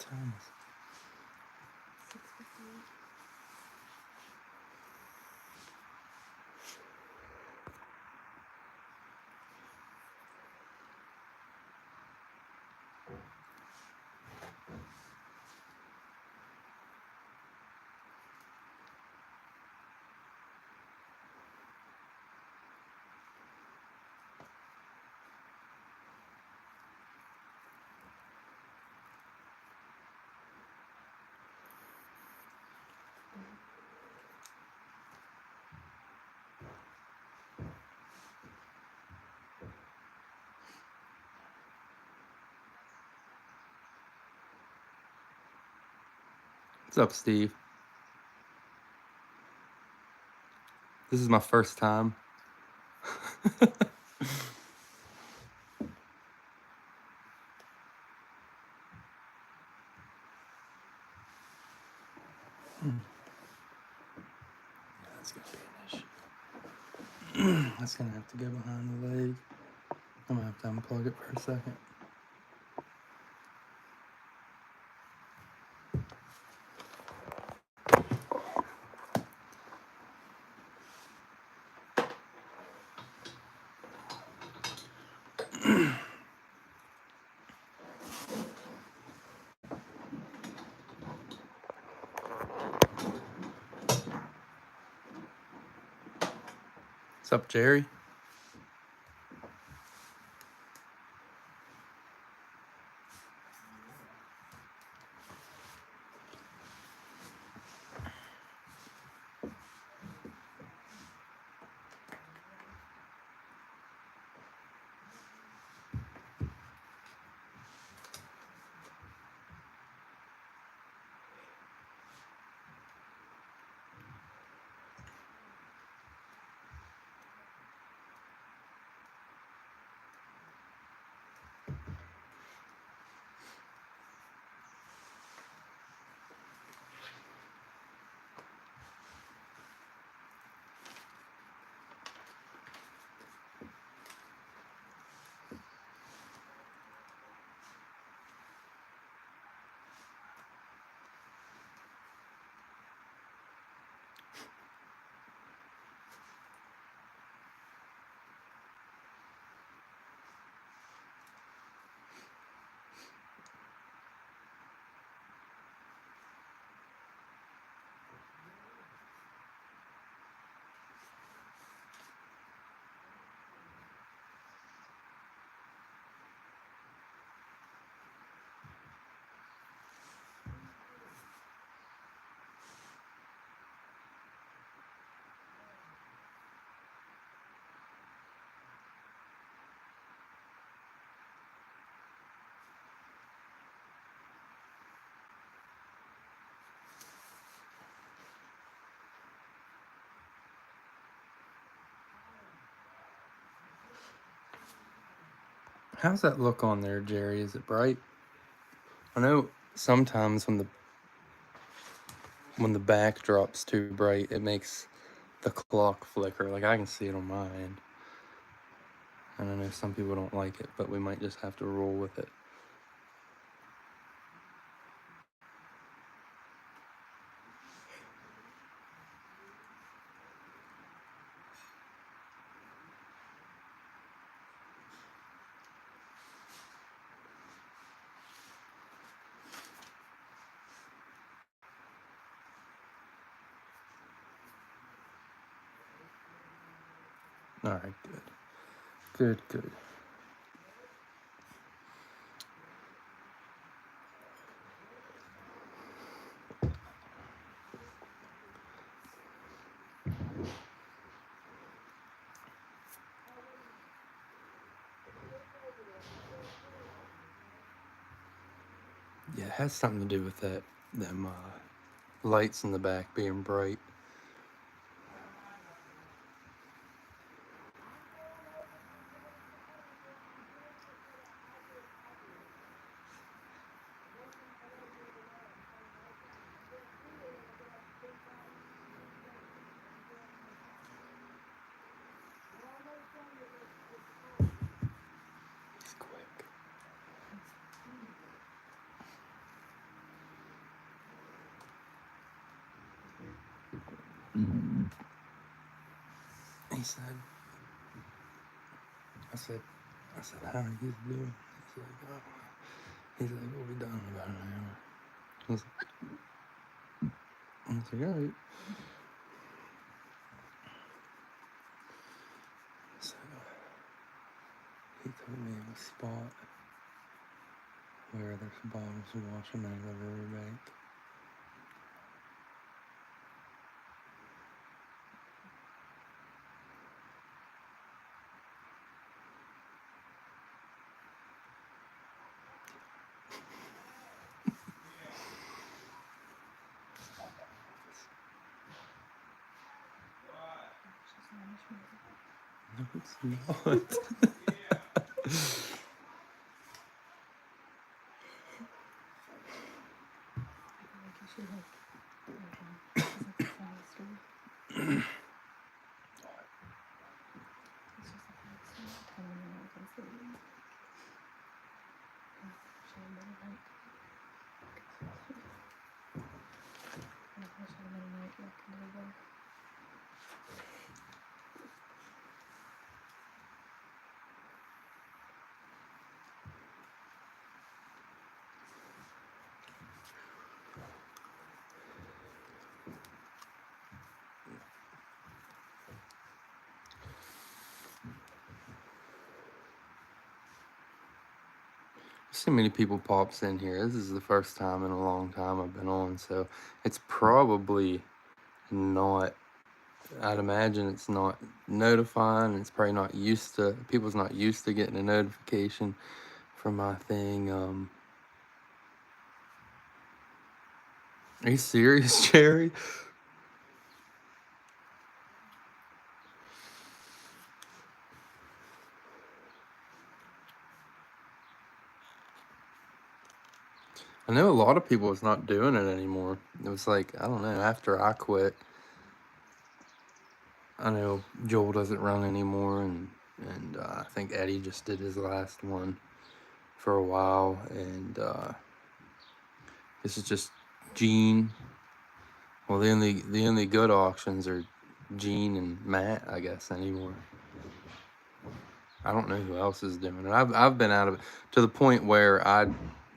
time is 6:58. What's up, Steve? This is my first time. That's gonna be an issue. That's gonna have to go behind the leg. I'm gonna have to unplug it for a second. What's up, Jerry? How's that look on there, Jerry? Is it bright? I know sometimes when the back drops too bright, it makes the clock flicker. Like I can see it on my end. And I know some people don't like it, but we might just have to roll with it. All right, good. Good, good. Yeah, it has something to do with them lights in the back being bright. It's quick. I said, how are you doing? He's like, we'll be done in about an hour. I was like, all right. So he told me of a spot where there's bottles of wash them out of the riverbank. No, it's not. So many people pops in here. This is the first time in a long time I've been on, so it's probably not, I'd imagine it's not notifying. It's probably not used to, people's not used to getting a notification from my thing. Are you serious, Jerry? I know a lot of people is not doing it anymore. It was like, I don't know, after I quit, I know Joel doesn't run anymore, and I think Eddie just did his last one for a while, and this is just Gene. Well, the only good auctions are Gene and Matt, I guess, anymore. I don't know who else is doing it. I've been out of it to the point where I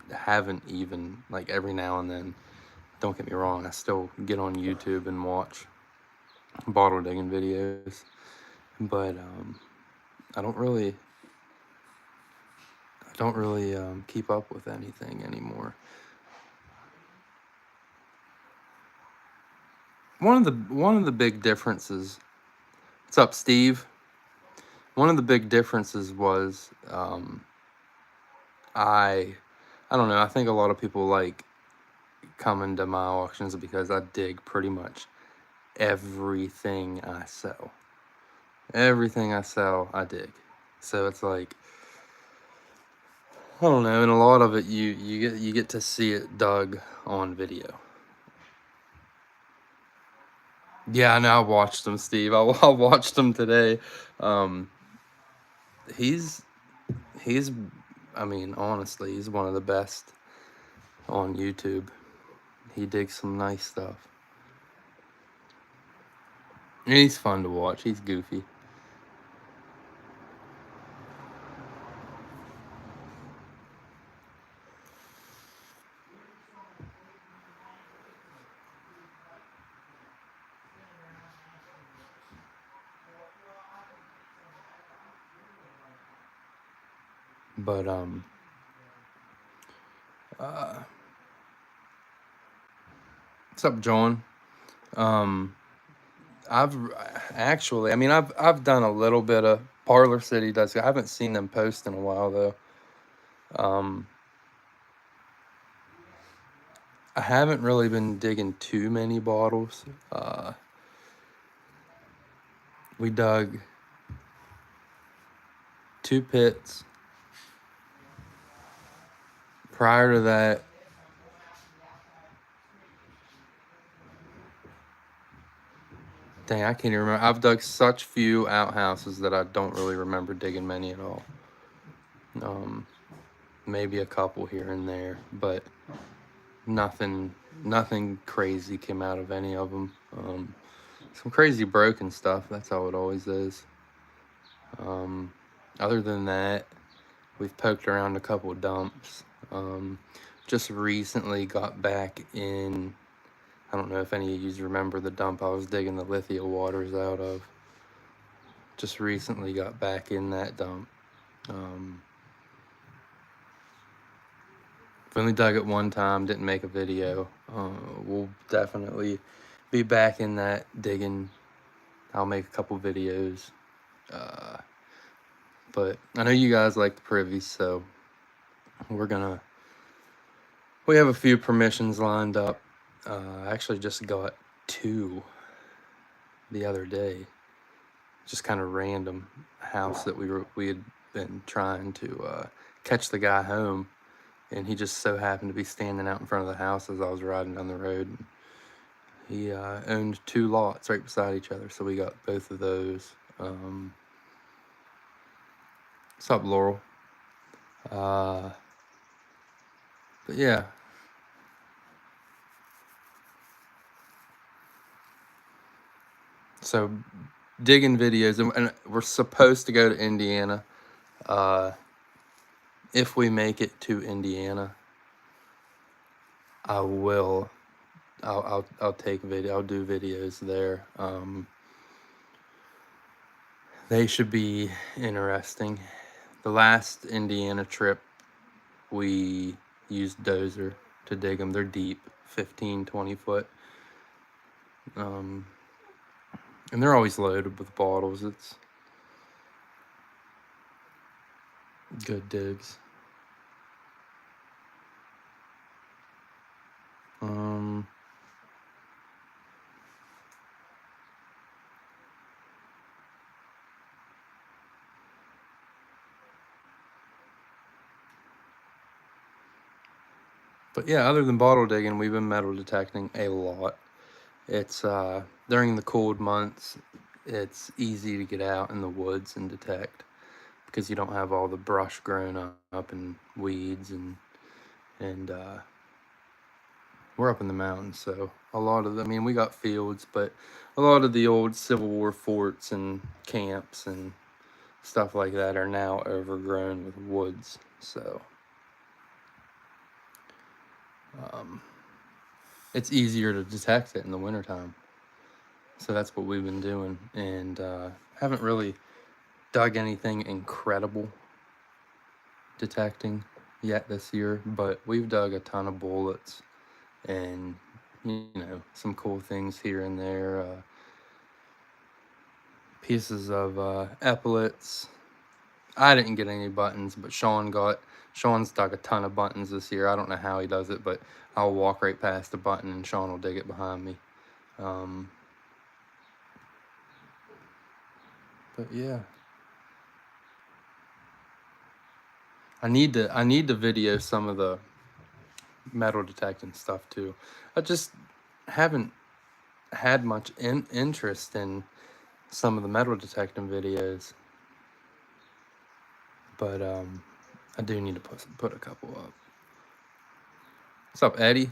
haven't even, like, every now and then, don't get me wrong, I still get on YouTube and watch bottle digging videos, but I don't really keep up with anything anymore. One of the big differences. What's up, Steve? One of the big differences was I don't know. I think a lot of people like coming to my auctions because I dig pretty much everything I sell. Everything I sell, I dig. So it's like, I don't know, and a lot of it you get to see it dug on video. Yeah, I know. I watched him, Steve. I watched him today. He's I mean, honestly, he's one of the best on YouTube. He digs some nice stuff. And he's fun to watch. He's goofy. But what's up, John? I've actually, I mean, I've done a little bit of Parlor City does. I haven't seen them post in a while though. I haven't really been digging too many bottles. We dug 2 pits. Prior to that, dang, I can't even remember. I've dug such few outhouses that I don't really remember digging many at all. Maybe a couple here and there, but nothing crazy came out of any of them. some crazy broken stuff. That's how it always is. Other than that, we've poked around a couple of dumps. Just recently got back in, I don't know if any of you remember the dump I was digging the Lithia waters out of. Just recently got back in that dump. I've only dug it one time, didn't make a video. We'll definitely be back in that digging. I'll make a couple videos. But I know you guys like the privies, so we have a few permissions lined up. I actually just got 2 the other day. Just kind of random house that we had been trying to catch the guy home, and he just so happened to be standing out in front of the house as I was riding down the road. And he owned 2 lots right beside each other, so we got both of those. What's up, Laurel? But yeah. So digging videos, and we're supposed to go to Indiana. If we make it to Indiana, I'll take video. I'll do videos there. They should be interesting. The last Indiana trip, we used dozer to dig them. They're deep, 15, 20 foot. And they're always loaded with bottles. It's good digs. But yeah, other than bottle digging, we've been metal detecting a lot. It's during the cold months, it's easy to get out in the woods and detect because you don't have all the brush growing up and weeds, and we're up in the mountains, so a lot of them, I mean, we got fields, but a lot of the old Civil War forts and camps and stuff like that are now overgrown with woods, so it's easier to detect it in the wintertime. So that's what we've been doing, and haven't really dug anything incredible detecting yet this year, but we've dug a ton of bullets and, you know, some cool things here and there, pieces of epaulets. I didn't get any buttons, but Sean's dug a ton of buttons this year. I don't know how he does it, but I'll walk right past the button and Sean will dig it behind me. But yeah, I need to video some of the metal detecting stuff too. I just haven't had much interest in some of the metal detecting videos, but I do need to put a couple up. What's up, Eddie?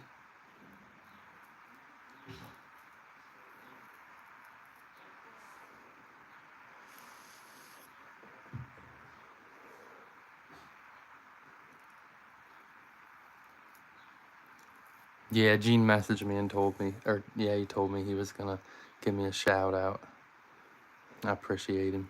Yeah, Gene messaged me and told me, he told me he was gonna give me a shout out. I appreciate him.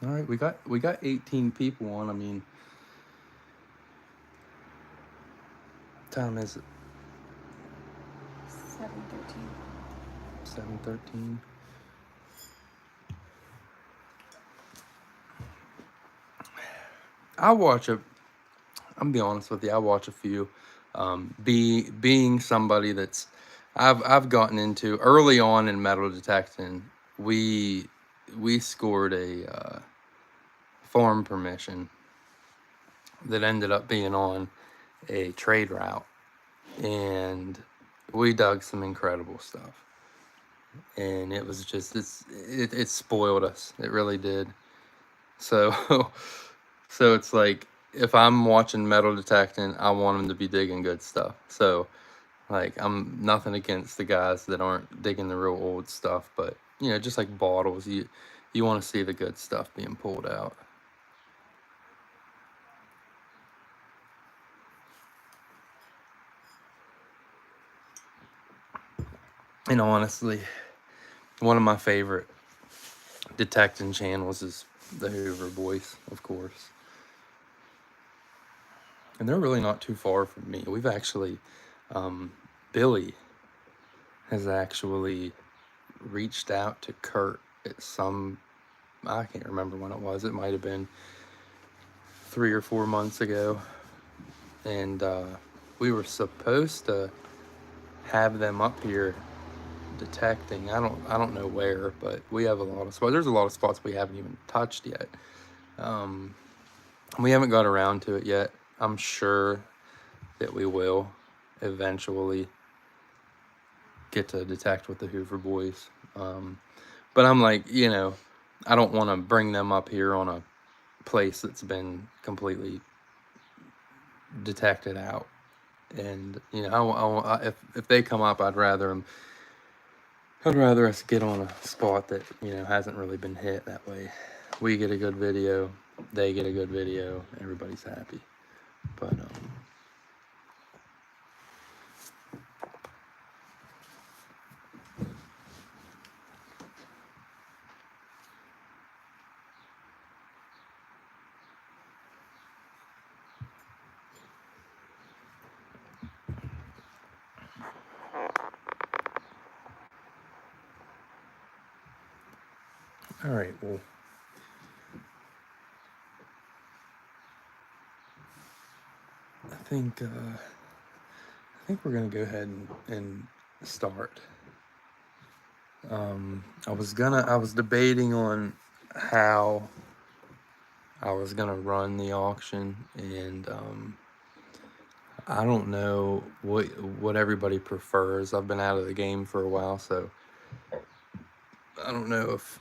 All right, we got 18 people on. I mean, what time is it? 7:13. 7:13. I'm gonna be honest with you, I watch a few. Being somebody that's I've gotten into early on in metal detecting, we scored a farm permission that ended up being on a trade route, and we dug some incredible stuff. And it was just it spoiled us. It really did. So so it's like if I'm watching metal detecting, I want them to be digging good stuff. So like I'm nothing against the guys that aren't digging the real old stuff, but you know, just like bottles, you want to see the good stuff being pulled out. And honestly, one of my favorite detecting channels is the Hoover Boys, of course. And they're really not too far from me. We've actually, Billy has actually reached out to Kurt at some, I can't remember when it was. It might have been 3 or 4 months ago. And we were supposed to have them up here detecting. I don't know where, but we have a lot of spots. There's a lot of spots we haven't even touched yet. We haven't got around to it yet. I'm sure that we will eventually get to detect with the Hoover Boys. But I'm like, you know, I don't want to bring them up here on a place that's been completely detected out. And you know, if they come up, I'd rather us get on a spot that you know hasn't really been hit. That way, we get a good video, they get a good video, everybody's happy. But all right, well, I think we're gonna go ahead and start. I was debating on how I was gonna run the auction, and I don't know what everybody prefers. I've been out of the game for a while, so I don't know if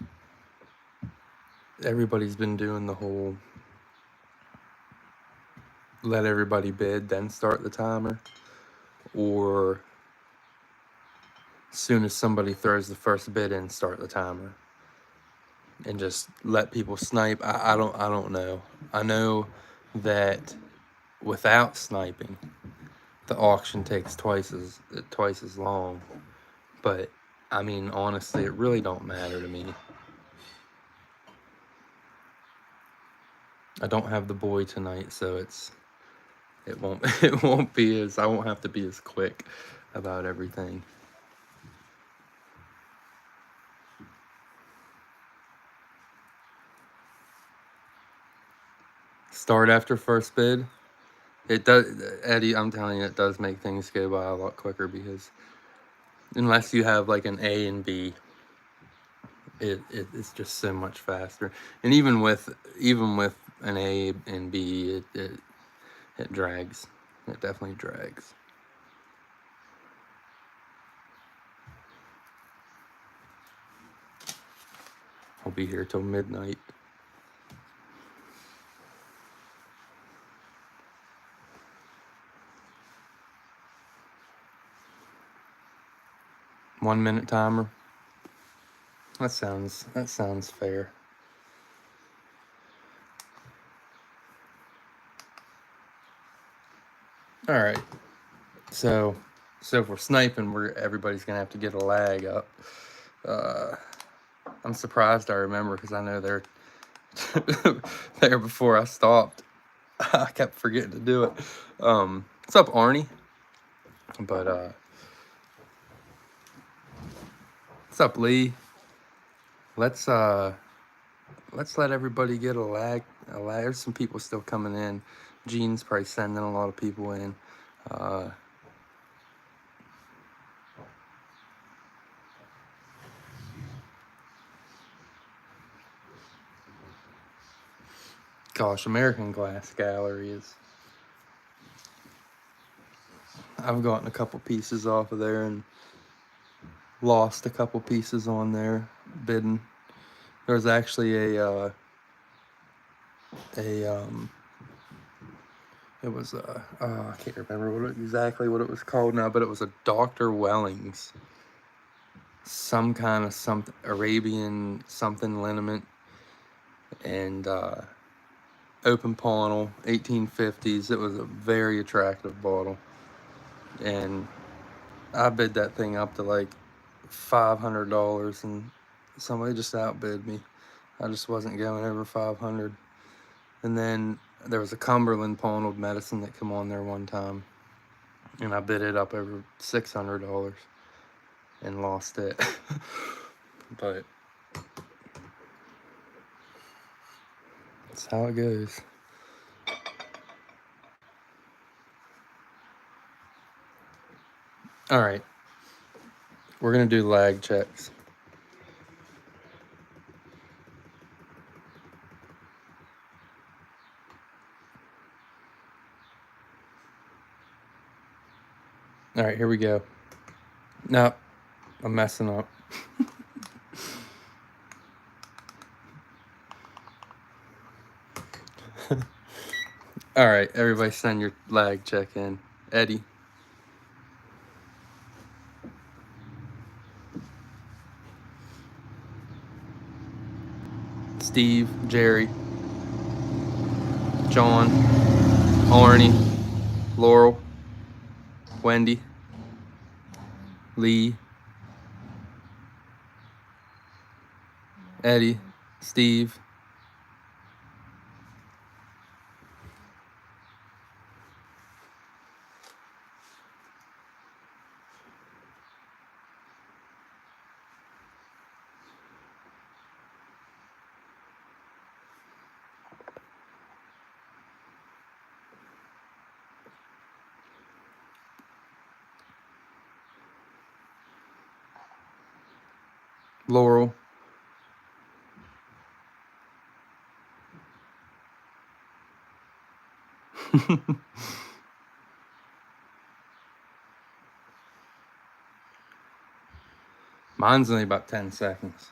everybody's been doing the whole let everybody bid then start the timer, or as soon as somebody throws the first bid in, start the timer and just let people snipe. I don't know. I know that without sniping, the auction takes twice as long. But I mean, honestly, it really don't matter to me. I don't have the boy tonight, so it won't it won't be as I won't have to be as quick about everything. Start after first bid. It does, Eddie. I'm telling you, it does make things go by a lot quicker because unless you have like an A and B, it's just so much faster. And even with an A and B, it drags. It definitely drags. I'll be here till midnight. One-minute timer. That sounds fair. All right. So if we're sniping, everybody's gonna have to get a lag up. I'm surprised I remember because I know they're there before I stopped. I kept forgetting to do it. What's up, Arnie? But what's up, Lee? Let's let everybody get a lag. There's some people still coming in. Gene's probably sending a lot of people in. Gosh, American Glass Gallery is I've gotten a couple pieces off of there and lost a couple pieces on there bidding. There was actually it was I can't remember exactly what it was called now, but it was a Dr. Wellings, some kind of something Arabian something liniment, and open panel, 1850s. It was a very attractive bottle, and I bid that thing up to like $500, and somebody just outbid me. I just wasn't going over 500. And then there was a Cumberland Pawned Medicine that come on there one time, and I bid it up over $600 and lost it. But that's how it goes. All right, we're gonna do lag checks. All right, here we go. No, I'm messing up. All right, everybody send your lag check in. Eddie. Steve, Jerry, John, Arnie, Laurel, Wendy, Lee, Eddie, Steve, Laurel, mine's only about 10 seconds.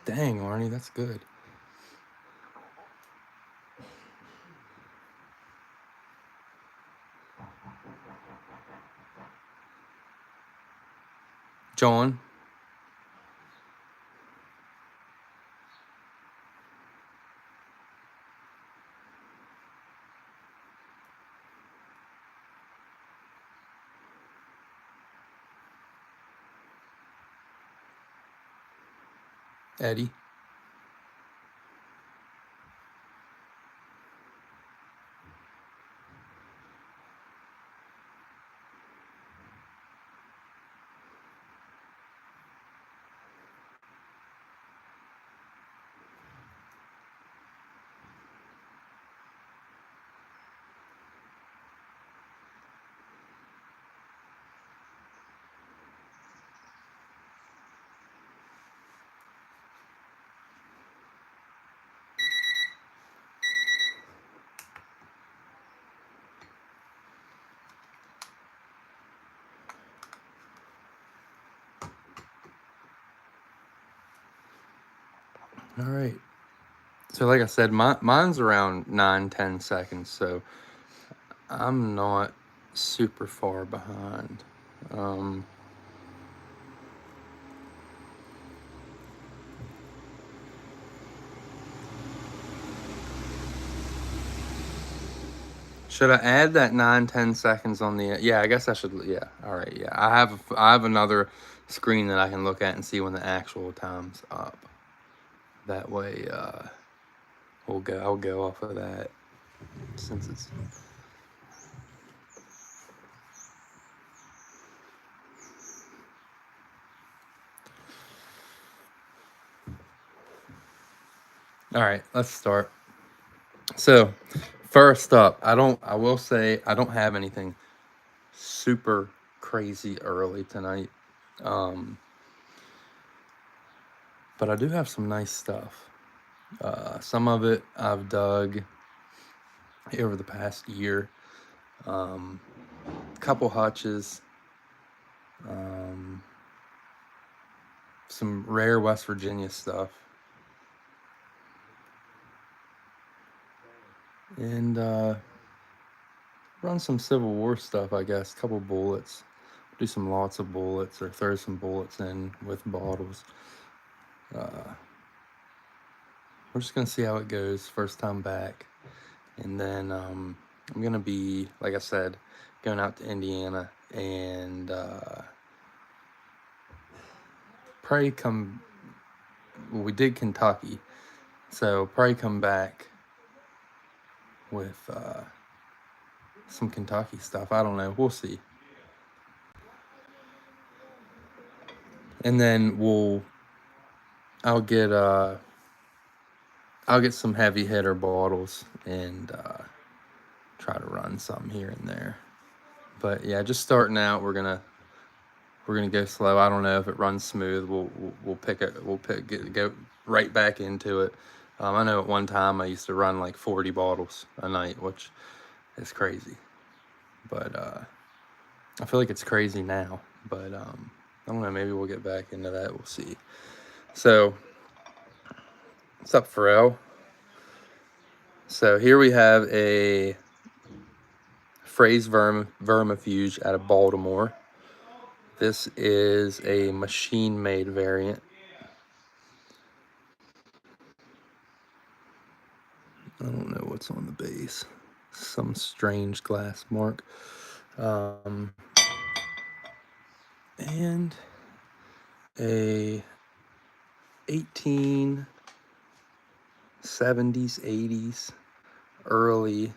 Dang, Arnie, that's good. John, Eddie, all right. So like I said, mine's around 9-10 seconds, so I'm not super far behind. Should I add that 9-10 seconds on the? Yeah, I guess I should. Yeah, all right. Yeah, I have another screen that I can look at and see when the actual time's up. That way, I'll go off of that since it's. All right, let's start. So, First up, I will say I don't have anything super crazy early tonight. Um, but I do have some nice stuff. Some of it I've dug over the past year. A couple hutches, um, some rare West Virginia stuff, and run some Civil War stuff, I guess. Couple bullets. Do some lots of bullets or throw some bullets in with bottles. We're just gonna see how it goes first time back, and then I'm gonna be, like I said, going out to Indiana and probably come. Well, we did Kentucky, so probably come back with some Kentucky stuff. I don't know. We'll see. And then I'll get some heavy hitter bottles and try to run some here and there. But yeah, just starting out, we're gonna go slow. I don't know if it runs smooth. We'll go right back into it. I know at one time I used to run like 40 bottles a night, which is crazy. But I feel like it's crazy now. But I don't know. Maybe we'll get back into that. We'll see. So, what's up, Pharrell? So here we have a Phrase Vermifuge out of Baltimore. This is a machine-made variant. I don't know what's on the base. Some strange glass mark. And a 1870s, 80s, early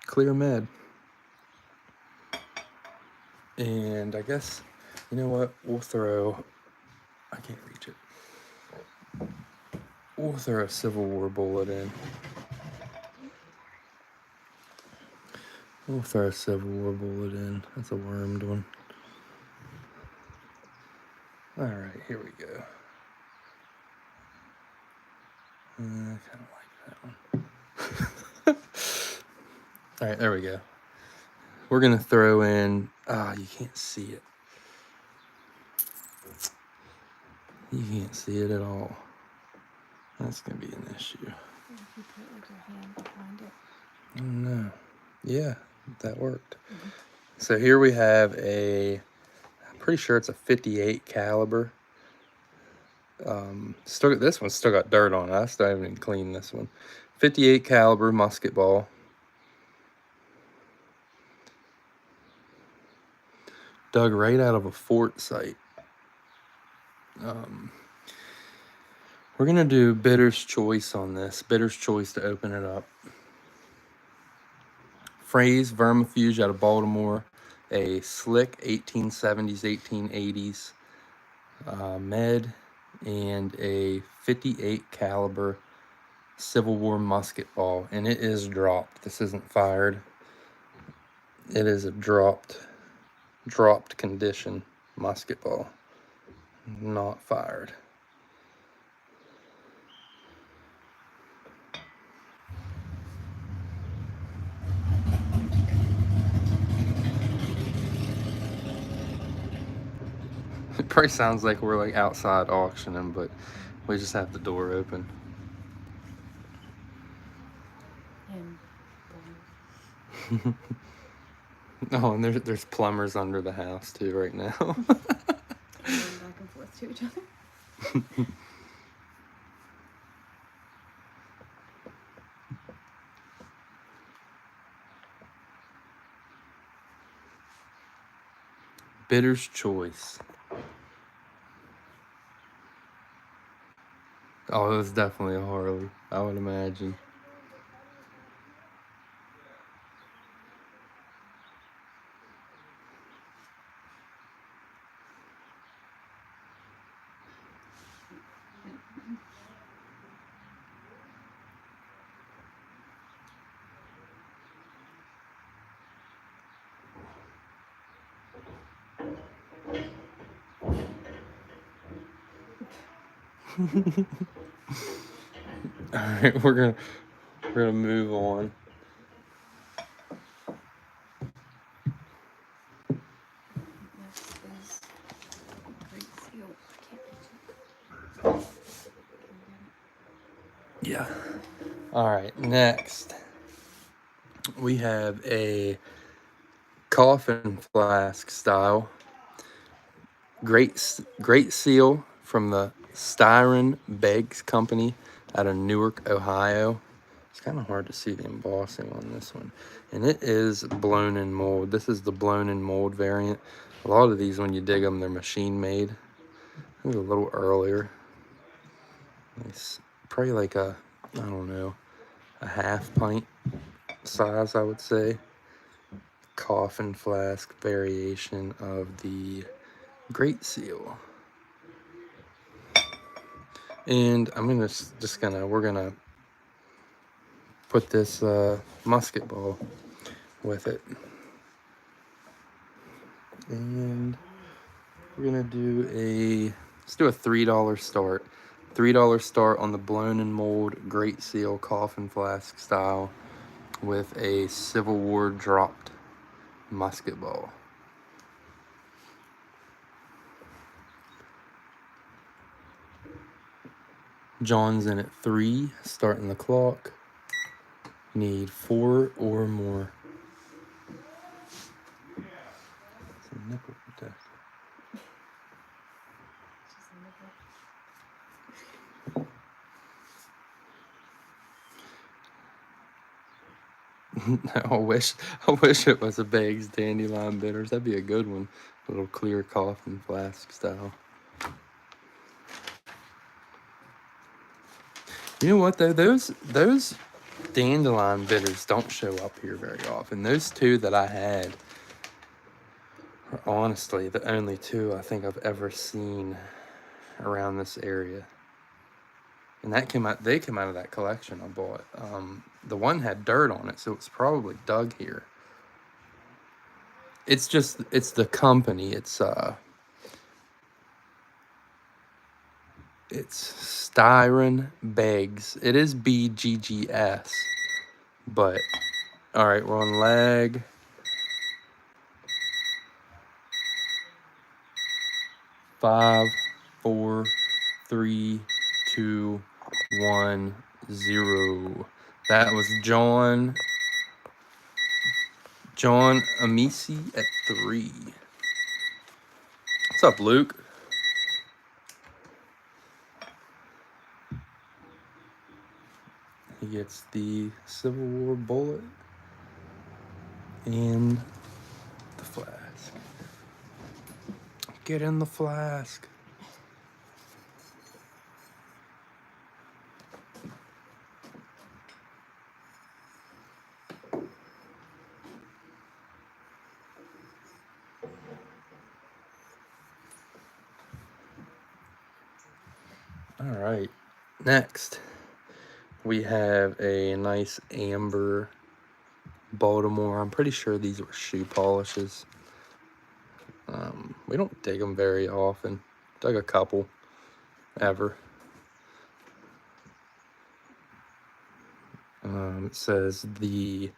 clear med. And I guess, you know what? I can't reach it. We'll throw a Civil War bullet in. We'll throw a Civil War bullet in. That's a wormed one. Alright, here we go. I kind of like that one. Alright, there we go. We're going to throw in... you can't see it. You can't see it at all. That's going to be an issue. If you put like your hand behind it. I don't know. Yeah, that worked. Mm-hmm. So here we have I'm pretty sure it's a 58 caliber. This one's still got dirt on it. I still haven't even cleaned this one. 58 caliber musket ball. Dug right out of a fort site. We're going to do Bidder's Choice on this. Bidder's Choice to open it up. Phrase Vermifuge out of Baltimore. A slick 1870s, 1880s med. And a 58 caliber Civil War musket ball. And it is dropped. This isn't fired. It is a dropped condition musket ball. Not fired. It probably sounds like we're like outside auctioning, but we just have the door open. Oh, and there's plumbers under the house too right now. Going back and forth to each other. Bidder's Choice. Oh, it was definitely a Harley, I would imagine. All right, we're gonna move on. Next is Great Seal. I can't reach it. Yeah. All right, next we have a coffin flask style Great Seal from the Styron Beggs Company out of Newark, Ohio. It's kind of hard to see the embossing on this one. And it is blown in mold. This is the blown in mold variant. A lot of these, when you dig them, they're machine made. It was a little earlier. It's probably like a, I don't know, a half pint size, I would say. Coffin flask variation of the Great Seal. And I'm gonna we're gonna put this musket ball with it. And we're gonna let's do a $3 start. $3 start on the blown in mold Great Seal coffin flask style with a Civil War dropped musket ball. John's in at 3, starting the clock. Need 4 or more. It's a nipple protector. Just a nipple. I wish it was a Beggs Dandelion Bitters. That'd be a good one. A little clear coffin flask style. You know what though? Those Dandelion Bitters don't show up here very often. Those two that I had are honestly the only two I think I've ever seen around this area. And they came out of that collection I bought. The one had dirt on it, so it's probably dug here. It's the company. It's Styron Beggs. It is BGGS. But all right, we're on lag. Five, 4, 3, 2, 1, 0. That was John Amisi at 3. What's up, Luke? He gets the Civil War bullet and the flask. Get in the flask. All right, next we have a nice amber Baltimore. I'm pretty sure these were shoe polishes. We don't dig them very often. Dug a couple ever. It says the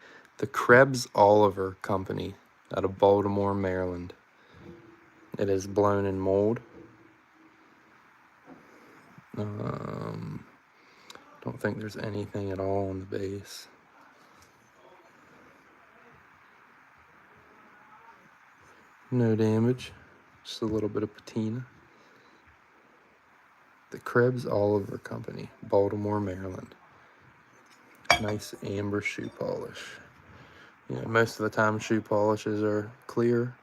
Krebs Oliver Company out of Baltimore, Maryland. It is blown in mold. Don't think there's anything at all on the base. No damage, just a little bit of patina. The Krebs Oliver Company, Baltimore, Maryland. Nice amber shoe polish. You know, most of the time shoe polishes are clear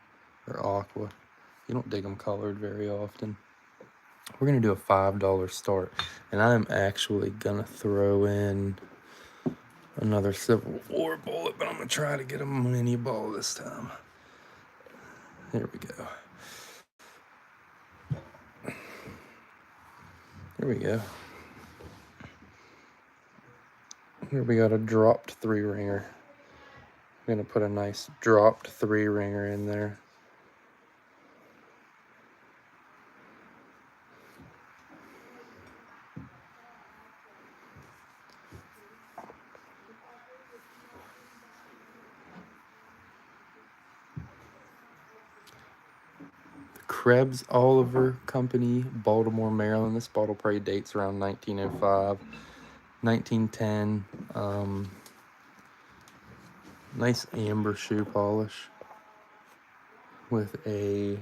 or aqua. You don't dig them colored very often. We're gonna do a $5 start, and I'm actually gonna throw in another Civil War bullet, but I'm gonna try to get a mini ball this time. Here we go. Here we go. Here we got a dropped 3-ringer. I'm gonna put a nice dropped 3-ringer in there. Krebs Oliver Company, Baltimore, Maryland. This bottle probably dates around 1905, 1910. Nice amber shoe polish with a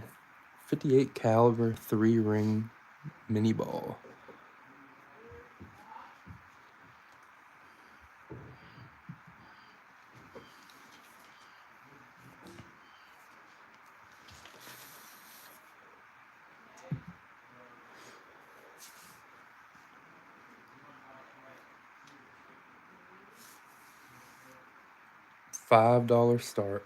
58 caliber 3-ring mini ball. $5 start.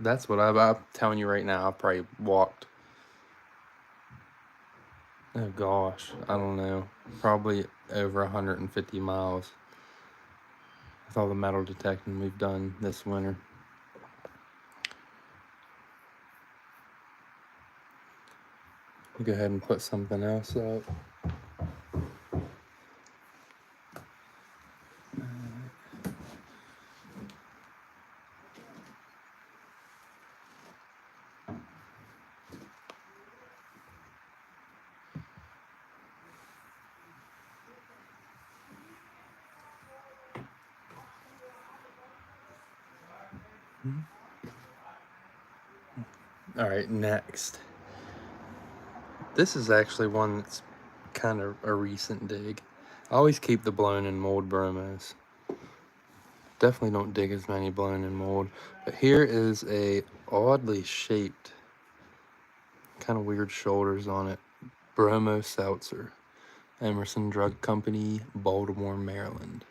That's what I'm telling you right now. I probably walked, oh gosh, I don't know, probably over 150 miles with all the metal detecting we've done this winter. Go ahead and put something else up. All right, next. This is actually one that's kind of a recent dig. I always keep the blown in mold bromos. Definitely don't dig as many blown in mold. But here is a oddly shaped, kind of weird shoulders on it, Bromo Seltzer, Emerson Drug Company, Baltimore, Maryland.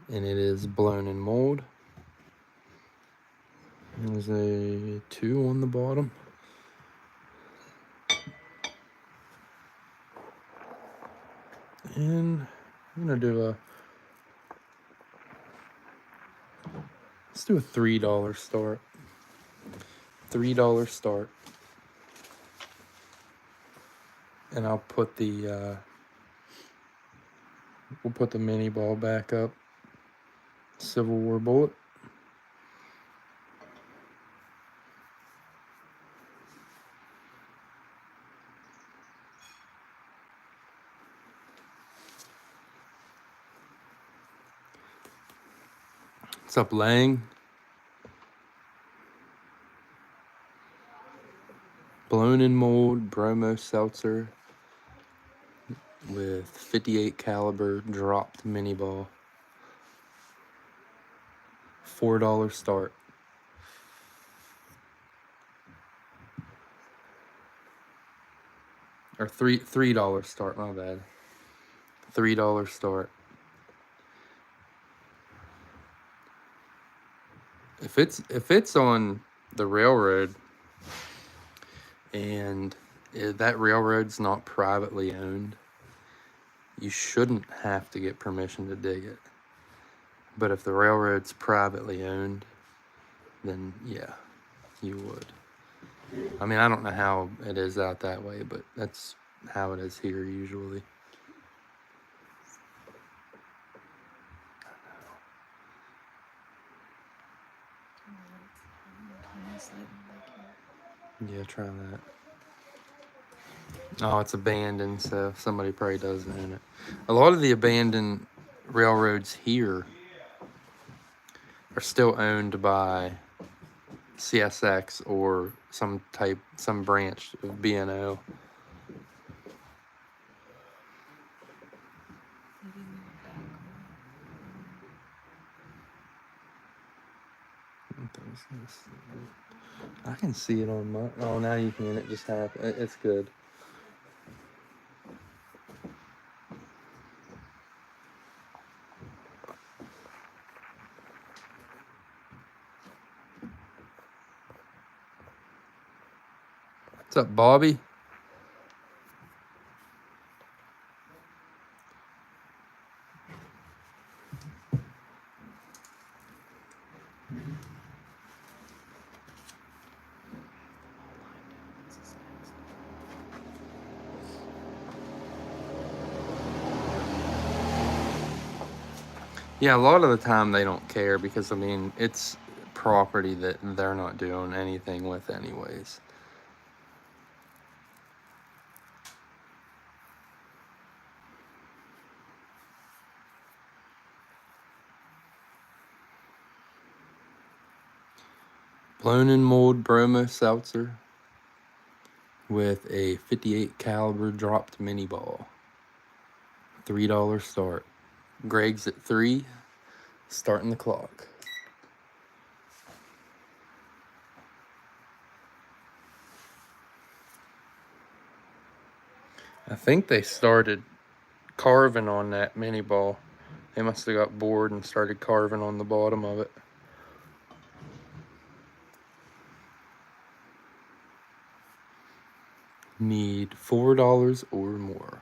And it is blown in mold. There's a 2 on the bottom. And I'm gonna do let's do a $3 start. $3 start. And I'll put the we'll put the mini ball back up. Civil War bullet. What's up, Lang? Blown in mold Bromo Seltzer with 58 caliber dropped mini ball. $4 start. Or $3 start, my bad. $3 start. If it's on the railroad and that railroad's not privately owned, you shouldn't have to get permission to dig it. But if the railroad's privately owned, then yeah, you would. I mean, I don't know how it is out that way, but that's how it is here usually. Yeah, try that. Oh, it's abandoned, so somebody probably does own it. A lot of the abandoned railroads here are still owned by CSX or some branch of B&O. I can see it on my. Oh, now you can. It just happened. It's good. What's up, Bobby? Yeah, a lot of the time they don't care because, I mean, it's property that they're not doing anything with anyways. Blown and mold bromo seltzer with a 58 caliber dropped mini ball. $3 start. Greg's at 3, starting the clock. I think they started carving on that mini ball. They must have got bored and started carving on the bottom of it. Need $4 or more.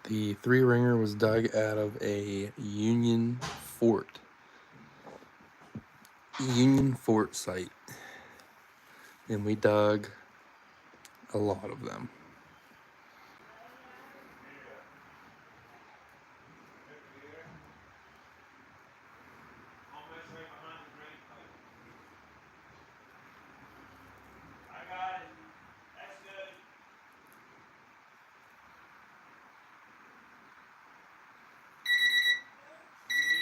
The 3-ringer was dug out of a Union Fort site. And we dug a lot of them.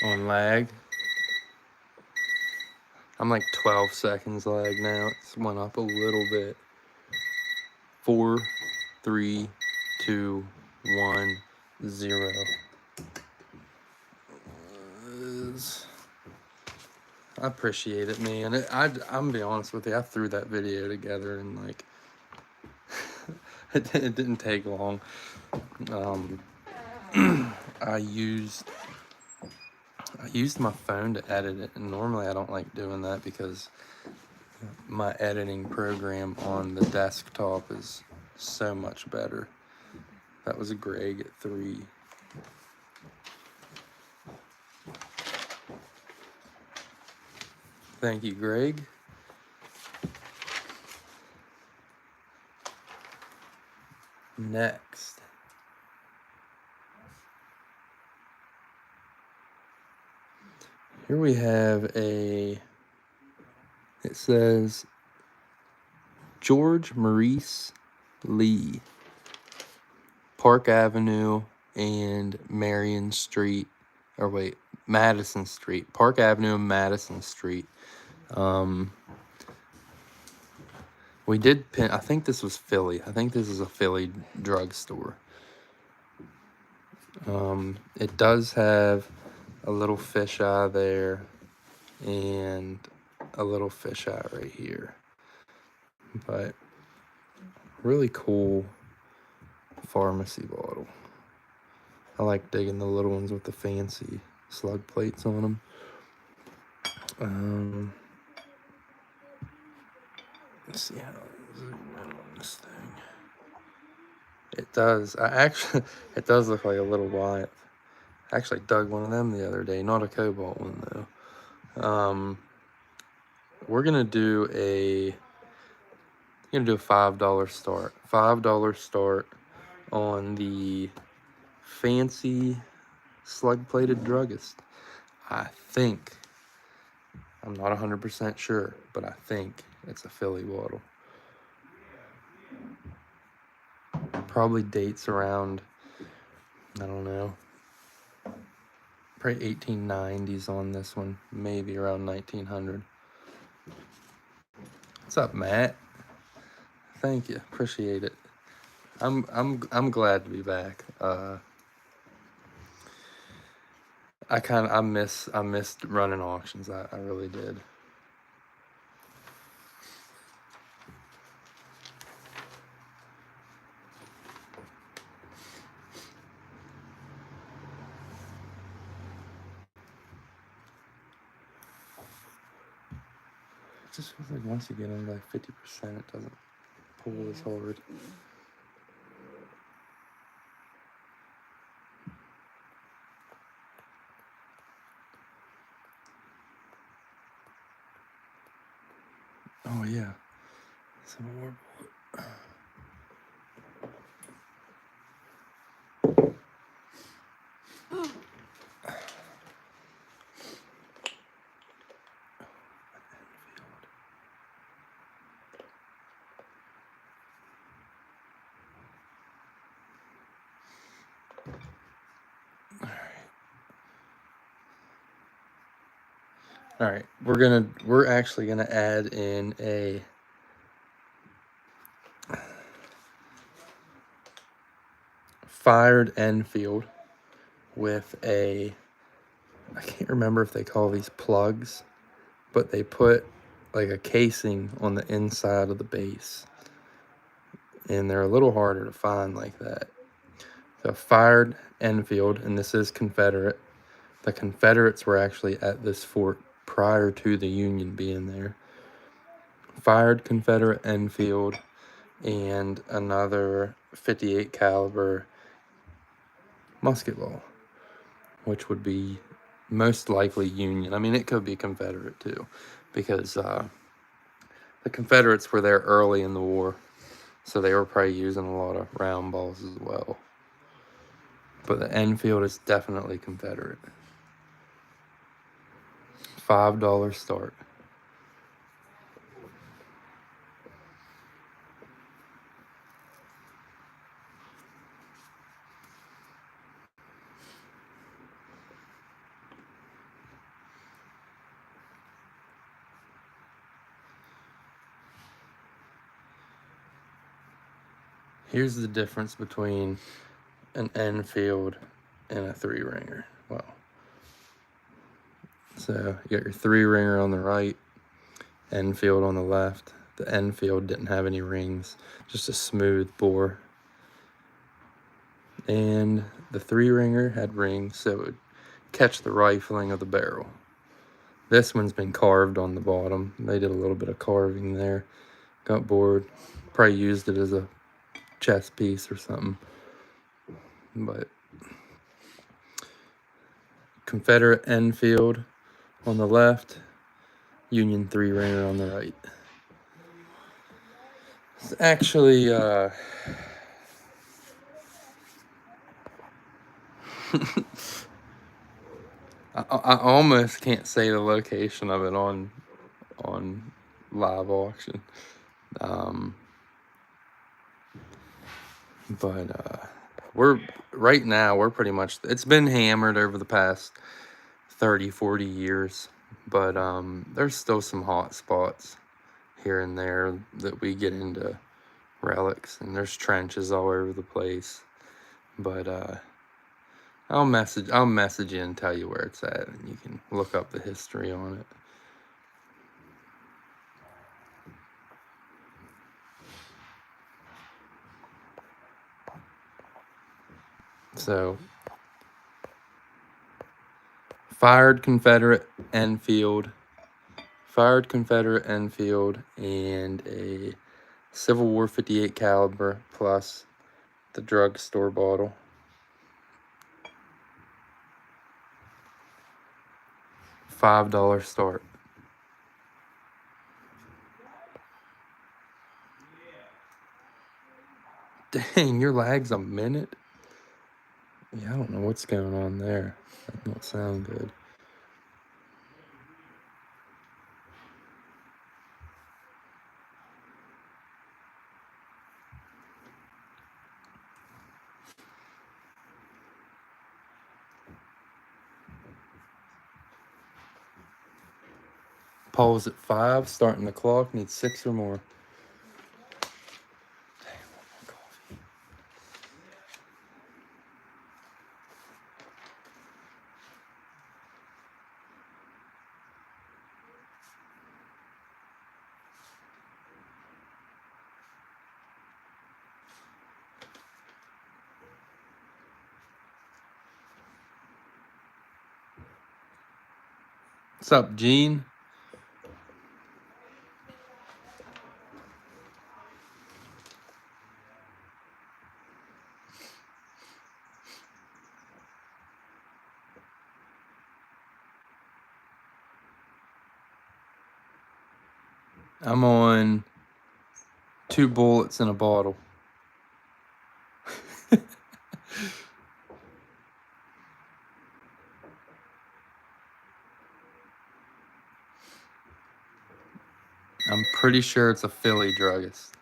On lag. I'm like 12 seconds lag now. It's went up a little bit. 4, 3, 2, 1, 0. I appreciate it, man. I'm gonna be honest with you. I threw that video together and like it didn't take long. I used my phone to edit it, and normally I don't like doing that because my editing program on the desktop is so much better. That was a Greg at 3. Thank you, Greg. Next. Here we have it says George Maurice Lee, Park Avenue and Madison Street. Park Avenue and Madison Street. We did pin, I think this was Philly. I think this is a Philly drugstore. It does have a little fisheye there and a little fisheye right here. But really cool pharmacy bottle. I like digging the little ones with the fancy slug plates on them. Let's see how to zoom in on this thing. It does. It does look like a little Wyeth. I actually dug one of them the other day. Not a Cobalt one though. We're gonna do a $5 start. $5 start on the fancy slug-plated druggist. I think. I'm not 100% sure, but I think it's a Philly bottle. Probably dates around, I don't know, probably 1890s on this one, maybe around 1900. What's up, Matt? Thank you, appreciate it. I'm glad to be back. I missed running auctions. I really did. It just feels like once you get in like 50%, it doesn't pull as hard. Oh yeah, Civil War bullet. All right, we're actually gonna add in a fired Enfield with a, I can't remember if they call these plugs, but they put like a casing on the inside of the base, and they're a little harder to find like that. So fired Enfield, and this is Confederate. The Confederates were actually at this fort prior to the Union being there. Fired Confederate Enfield and another 58 caliber musket ball, which would be most likely Union. I mean, it could be Confederate too, because the Confederates were there early in the war, so they were probably using a lot of round balls as well. But the Enfield is definitely Confederate. $5 start. Here's the difference between an Enfield and a 3-ringer. Well, so you got your 3-ringer on the right, Enfield on the left. The Enfield didn't have any rings, just a smooth bore. And the 3-ringer had rings, so it would catch the rifling of the barrel. This one's been carved on the bottom. They did a little bit of carving there. Got bored. Probably used it as a chess piece or something. But Confederate Enfield on the left, Union 3-ringer on the right. It's actually I almost can't say the location of it on live auction. But we're right now, we're pretty much, it's been hammered over the past 30, 40 years, but there's still some hot spots here and there that we get into relics, and there's trenches all over the place. But I'll message you and tell you where it's at, and you can look up the history on it. So, fired Confederate Enfield, and a Civil War 58 caliber plus the drugstore bottle. $5 start. Dang, your lag's a minute? Yeah, I don't know what's going on there. That don't sound good. Pause at 5, starting the clock, needs 6 or more. Dang, I want more coffee. What's up, Gene? I'm on 2 bullets in a bottle. I'm pretty sure it's a Philly druggist.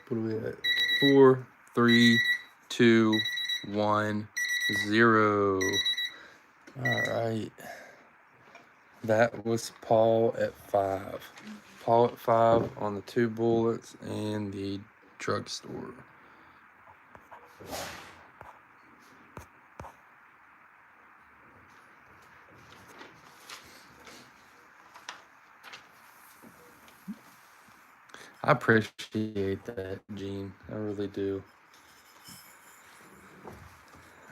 What are we at? 4, 3, 2, 1, 0. All right. That was Paul at 5. Paul at 5 on the 2 bullets and the drugstore. I appreciate that, Gene. I really do.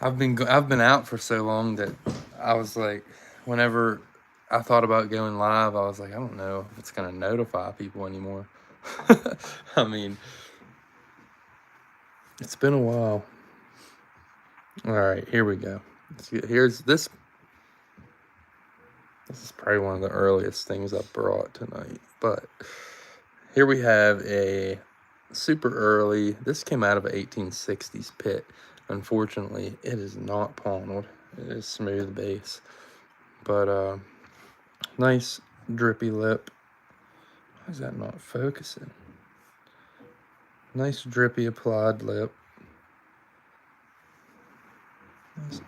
I've been out for so long that I was like, whenever I thought about going live, I was like, I don't know if it's gonna notify people anymore. I mean, it's been a while. All right, here we go. Here's this. This is probably one of the earliest things I brought tonight, but here we have a super early. This came out of an 1860s pit. Unfortunately, it is not pawned. It is smooth base, but nice drippy lip. Why is that not focusing? Nice drippy applied lip. Nice.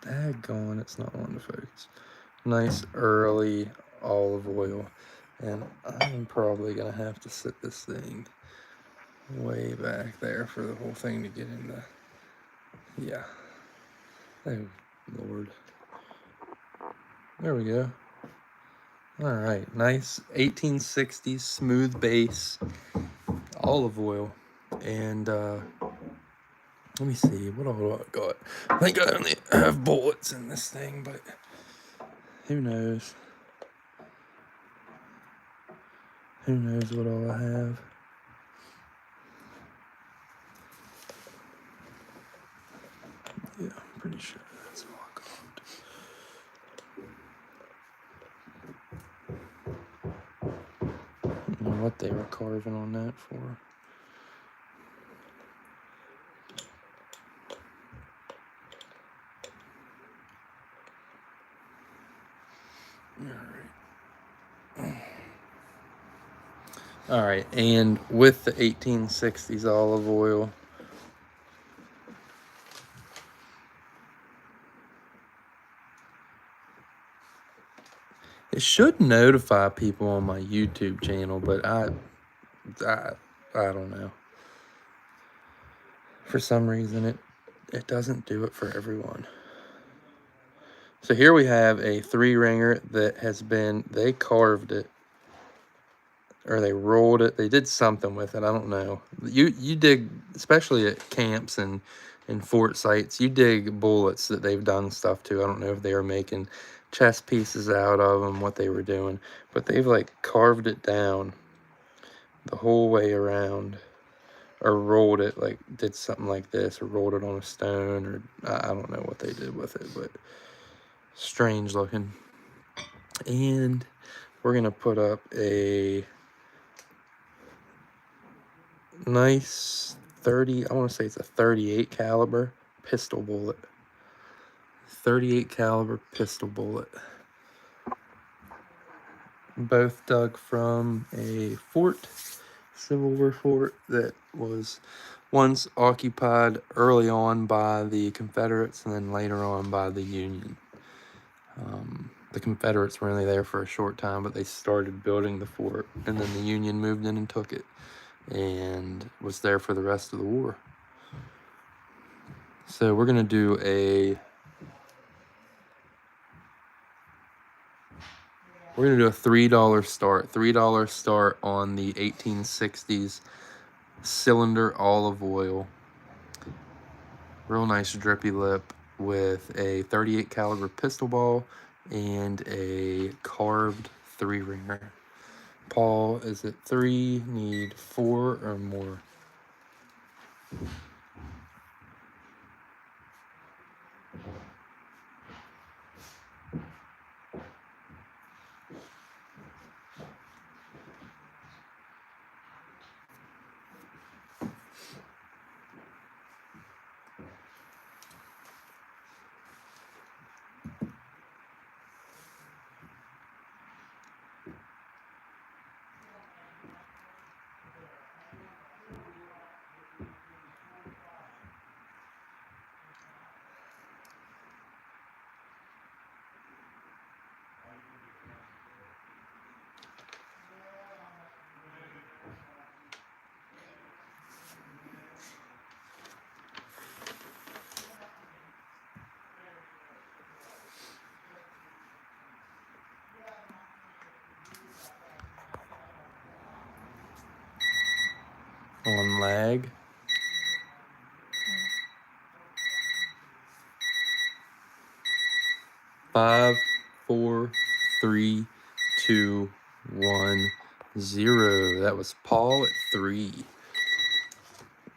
Daggone, it's not wanting to focus. Nice early olive oil. And I'm probably going to have to sit this thing way back there for the whole thing to get in the... Yeah. Oh, Lord. There we go. All right. Nice 1860s smooth base olive oil. And let me see. What all do I got? I think I only have bullets in this thing, but who knows? Who knows what all I have? Yeah, I'm pretty sure that's all I got. I don't know what they were carving on that for. All right, and with the 1860s olive oil, it should notify people on my YouTube channel, but I don't know. For some reason, it doesn't do it for everyone. So here we have a 3-ringer that has been, they carved it, or they rolled it. They did something with it. I don't know. You dig, especially at camps and fort sites, you dig bullets that they've done stuff to. I don't know if they were making chess pieces out of them, what they were doing, but they've like carved it down the whole way around, or rolled it, like did something like this, or rolled it on a stone, or I don't know what they did with it, but strange looking. And we're gonna put up a nice 30, I want to say it's a 38 caliber pistol bullet. 38 caliber pistol bullet. Both dug from a fort, Civil War fort, that was once occupied early on by the Confederates and then later on by the Union. The Confederates were only there for a short time, but they started building the fort, and then the Union moved in and took it, and was there for the rest of the war. So we're gonna do a $3 start. $3 start on the 1860s cylinder olive oil. Real nice drippy lip with a 38 caliber pistol ball and a carved 3-ringer. Paul is at 3, need 4 or more. On lag. 5, 4, 3, 2, 1, 0. That was Paul at 3.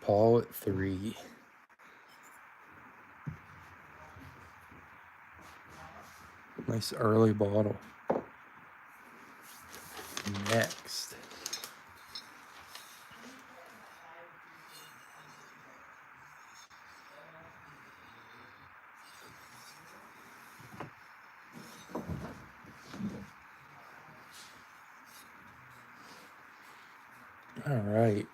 Paul at 3. Nice early bottle. Next. All right.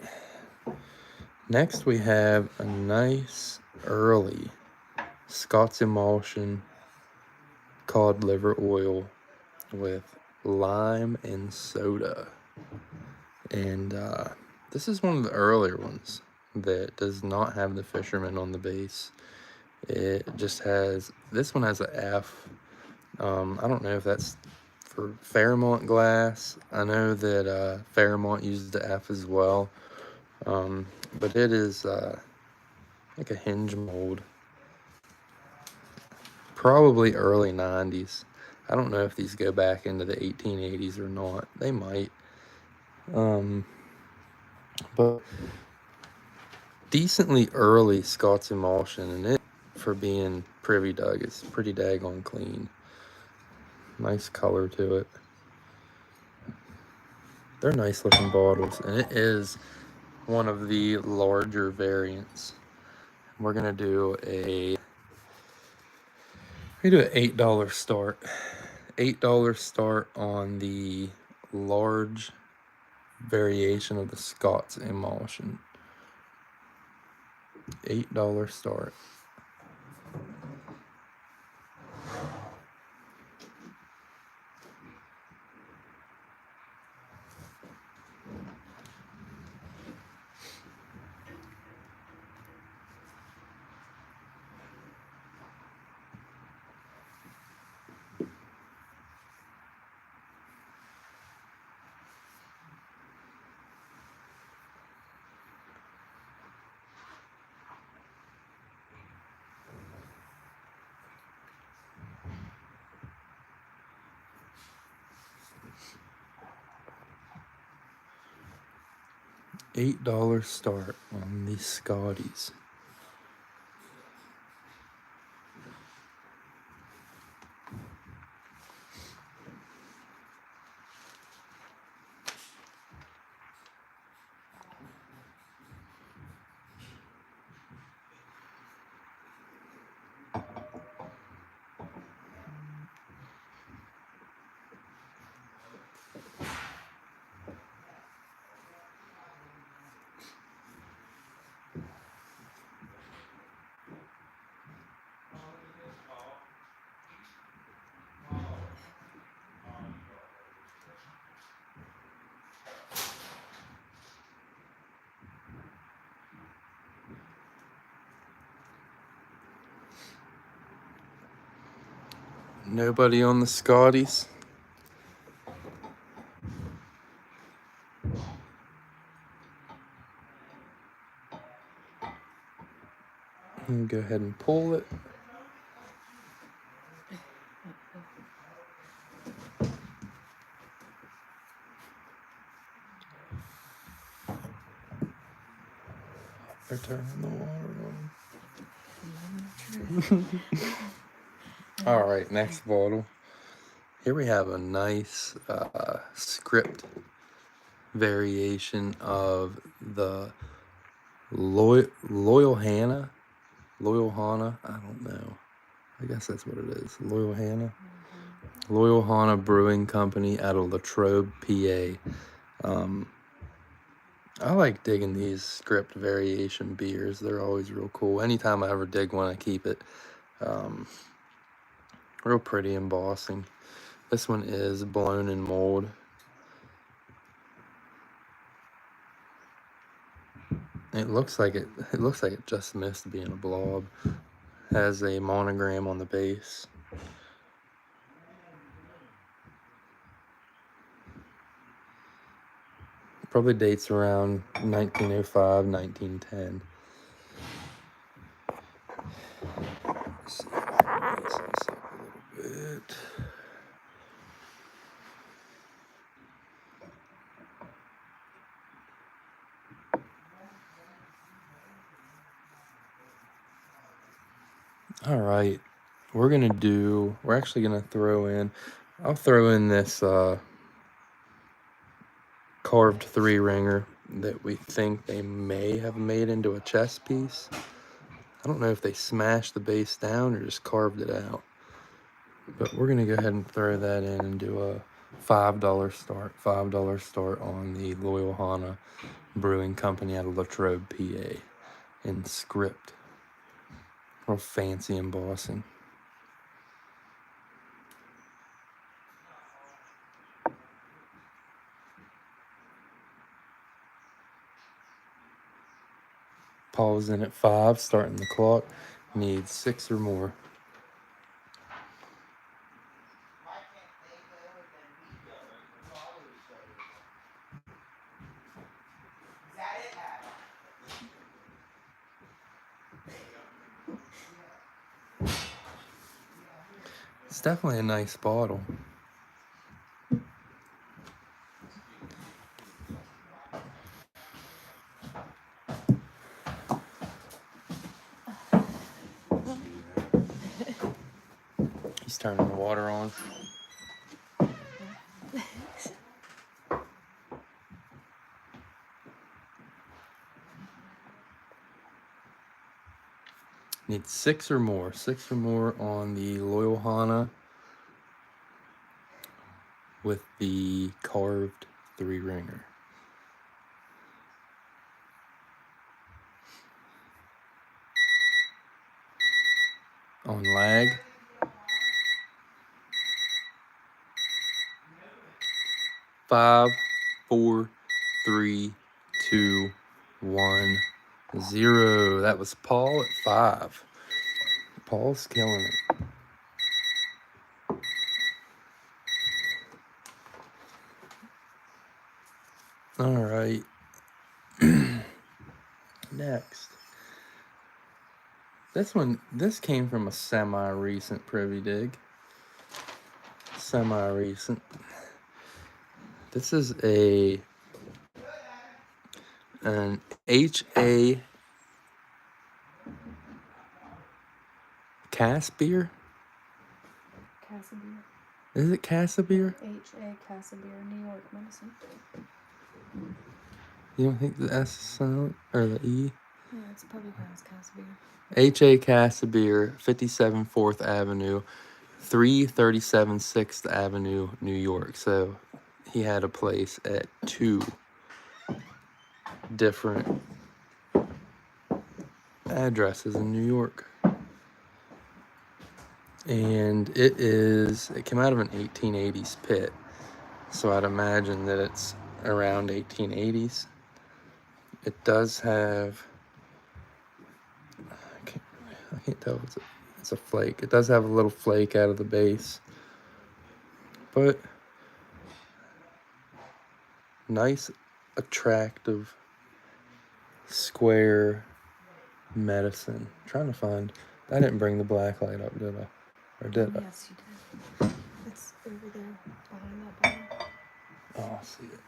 Next we have a nice early Scott's Emulsion cod liver oil with lime and soda. And this is one of the earlier ones that does not have the fisherman on the base. It just has, this one has an F. I don't know if that's for Fairmont glass. I know that Fairmont uses the F as well. But it is like a hinge mold. Probably early 90s. I don't know if these go back into the 1880s or not. They might. But decently early Scott's Emulsion, and it, for being Privy Dug, is pretty daggone clean. Nice color to it. They're nice looking bottles, and it is one of the larger variants. We're gonna do an $8 start. $8 start on the large variation of the Scott's Emulsion. $8 start. $8 start on the Scotties. Nobody on the Scotties? And go ahead and pull it. They're turning the water on. All right, next bottle. Here we have a nice script variation of the Loyal Hannah. I don't know. I guess that's what it is. Loyal Hannah Brewing Company out of Latrobe, PA. I like digging these script variation beers. They're always real cool. Anytime I ever dig one, I keep it. Real pretty embossing. This one is blown in mold. It looks like it just missed being a blob. Has a monogram on the base. Probably dates around 1905, 1910. Let's see if I can raise this up a little bit. All right, we're actually gonna I'll throw in this carved 3-ringer that we think they may have made into a chess piece. I don't know if they smashed the base down or just carved it out. But we're gonna go ahead and throw that in and do a $5 start on the Loyal Hannah Brewing Company out of Latrobe, PA, in script. Real fancy embossing. Pause in at 5, starting the clock. Needs 6 or more. It's definitely a nice bottle. He's turning the water on. Needs 6 or more. 6 or more on the Loyal Hannah with the carved 3-ringer. On lag. 5, 4, 3, 2, 1, 0. That was Paul at 5. Paul's killing it. All right. Next. This came from a semi-recent Privy Dig. Semi-recent. This is an H.A. Cass beer? Casabeer. Is it Casabeer? H.A. Casabeer, New York medicine. You don't think the S is silent? Or the E? Yeah, it's probably pronounced Casabeer. H.A. Casabeer, 57 4th Avenue, 337 6th Avenue, New York. So he had a place at 2 different addresses in New York. And it came out of an 1880s pit. So I'd imagine that it's around 1880s. It does have, I can't tell if it's a flake. It does have a little flake out of the base. But nice, attractive, square medicine. Trying to find. I didn't bring the black light up, did I? Or did I? Yes, you did. It's over there behind that bottle. Oh, I see it.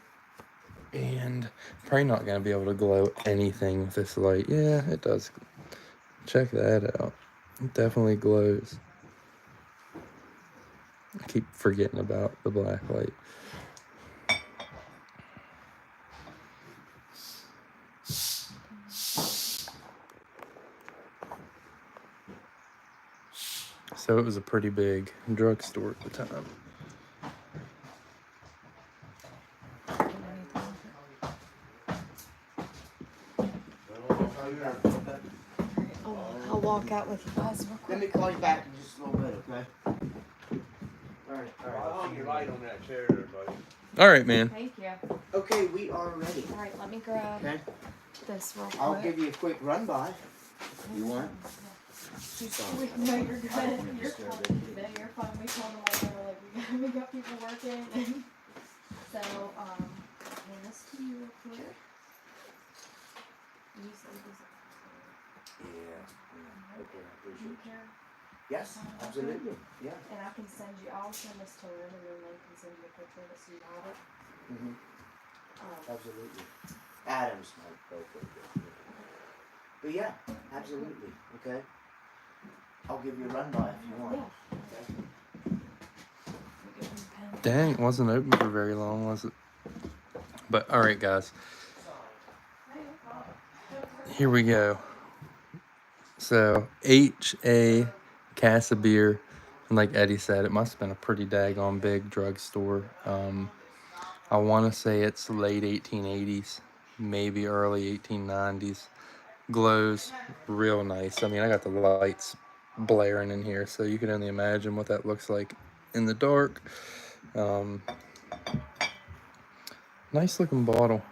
And probably not gonna be able to glow anything with this light. Yeah, it does. Check that out. It definitely glows. I keep forgetting about the black light. So it was a pretty big drugstore at the time. I'll walk out with you guys real Let quick. me call you back in just a little bit, okay? Alright, I'll hang your light on that chair there, buddy. All right, man. Thank you. Okay, we are ready. All right, let me grab Okay? this real quick. I'll give you a quick run by. You want? No, you're good. I don't wanna You're disturb fine. it. No, you're fine. We told them all they were like, we got people working, and so hand this to you real quick. You said this. Yeah. Okay, I Do appreciate you it. care? Yes, absolutely. Yeah. And I can send you. I'll send this to Lynn, and then they can send you a picture of it so you have it. Mm-hmm. Um, Absolutely. Adam's might both look good. But yeah, absolutely. Okay? I'll give you a run by if you want. yeah. Okay? Give him a pen. Dang, it wasn't open for very long, was it? But all right, guys. Here we go. So H.A. Casa Beer, and like Eddie said, it must have been a pretty daggone big drugstore. I want to say it's late 1880s, maybe early 1890s. Glows real nice. I mean, I got the lights blaring in here, so you can only imagine what that looks like in the dark. Nice looking bottle.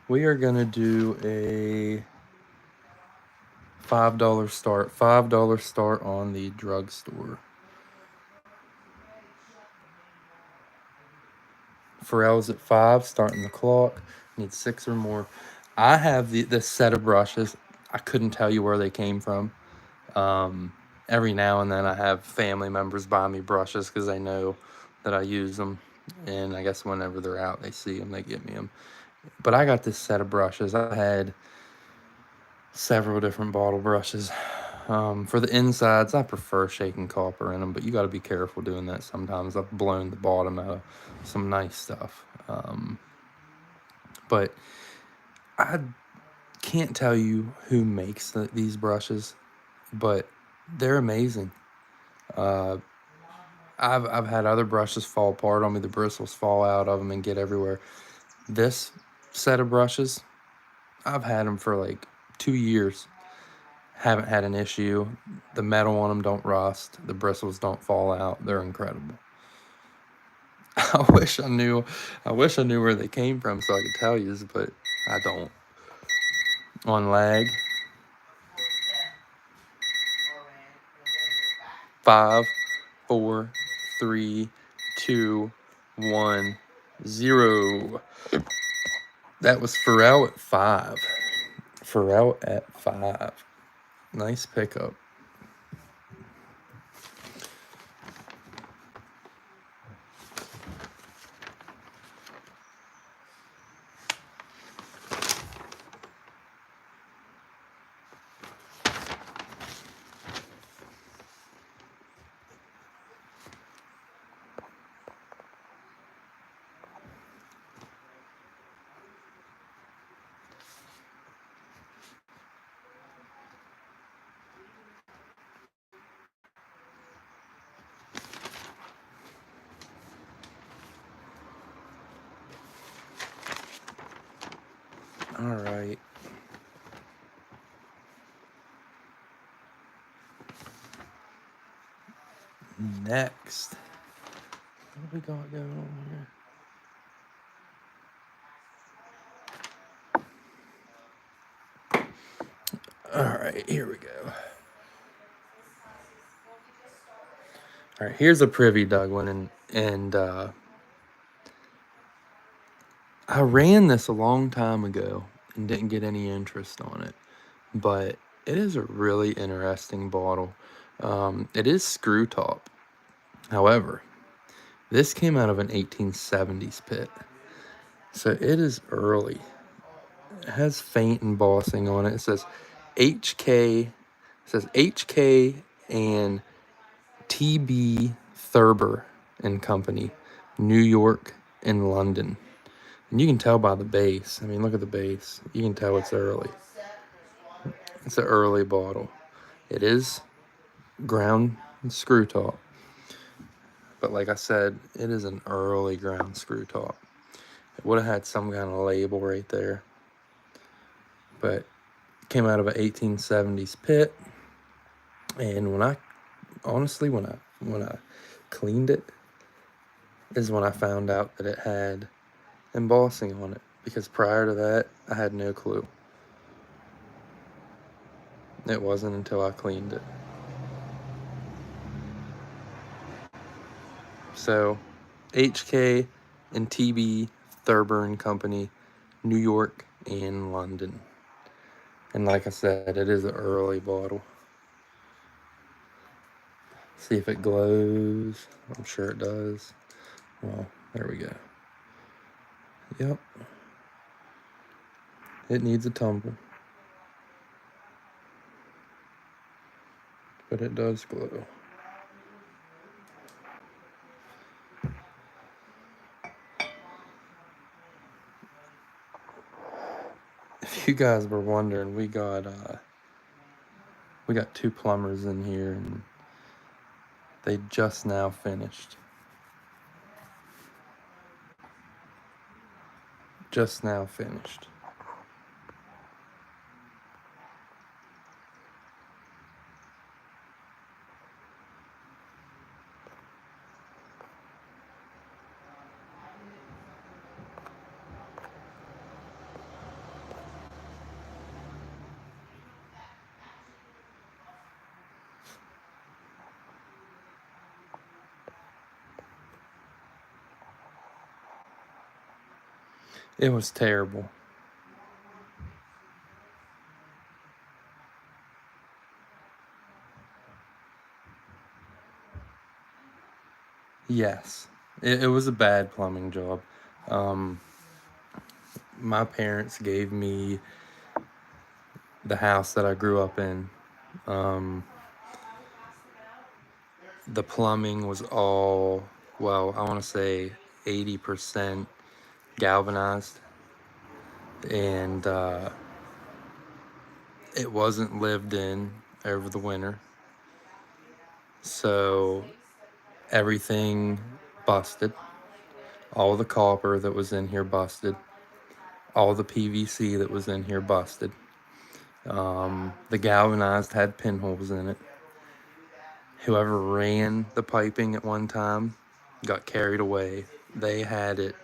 We are gonna do a $5 start. $5 start on the drugstore. Pharrell's at 5, starting the clock. Need 6 or more. I have this set of brushes. I couldn't tell you where they came from. Every now and then I have family members buy me brushes because they know that I use them. And I guess whenever they're out, they see them, they get me them. But I got this set of brushes. I had several different bottle brushes. For the insides, I prefer shaking copper in them, but you got to be careful doing that sometimes. I've blown the bottom out of some nice stuff. But I can't tell you who makes these brushes, but they're amazing. I've had other brushes fall apart on me. The bristles fall out of them and get everywhere. This set of brushes, I've had them for like 2 years. Haven't had an issue. The metal on them don't rust. The bristles don't fall out. They're incredible. I wish I knew where they came from so I could tell you, but I don't. On lag. 5, 4, 3, 2, 1, 0. That was Pharrell at 5. Pharrell at 5. Nice pickup. All right. Next. What do we got going on here? All right, here we go. All right, here's a Privy Doug one, and I ran this a long time ago and didn't get any interest on it, but it is a really interesting bottle. It is screw top. However, this came out of an 1870s pit. So it is early. It has faint embossing on it. It says HK. It says HK and TB Thurber and Company, New York and London. And you can tell by the base. I mean, look at the base. You can tell it's early. It's an early bottle. It is ground screw top. But like I said, it is an early ground screw top. It would have had some kind of label right there. But it came out of an 1870s pit. And when I cleaned it is when I found out that it had embossing on it. Because prior to that, I had no clue. It wasn't until I cleaned it. So, HK and TB Thurber and Company, New York and London. And like I said, it is an early bottle. See if it glows. I'm sure it does. Well, there we go. Yep. It needs a tumble. But it does glow. If you guys were wondering, we got 2 plumbers in here and they just now finished. Just now finished. It was terrible. Yes, it was a bad plumbing job. My parents gave me the house that I grew up in. The plumbing was all, well, I want to say 80% galvanized. And it wasn't lived in over the winter. So everything busted. All the copper that was in here busted. All the PVC that was in here busted. The galvanized had pinholes in it. Whoever ran the piping at one time got carried away. They had it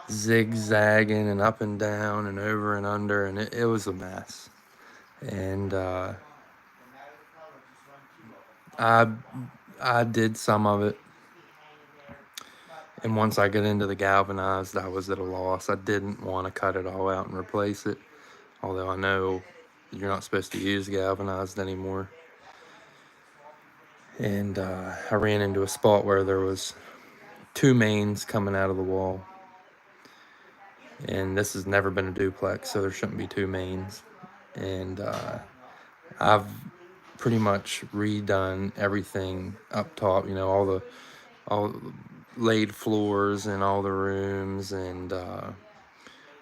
zigzagging and up and down and over and under, and it was a mess. And I did some of it. And once I got into the galvanized, I was at a loss. I didn't want to cut it all out and replace it. Although I know you're not supposed to use galvanized anymore. And I ran into a spot where there was 2 mains coming out of the wall. And this has never been a duplex, so there shouldn't be 2 mains. And I've pretty much redone everything up top, all laid floors in all the rooms, and done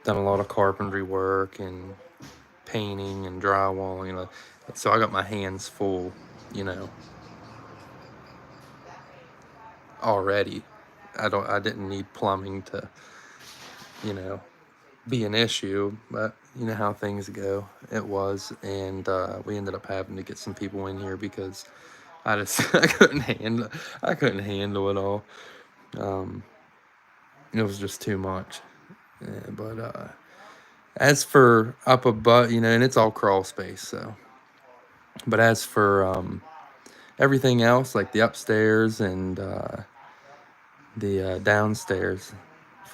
a lot of carpentry work and painting and drywall, so I got my hands full, already. I didn't need plumbing to, be an issue, but you know how things go. It was, and we ended up having to get some people in here because I couldn't handle it all. It was just too much. But as for up above, and it's all crawl space, so. But as for everything else, like the upstairs and the downstairs,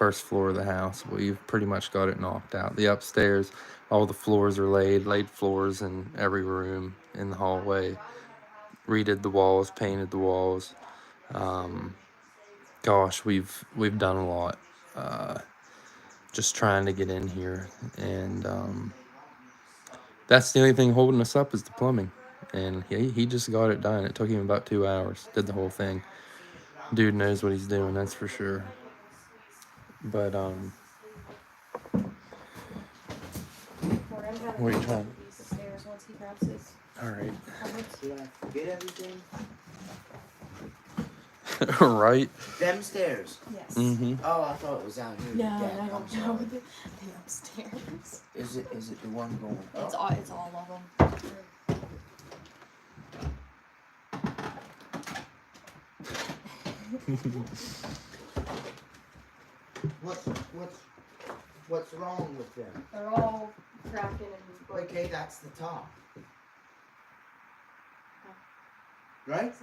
first floor of the house. We've pretty much got it knocked out. The upstairs, all the floors are laid floors in every room in the hallway. Redid the walls, painted the walls. Gosh, we've done a lot. Just trying to get in here, and that's the only thing holding us up is the plumbing. And he just got it done. It took him about 2 hours. Did the whole thing. Dude knows what he's doing, that's for sure. But We're gonna have What are you him trying- go up these stairs once he grabs his all right. helmet. Did I forget everything? Right. Them stairs. Yes. Mm-hmm. Oh, I thought it was out here. No, Deck, I I'm don't know sorry. the upstairs. Is it the one going It's up? all of them. What's wrong with them? They're all cracking and breaking. Okay, that's the top. Right?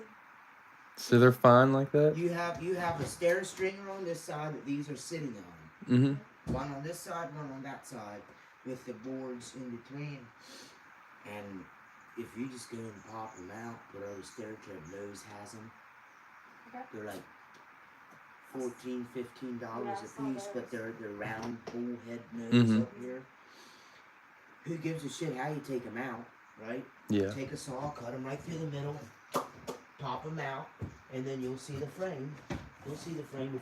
So they're fine like that? You have a stair stringer on this side that these are sitting on. Mm-hmm. One on this side, one on that side, with the boards in between. And if you just go and pop them out, put over stair tread, Lowe's has them. Okay. They're like $14, $15 Yeah, I a saw piece, those. but they're round bullhead nose Mhm. up here. Who gives a shit how you take them out, right? Yeah. Take a saw, cut them right through the middle, pop them out, and then you'll see the frame. You'll see the frame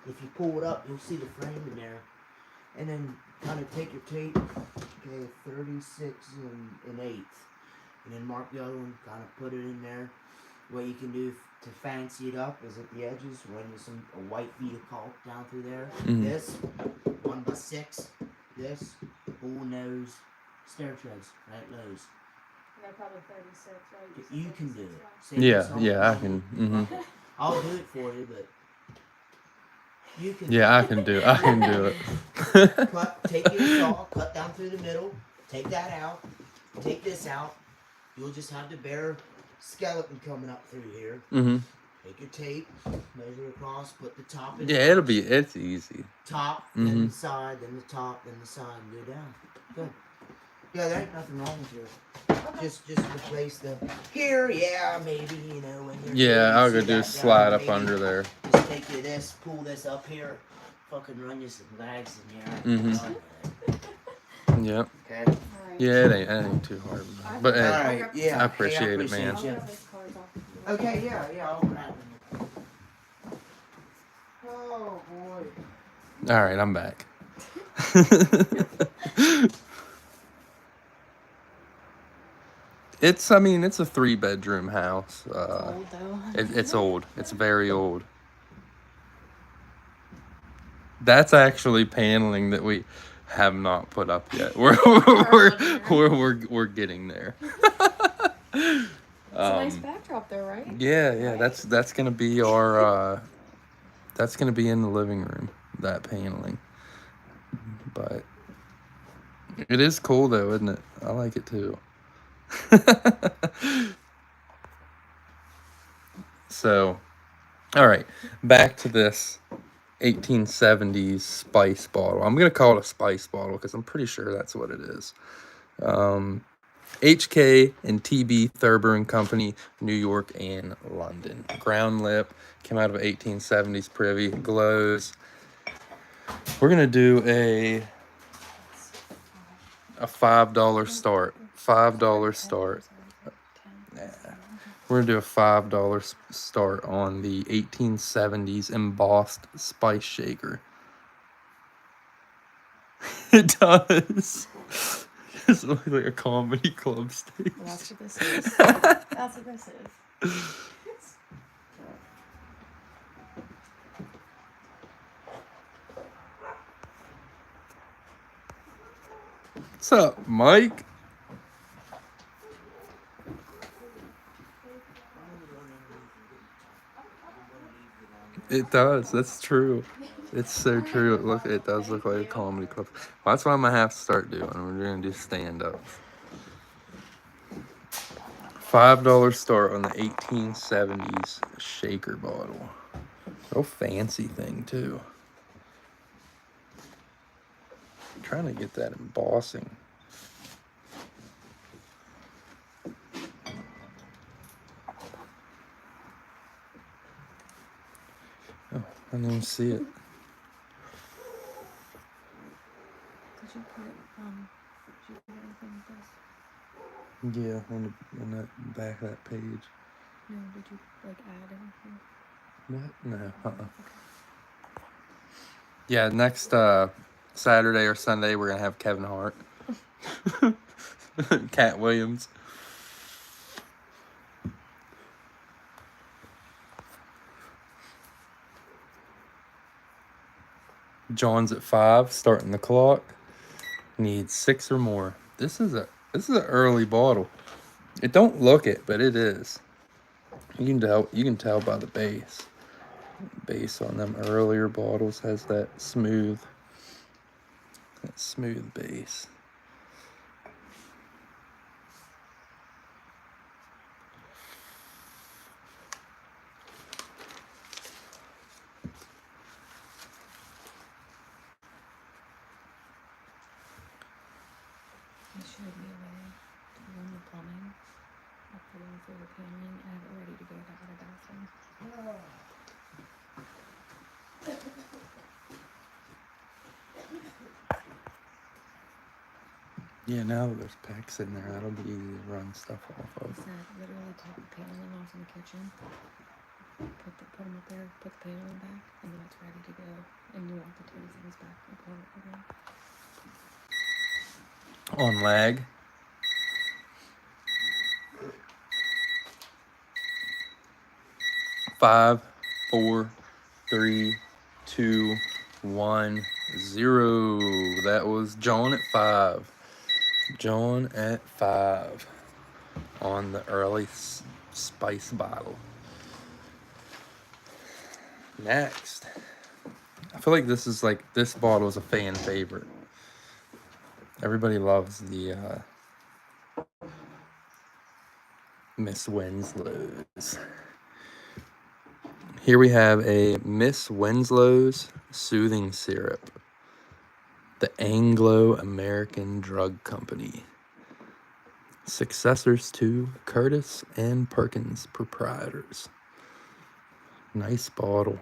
if you pull it up. You'll see the frame in there, and then kind of take your tape, okay, 36 and 1/8, and then mark the other one. Kind of put it in there. What you can do to fancy it up is at the edges, run you a white bead of caulk down through there. Mhm. This 1x6. This bull nose stair treads, right, Lowe's. They're probably 36, right? said You can do 36, it. right? Save Yeah, yourself yeah, I money. can. Mm-hmm. I'll do it for you, but you can. Yeah, I can do it. Take your saw, cut down through the middle, take that out, take this out. You'll just have the bare skeleton coming up through here. Mm-hmm. Take your tape, measure across, put the top in. Yeah, it's easy. Top, then Mhm. the side, then the top, then the side, and go down. Good. Yeah, there ain't nothing wrong with you. Just replace the here, yeah, maybe, you know, when you're Yeah, all I see gotta do that is down, slide up maybe under there. Just take you this, pull this up here, fucking run you some lags in here. Mhm. Yep. Okay. Alright. Yeah, it ain't too hard. But hey, Alright, yeah. I appreciate it, man. I'll you. grab those cards off of you. Okay, yeah, I'll grab them. Oh boy. all right, I'm back. It's a 3-bedroom house. Old though. It's old. It's very old. That's actually paneling that we have not put up yet. We're getting there. It's a nice Um, backdrop though, right? yeah, that's gonna be our that's gonna be in the living room, that paneling. But it is cool though, isn't it? I like it too. So, all right, back to this 1870s spice bottle. I'm gonna call it a spice bottle because I'm pretty sure that's what it is. HK and TB Thurber and Company, New York and London. Ground lip, came out of 1870s privy, glows. We're gonna do a $5 start. $5 start. We're gonna do a $5 start on the 1870s embossed spice shaker. It does. It looks like a comedy club stage. Well, that's what this is. That's what this is. What's up, Mike? It does. That's true. It's so true. It does look like a comedy club. Well, that's what I'm gonna have to start doing. We're gonna do stand-ups. $5 start on the 1870s shaker bottle. Real fancy thing too. trying to get that embossing. Oh, I didn't even see it. Did you put anything with this? Yeah, on that back of that page. No, did you like add anything? What? No. Okay. Yeah, next Saturday or Sunday we're gonna have Kevin Hart, Cat Williams. John's at 5, starting the clock. Needs 6 or more. This is an early bottle. It don't look it, but it is. You can tell by the base. Base on them earlier bottles has that smooth base. There should be a way to run the plumbing. I'll put in for the paneling and have it ready to go to the bathroom. Yeah, now that there's packs in there, that'll be easy to run stuff off of. So literally take the paneling off in the kitchen. Put them up there, put the paneling back, and then it's ready to go. And you want the two things back apart again. On lag. Five, 4, 3, 2, 1, 0. That was John at 5. John at 5 on the early spice bottle. Next, I feel like this bottle is a fan favorite. Everybody loves the Miss Winslow's. Here we have a Miss Winslow's Soothing Syrup. The Anglo-American Drug Company. Successors to Curtis and Perkins proprietors. Nice bottle.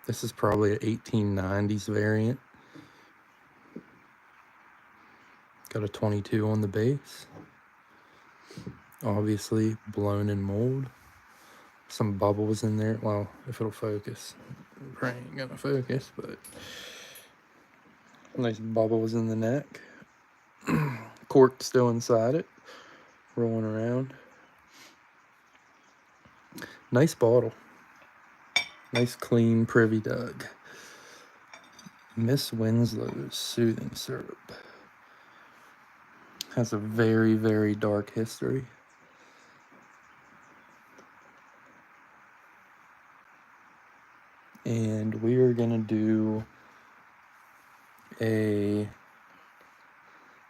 This is probably an 1890s variant. Got a 22 on the base. Obviously blown in mold. Some bubbles in there. Well, if it'll focus. Probably ain't gonna focus, but nice bubbles in the neck. Cork still inside it. Rolling around. Nice bottle. Nice clean Privy Doug. Miss Winslow's Soothing Syrup. Has a very, very dark history. And we are gonna do we're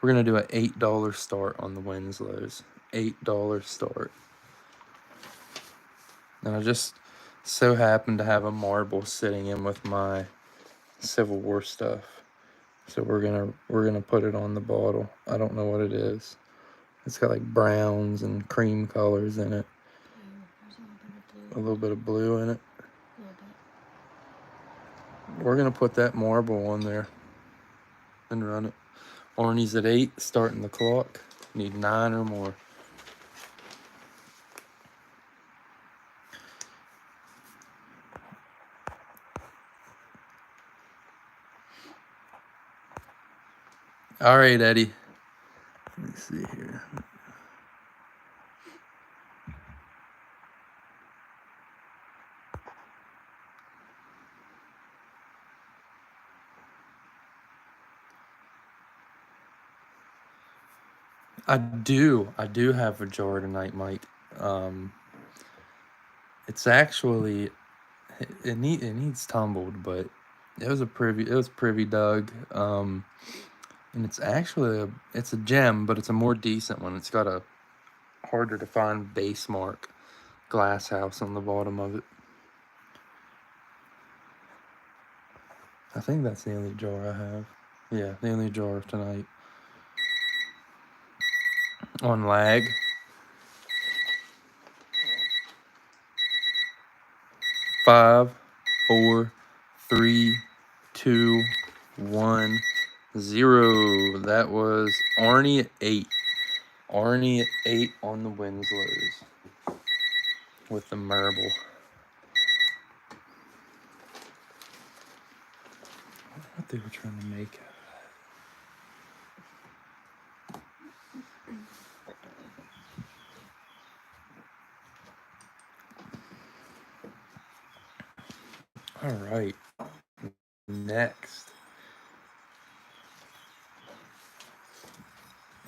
gonna do an $8 start on the Winslow's. $8 start. And I just so happen to have a marble sitting in with my Civil War stuff. So we're gonna put it on the bottle. I don't know what it is. It's got like browns and cream colors in it. There's a little bit of blue. A little bit of blue in it. A little bit. We're gonna put that marble on there and run it. Arnie's at 8, starting the clock. Need 9 or more. All right, Eddie. Let me see here. I do have a jar tonight, Mike. It's actually it needs tumbled, but it was Privy Doug. And it's actually it's a gem, but it's a more decent one. It's got a harder to find base mark glass house on the bottom of it. I think that's the only jar I have. Yeah, the only jar tonight. On lag. 5, 4, 3, 2, 1, 0. That was Arnie at 8. Arnie at 8 on the Winslows with the marble. I wonder what they were trying to make out of that. All right. Next.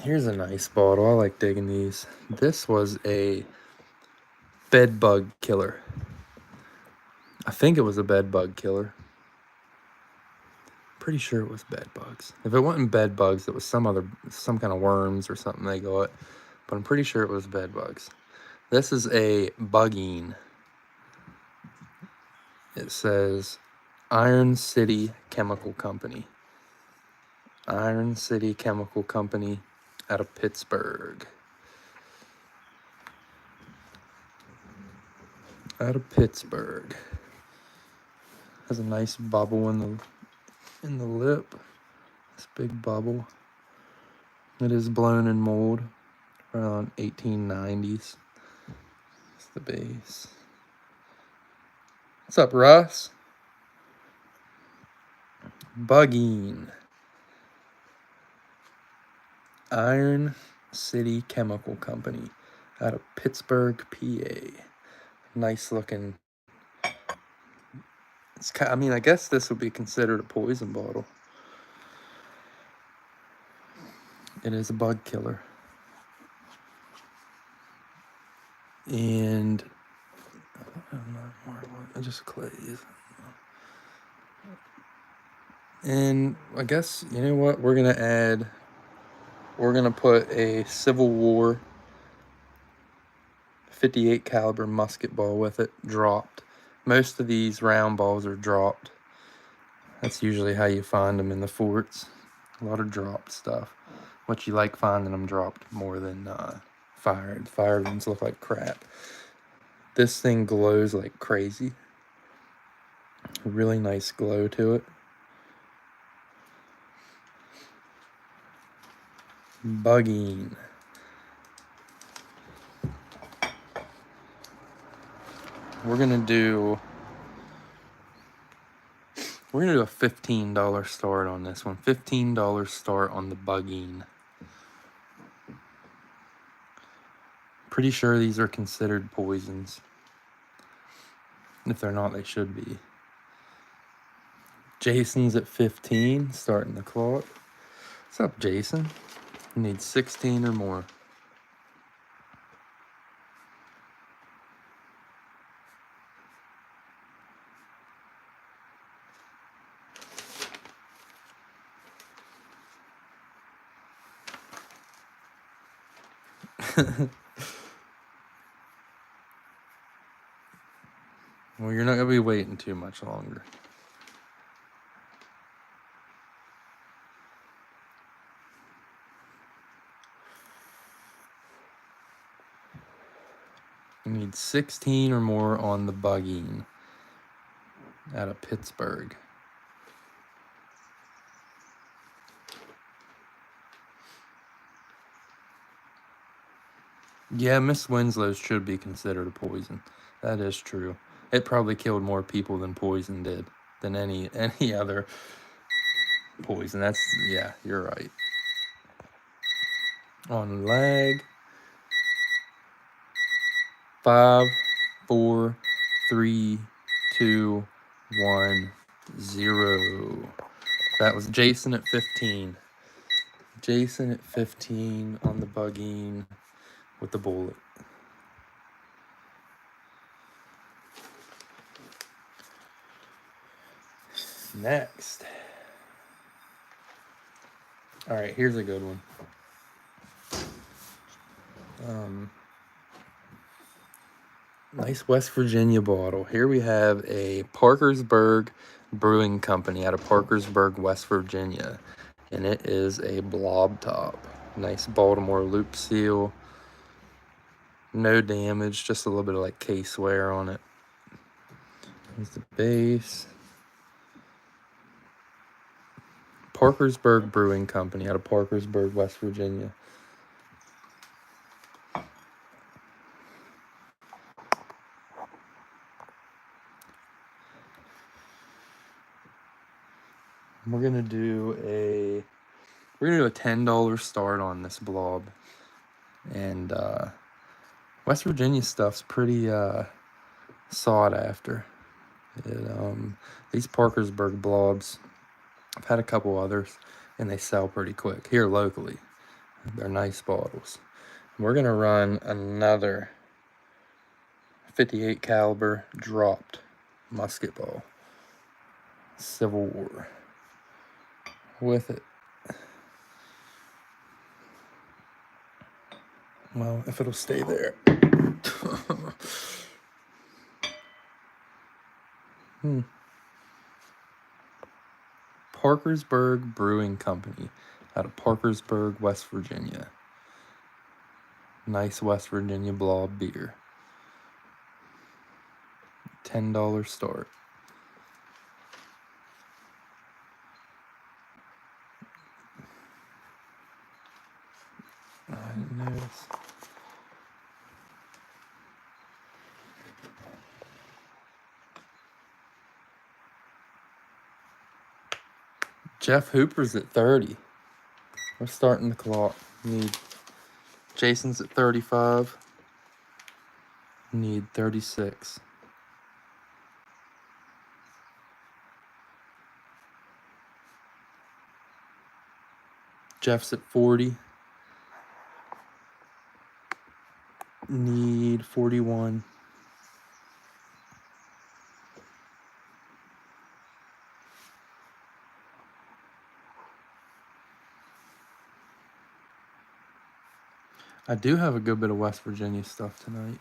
Here's a nice bottle. I like digging these. This was a bed bug killer. I think it was a bed bug killer. Pretty sure it was bed bugs. If it wasn't bed bugs, it was some kind of worms or something they got. But I'm pretty sure it was bed bugs. This is a Bugging. It says Iron City Chemical Company. Iron City Chemical Company out of Pittsburgh. Out of Pittsburgh. Has a nice bubble in the lip. This big bubble. It is blown in mold around 1890s. That's the base. What's up, Russ? Bugging. Iron City Chemical Company out of Pittsburgh, PA. Nice looking. I mean, I guess this would be considered a poison bottle. It is a bug killer. And just clays. And I guess, you know what, we're gonna put a Civil War 58 caliber musket ball with it, dropped. Most of these round balls are dropped. That's usually how you find them in the forts. A lot of dropped stuff. What you like finding them dropped more than fired. Fired ones look like crap. This thing glows like crazy. A really nice glow to it. Bugging. We're gonna do a $15 start on this one. $15 start on the Bugging. Pretty sure these are considered poisons. If they're not, they should be. Jason's at 15, starting the clock. What's up, Jason? You need 16 or more. Well, you're not going to be waiting too much longer. You need 16 or more on the Bugging out of Pittsburgh. Yeah, Miss Winslow's should be considered a poison. That is true. It probably killed more people than poison did, than any other poison. That's, yeah, you're right. On lag. 5, 4, 3, 2, 1, 0. That was Jason at 15. Jason at 15 on the Bugging with the bullet. Next. All right, here's a good one. Nice West Virginia bottle. Here we have a Parkersburg Brewing Company out of Parkersburg, West Virginia. and it is a blob top. Nice Baltimore loop seal. No damage, just a little bit of like case wear on it. Here's the base. Parkersburg Brewing Company out of Parkersburg, West Virginia. We're gonna do a $10 start on this blob, and West Virginia stuff's pretty sought after. These Parkersburg blobs, I've had a couple others, and they sell pretty quick here locally. They're nice bottles. We're gonna run another 58 caliber dropped musket ball, Civil War, with it. Well, if it'll stay there. Parkersburg Brewing Company out of Parkersburg, West Virginia. Nice West Virginia blob beer. $10 start. I didn't notice. Jeff Hooper's at 30. We're starting the clock. Need Jason's at 35. Need 36. Jeff's at 40. Need 41. I do have a good bit of West Virginia stuff tonight.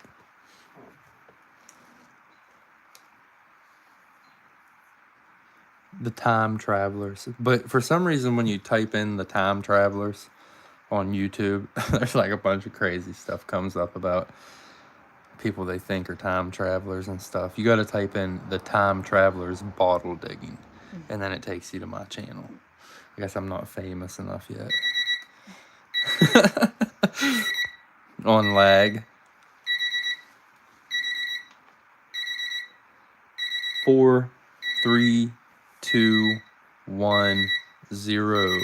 The Time Travelers. But for some reason, when you type in the Time Travelers on YouTube, there's like a bunch of crazy stuff comes up about people they think are time travelers and stuff. You got to type in the Time Travelers bottle digging, and then it takes you to my channel. I guess I'm not famous enough yet. On lag. 4, 3, 2, 1, 0.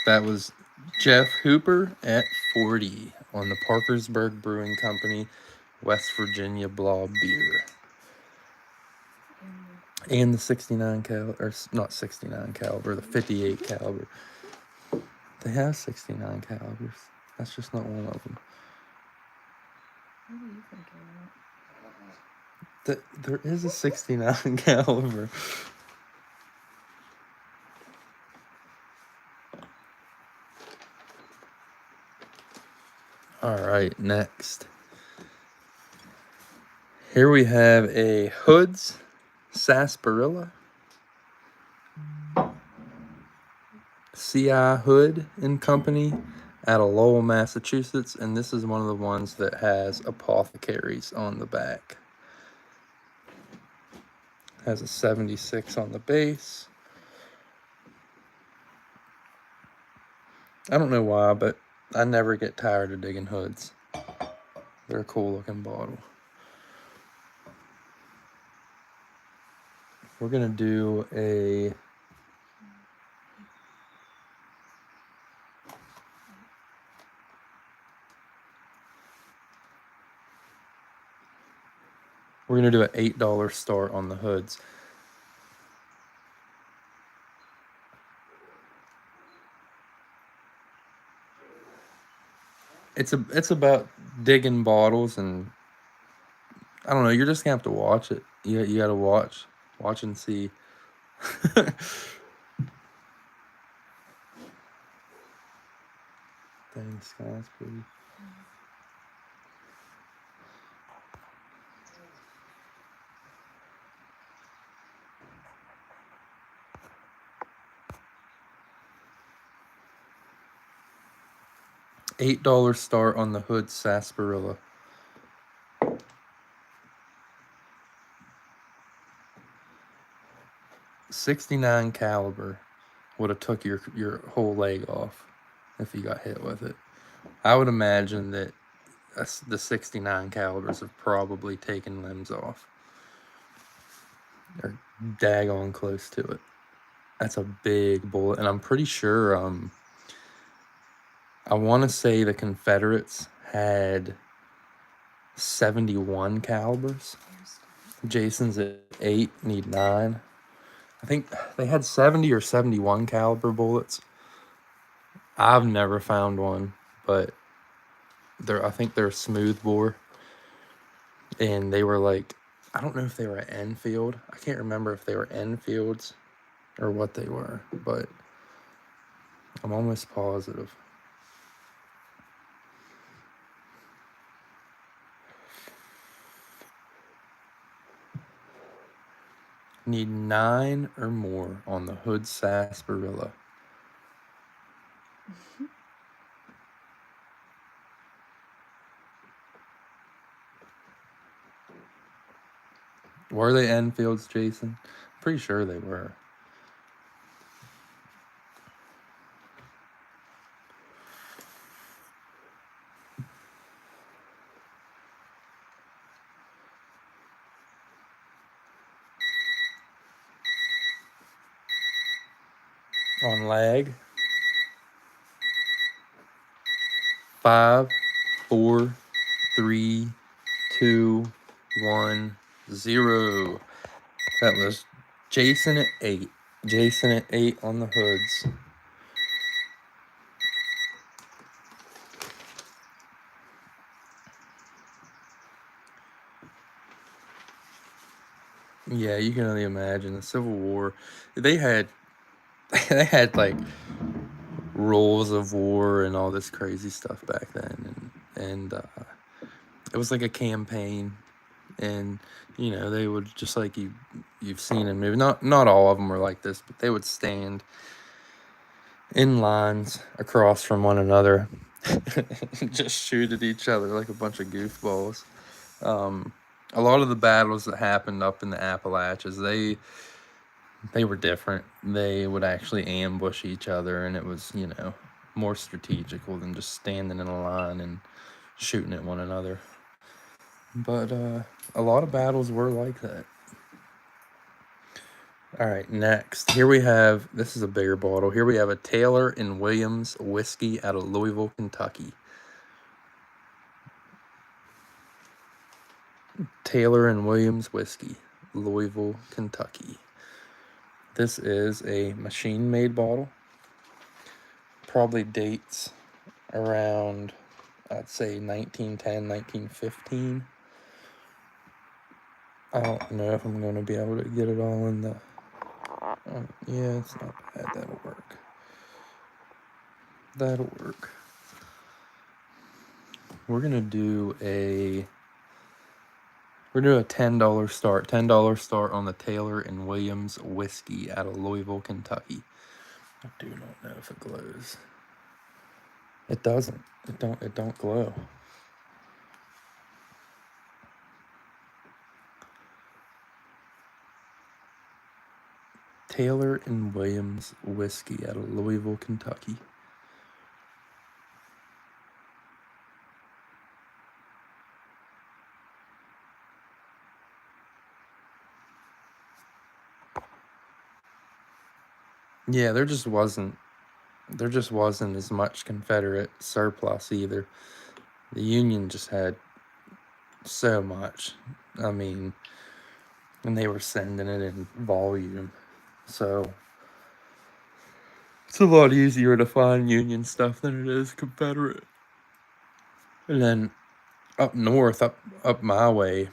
That was Jeff Hooper at 40 on the Parkersburg Brewing Company, West Virginia blob beer. And the 69 caliber, or not 69 caliber, the 58 caliber. They have 69 calibers. That's just not one of them. What do you think about? There is a 69 caliber. All right, next. Here we have a Hood's Sarsaparilla. C.I. Hood and Company out of Lowell, Massachusetts. And this is one of the ones that has apothecaries on the back. Has a 76 on the base. I don't know why, but I never get tired of digging hoods. They're a cool looking bottle. We're gonna do a an $8 start on the hoods. It's about digging bottles, and I don't know, you're just gonna have to watch it. You gotta watch and see. Dang, the sky's pretty. $8 start on the Hood Sarsaparilla. .69 caliber would have took your whole leg off if you got hit with it. I would imagine that the 69 calibers have probably taken limbs off. They're daggone close to it. That's a big bullet, and I'm pretty sure I want to say the Confederates had 71 calibers. Jason's at 8, need 9. I think they had 70 or 71 caliber bullets. I've never found one, but I think they're smooth bore. And they were like, I don't know if they were Enfield. I can't remember if they were Enfields or what they were, but I'm almost positive. Need 9 or more on the Hood Sarsaparilla. Were they Enfields, Jason? Pretty sure they were. On lag. 5, 4, 3, 2, 1, 0. That was Jason at 8. Jason at 8 on the Hoods. Yeah, you can only imagine the Civil War. They had like rules of war and all this crazy stuff back then, and it was like a campaign, and you know they would, just like you've seen in movies. Not all of them were like this, but they would stand in lines across from one another, just shoot at each other like a bunch of goofballs. A lot of the battles that happened up in the Appalachians, they were different. They would actually ambush each other, and it was, more strategical than just standing in a line and shooting at one another. But a lot of battles were like that. All right, next. Here we have, this is a bigger bottle. Here we have a Taylor and Williams whiskey out of Louisville, Kentucky. Taylor and Williams whiskey, Louisville, Kentucky. This is a machine-made bottle. Probably dates around, I'd say 1910, 1915. I don't know if I'm going to be able to get it all in the... yeah, it's not bad. That'll work. That'll work. We're going to do a... We're doing a $10 start. $10 start on the Taylor and Williams whiskey out of Louisville, Kentucky. I do not know if it glows. It doesn't. It don't glow. Taylor and Williams whiskey out of Louisville, Kentucky. Yeah, there just wasn't as much Confederate surplus either. The Union just had so much. I mean, and they were sending it in volume. So it's a lot easier to find Union stuff than it is Confederate. And then up north, up my way,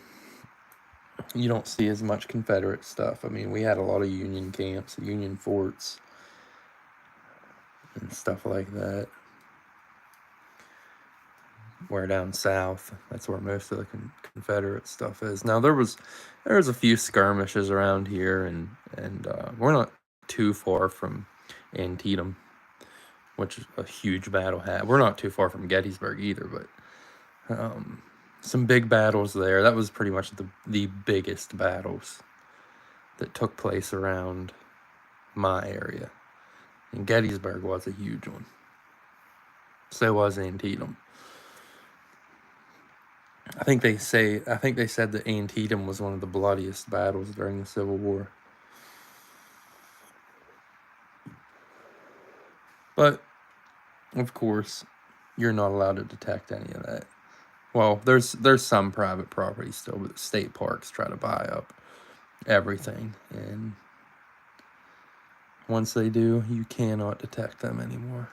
you don't see as much Confederate stuff. I mean, we had a lot of Union camps, Union forts, and stuff like that. Where down south, that's where most of the Confederate stuff is. Now there was a few skirmishes around here, and we're not too far from Antietam, which is a huge battle had. We're not too far from Gettysburg either, but some big battles there. That was pretty much the biggest battles that took place around my area. And Gettysburg was a huge one. So was Antietam. I think they said that Antietam was one of the bloodiest battles during the Civil War. But of course, you're not allowed to detect any of that. Well, there's some private property still, but state parks try to buy up everything, and once they do, you cannot detect them anymore.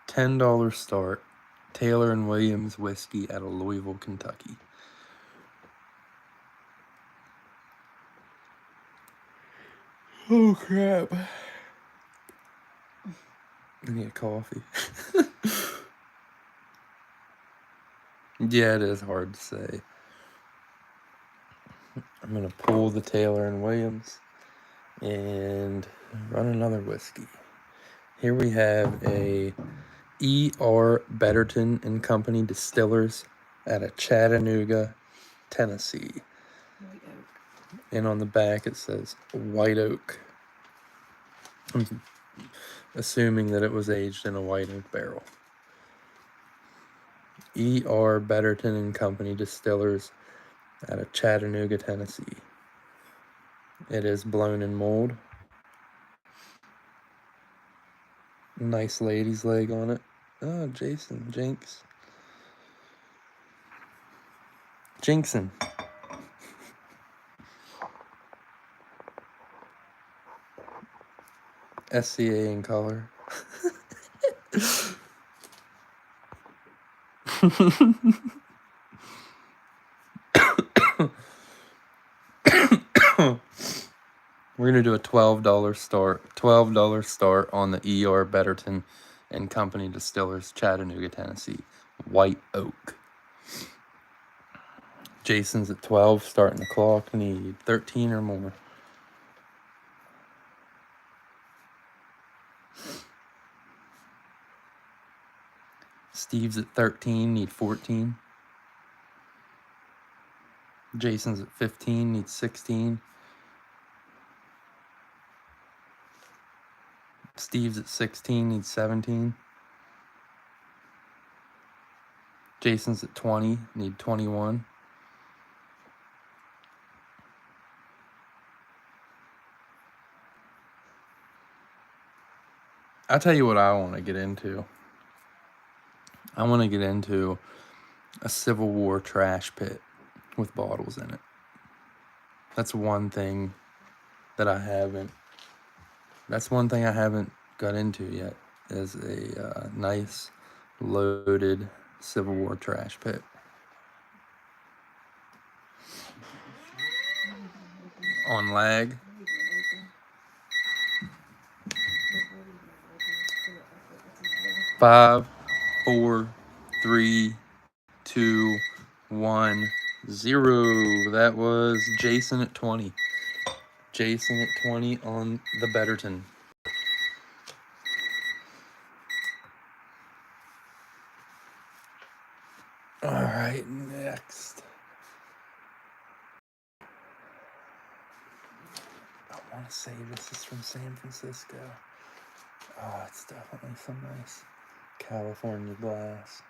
$10 start, Taylor and Williams whiskey out of Louisville, Kentucky. Oh crap! I need a coffee. Yeah, it is hard to say. I'm gonna pull the Taylor and Williams and run another whiskey. Here we have a E.R. Betterton and Company Distillers out of Chattanooga, Tennessee. White oak. And on the back it says White Oak. I'm assuming that it was aged in a white oak barrel. E.R. Betterton and Company Distillers out of Chattanooga, Tennessee. It is blown in mold. Nice lady's leg on it. Oh, Jason, Jinx. Jinxon. SCA in color. We're gonna do a $12 start. $12 start on the E.R. Betterton and Company Distillers, Chattanooga, Tennessee. White Oak. Jason's at 12, starting the clock. Need 13 or more. Steve's at 13, need 14. Jason's at 15, needs 16. Steve's at 16, needs 17. Jason's at 20, need 21. I'll tell you what I want to get into. I want to get into a Civil War trash pit with bottles in it. That's one thing I haven't got into yet, is a nice loaded Civil War trash pit. On lag. 5, 4, 3, 2, 1, 0. That was Jason at 20. Jason at 20 on the Betterton. All right, next. I want to say this is from San Francisco. Oh, it's definitely some nice California glass.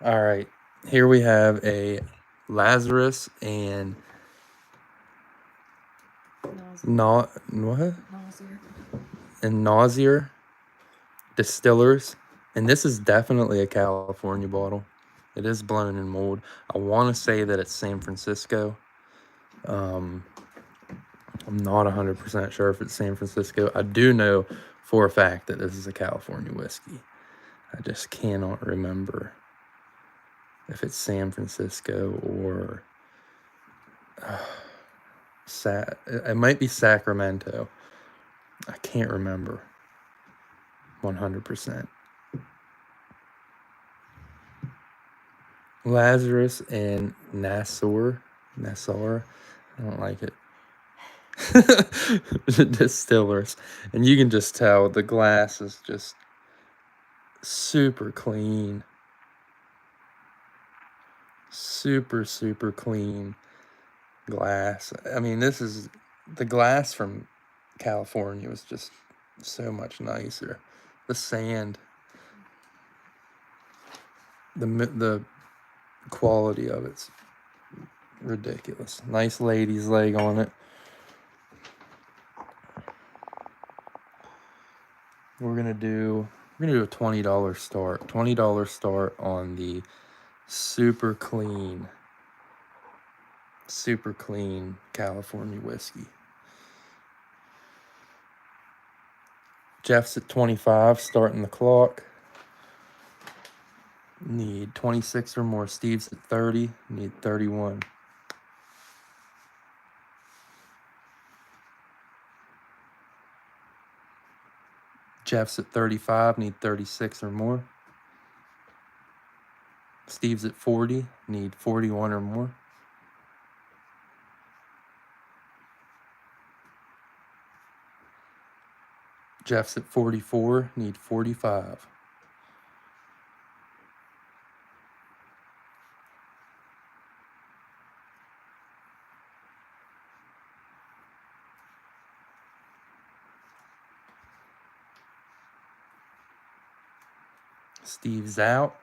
All right, here we have a Lazarus and Nausier Distillers, and this is definitely a California bottle. It is blown in mold. I want to say that it's San Francisco. I'm not 100% sure if it's San Francisco. I do know for a fact that this is a California whiskey. I just cannot remember if it's San Francisco or it might be Sacramento. I can't remember 100%. Lazarus and Nassau. Nassau. I don't like it. Distillers. And you can just tell the glass is just super clean. Super clean glass. I mean, this is the glass from California was just so much nicer. The sand, the quality of it's ridiculous. Nice lady's leg on it. We're gonna do a $20 start. $20 start on the super clean California whiskey. Jeff's at 25, starting the clock. Need 26 or more. Steve's at 30, need 31. Jeff's at 35, need 36 or more. Steve's at 40, need 41 or more. Jeff's at 44, need 45. Steve's out.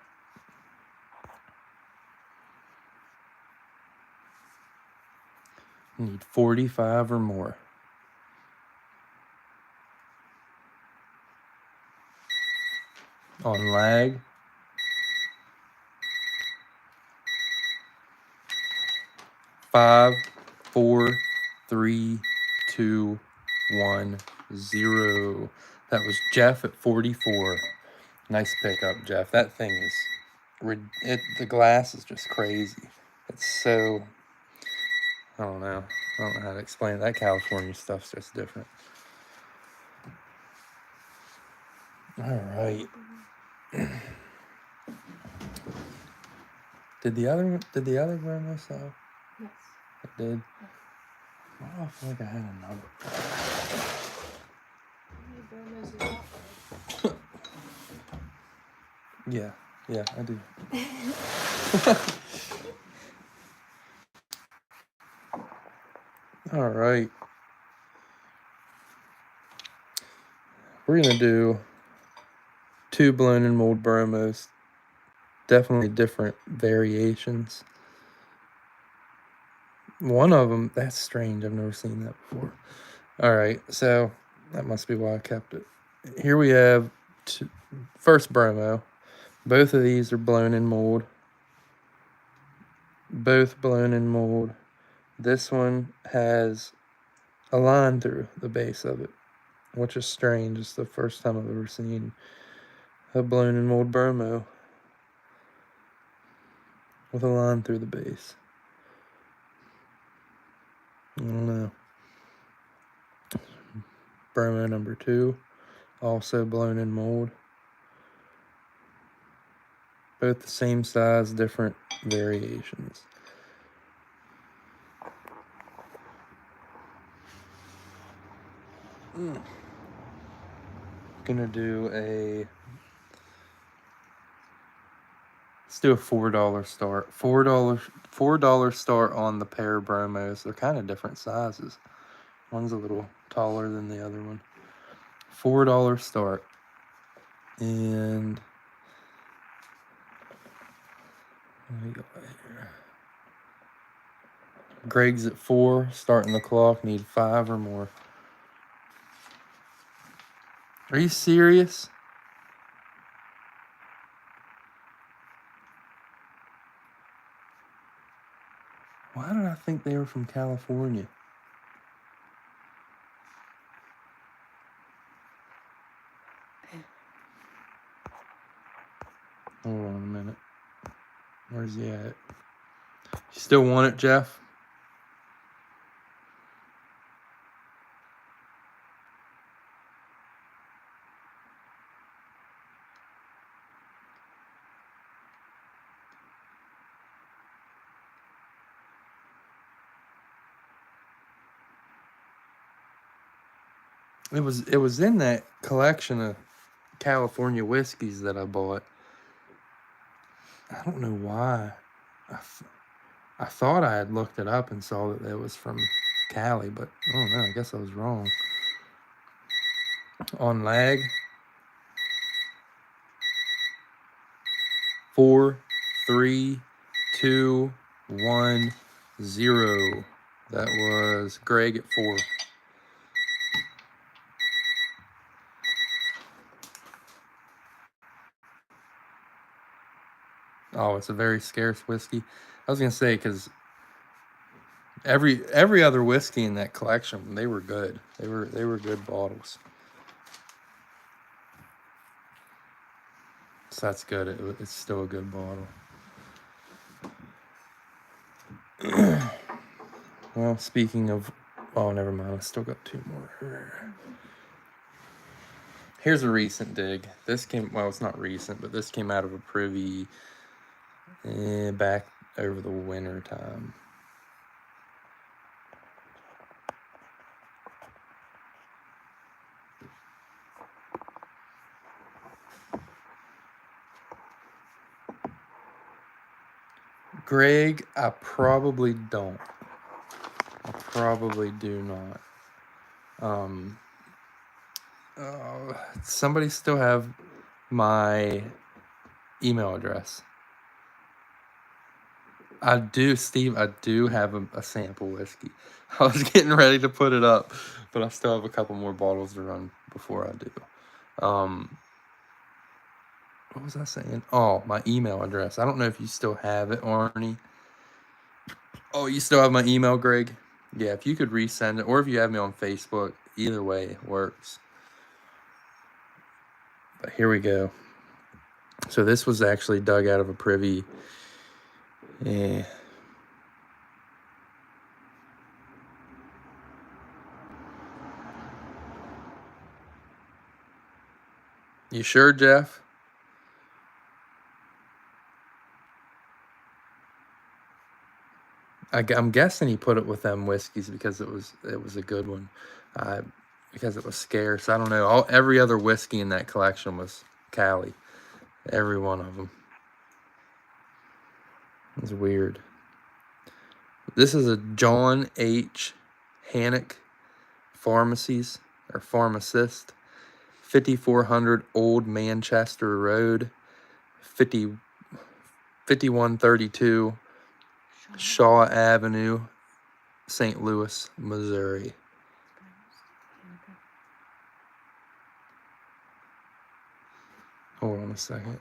Need 45 or more. On lag. Five, 4, 3, 2, 1, 0. That was Jeff at 44. Nice pickup, Jeff. That thing is, the glass is just crazy. It's so, I don't know how to explain it. That California stuff's just different. All right. Did the other grandma sell? Yes. It did. Why do I feel like I had another? Yeah, I do. All right. We're gonna do 2 blown and mold bromos. Definitely different variations. One of them, that's strange. I've never seen that before. All right, so that must be why I kept it. Here we have first bromo. Both of these are blown in mold. Both blown in mold. This one has a line through the base of it, which is strange. It's the first time I've ever seen a blown in mold bromo with a line through the base. I don't know. Bromo number 2, also blown in mold. Both the same size, different variations. Gonna do let's do a $4 start. $4 start on the pair of bromos. They're kind of different sizes. One's a little taller than the other one. $4 start. And let me go right here. Greg's at 4, starting the clock. Need 5 or more. Are you serious? Why did I think they were from California? Hold on a minute. Where's he at? You still want it, Jeff? it was in that collection of California whiskeys that I bought. I don't know why. I thought I had looked it up and saw that it was from Cali, but I don't know. I guess I was wrong. On lag, 4, 3, 2, 1, 0. That was Greg at 4. Oh, it's a very scarce whiskey. I was gonna say because every other whiskey in that collection, they were good. They were good bottles. So that's good. It's still a good bottle. Well, speaking of, oh, never mind. I still got 2 more. Here's a recent dig. This came, well, it's not recent, but this came out of a privy back over the winter time. Greg, I probably don't. I probably do not. Somebody still have my email address. I do, Steve. I do have a sample whiskey. I was getting ready to put it up, but I still have a couple more bottles to run before I do. What was I saying? Oh, my email address. I don't know if you still have it, Arnie. Oh, you still have my email, Greg? Yeah, if you could resend it, or if you have me on Facebook, either way works. But here we go. So this was actually dug out of a privy. Yeah. You sure, Jeff? I'm guessing he put it with them whiskeys because it was a good one, because it was scarce. I don't know. Every other whiskey in that collection was Cali, every one of them. It's weird. This is a John H. Hannock Pharmacies or Pharmacist, 5400 Old Manchester Road, 5132. Shaw Avenue, St. Louis, Missouri. Hold on a second.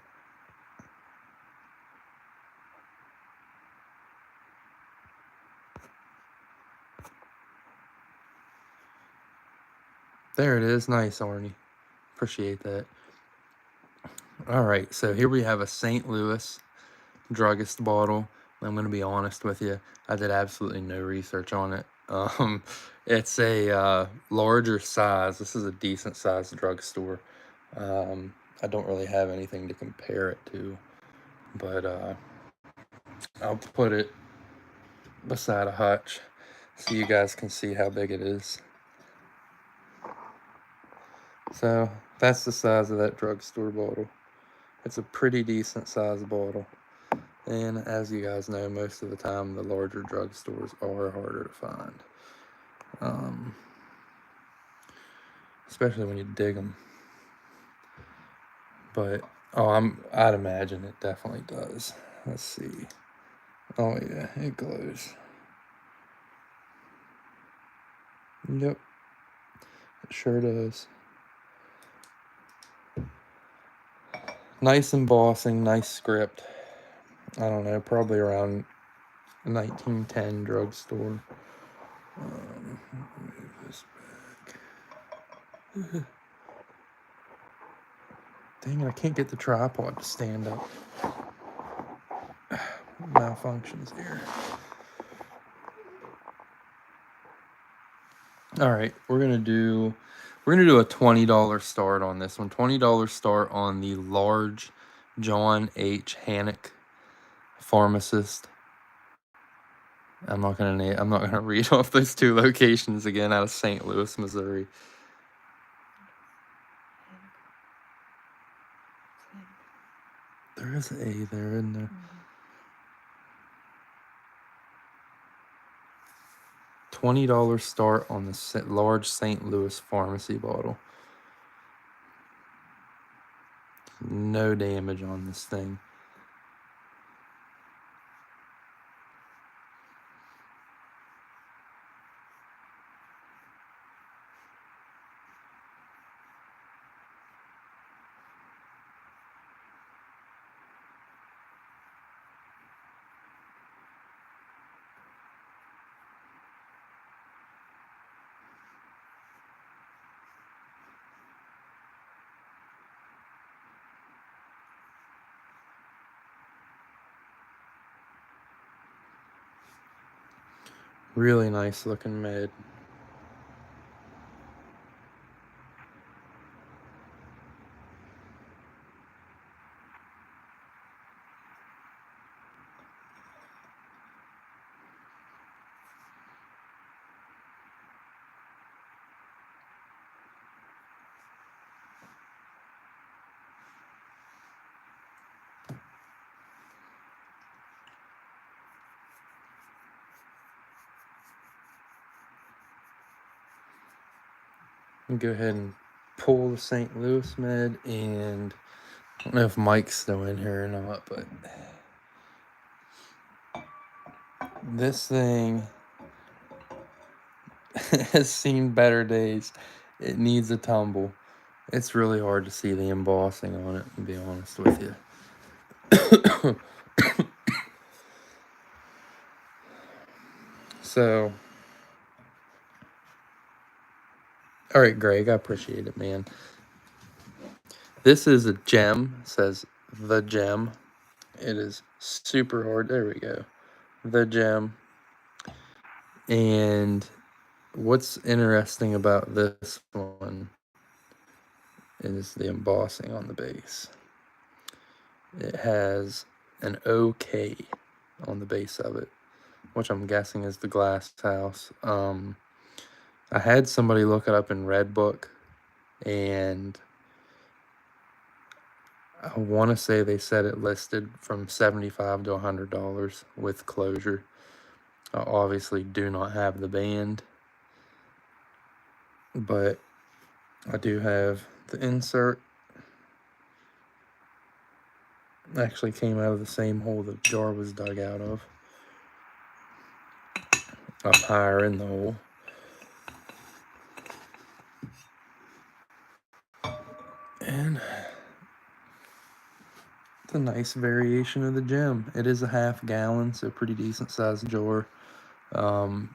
There it is. Nice, Arnie. Appreciate that. All right, so here we have a St. Louis druggist bottle. I'm going to be honest with you. I did absolutely no research on it. It's a larger size. This is a decent sized drugstore. I don't really have anything to compare it to, but I'll put it beside a hutch so you guys can see how big it is. So that's the size of that drugstore bottle. It's a pretty decent sized bottle. And as you guys know, most of the time the larger drugstores are harder to find. Especially when you dig them. But, I'd imagine it definitely does. Let's see. Oh yeah, it glows. Yep. It sure does. Nice embossing, nice script. I don't know, probably around 1910 drugstore. Move this back. Dang it, I can't get the tripod to stand up. Malfunctions here. All right, we're gonna do a $20 start on this one. $20 start on the large John H. Hannock Pharmacist. I'm not gonna read off those 2 locations again out of St. Louis, Missouri. There is an A there, isn't there? $20 start on the large St. Louis pharmacy bottle. No damage on this thing. Really nice looking med. Go ahead and pull the St. Louis med, and I don't know if Mike's still in here or not, but this thing has seen better days. It needs a tumble. It's really hard to see the embossing on it, to be honest with you. So, all right, Greg, I appreciate it, man. This is a gem. It says the gem. It is super hard. There we go. The gem. And what's interesting about this one is the embossing on the base. It has an OK on the base of it, which I'm guessing is the glass house. I had somebody look it up in Redbook, and I want to say they said it listed from $75 to $100 with closure. I obviously do not have the band, but I do have the insert. Actually came out of the same hole the jar was dug out of, up higher in the hole. And it's a nice variation of the gem. It is a half gallon, so pretty decent sized jar. We're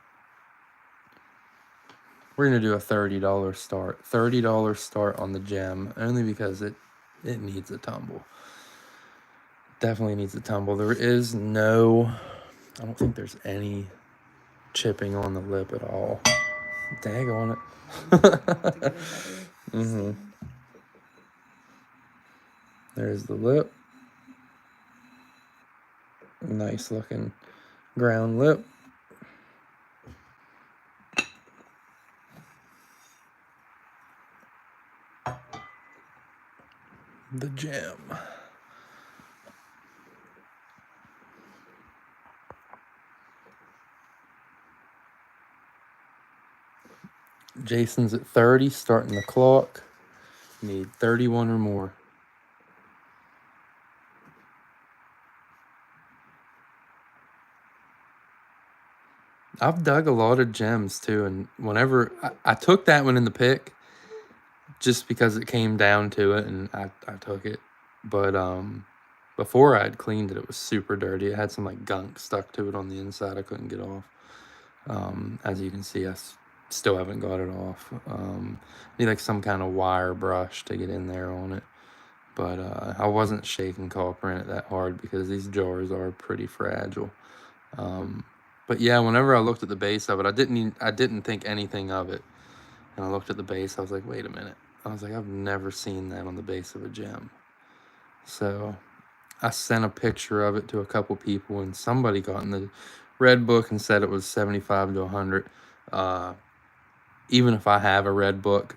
gonna do a $30 start. $30 start on the gem, only because it needs a tumble. Definitely needs a tumble. There is no, I don't think there's any chipping on the lip at all. Dag on it. Mm-hmm. There's the lip. Nice looking ground lip. The gem. Jason's at 30, starting the clock. Need 31 or more. I've dug a lot of gems too, and whenever I took that one in the pick, just because it came down to it, and I took it. But before I had cleaned it, it was super dirty. It had some like gunk stuck to it on the inside I couldn't get off. As you can see, I still haven't got it off. Need like some kind of wire brush to get in there on it. But I wasn't shaking copper in it that hard because these jars are pretty fragile. But yeah, whenever I looked at the base of it, I didn't think anything of it. And I looked at the base, I was like, wait a minute. I was like, I've never seen that on the base of a gem. So I sent a picture of it to a couple people, and somebody got in the Redbook and said it was 75 to 100. Even if I have a Redbook,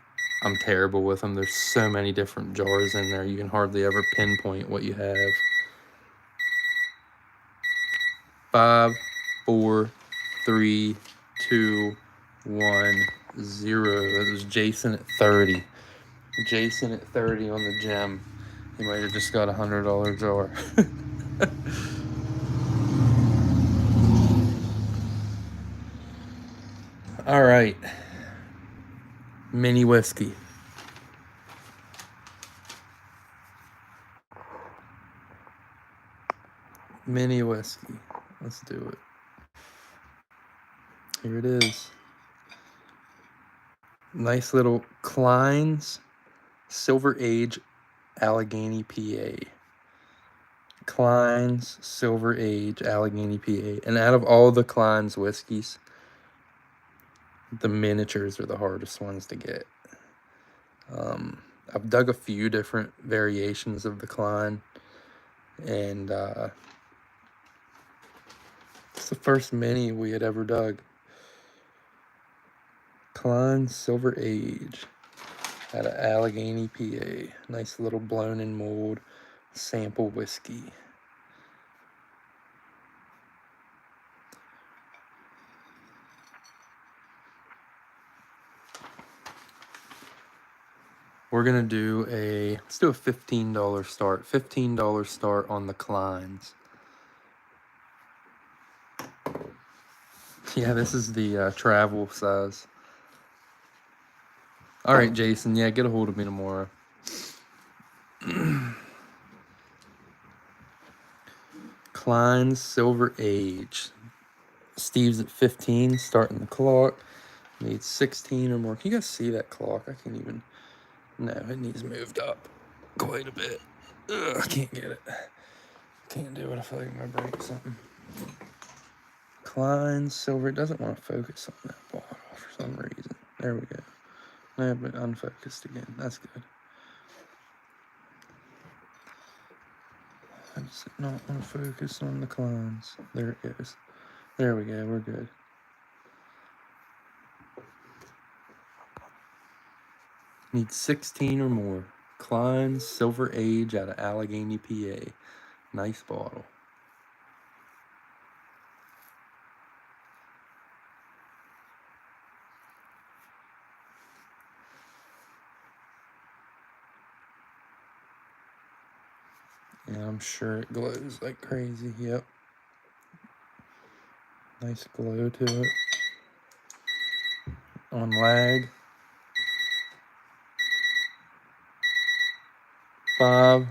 I'm terrible with them. There's so many different jars in there. You can hardly ever pinpoint what you have. 5, 4, 3, 2, 1, 0. It was Jason at 30. Jason at 30 on the gem. He might have just got a $100 jar. All right. Mini whiskey. Mini whiskey. Let's do it. Here it is. Nice little Klein's Silver Age Allegheny, PA. Klein's Silver Age Allegheny, PA. And out of all the Klein's whiskeys, the miniatures are the hardest ones to get. I've dug a few different variations of the Klein, and it's the first mini we had ever dug. Klein's Silver Age out of Allegheny, PA. Nice little blown in mold sample whiskey. We're gonna do let's do a $15 start. $15 start on the Kleins. Yeah, this is the travel size. All right, Jason. Yeah, get a hold of me tomorrow. Klein's Silver Age. Steve's at 15, starting the clock. Needs 16 or more. Can you guys see that clock? I can't even. No, it needs moved up quite a bit. Ugh, I can't get it. Can't do it. I feel like I'm gonna break something. Klein's Silver. It doesn't want to focus on that bottle for some reason. There we go. No, but unfocused again. That's good. I just not want to focus on the Klein's. There it goes. There we go. We're good. Need 16 or more. Klein's Silver Age out of Allegheny, PA. Nice bottle. Yeah, I'm sure it glows like crazy. Yep. Nice glow to it. On lag. 5,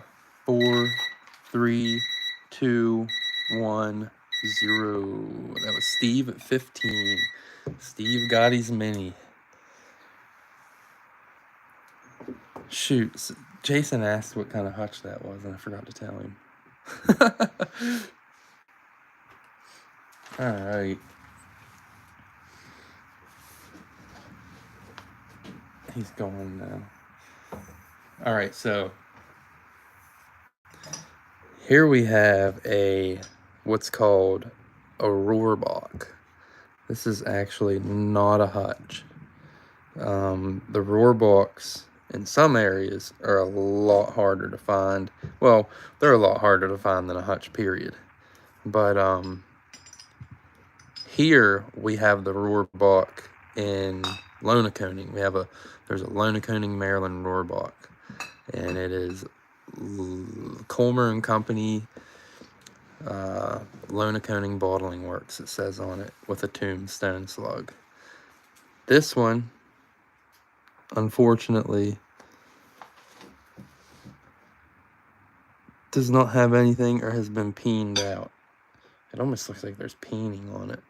4, 3, 2, 1, 0. That was Steve at 15. Steve got his mini. Shoot, Jason asked what kind of hutch that was, and I forgot to tell him. All right. He's going now. All right, so here we have what's called a Rohrbach. This is actually not a hutch. The Rohrbachs in some areas are a lot harder to find. Well, they're a lot harder to find than a hutch, period. But here we have the Rohrbach in Lonaconing. There's a Lonaconing, Maryland Rohrbach, and it is Colmer and Company, Lonaconing Bottling Works, it says on it, with a tombstone slug. This one, unfortunately, does not have anything or has been peened out. It almost looks like there's peening on it.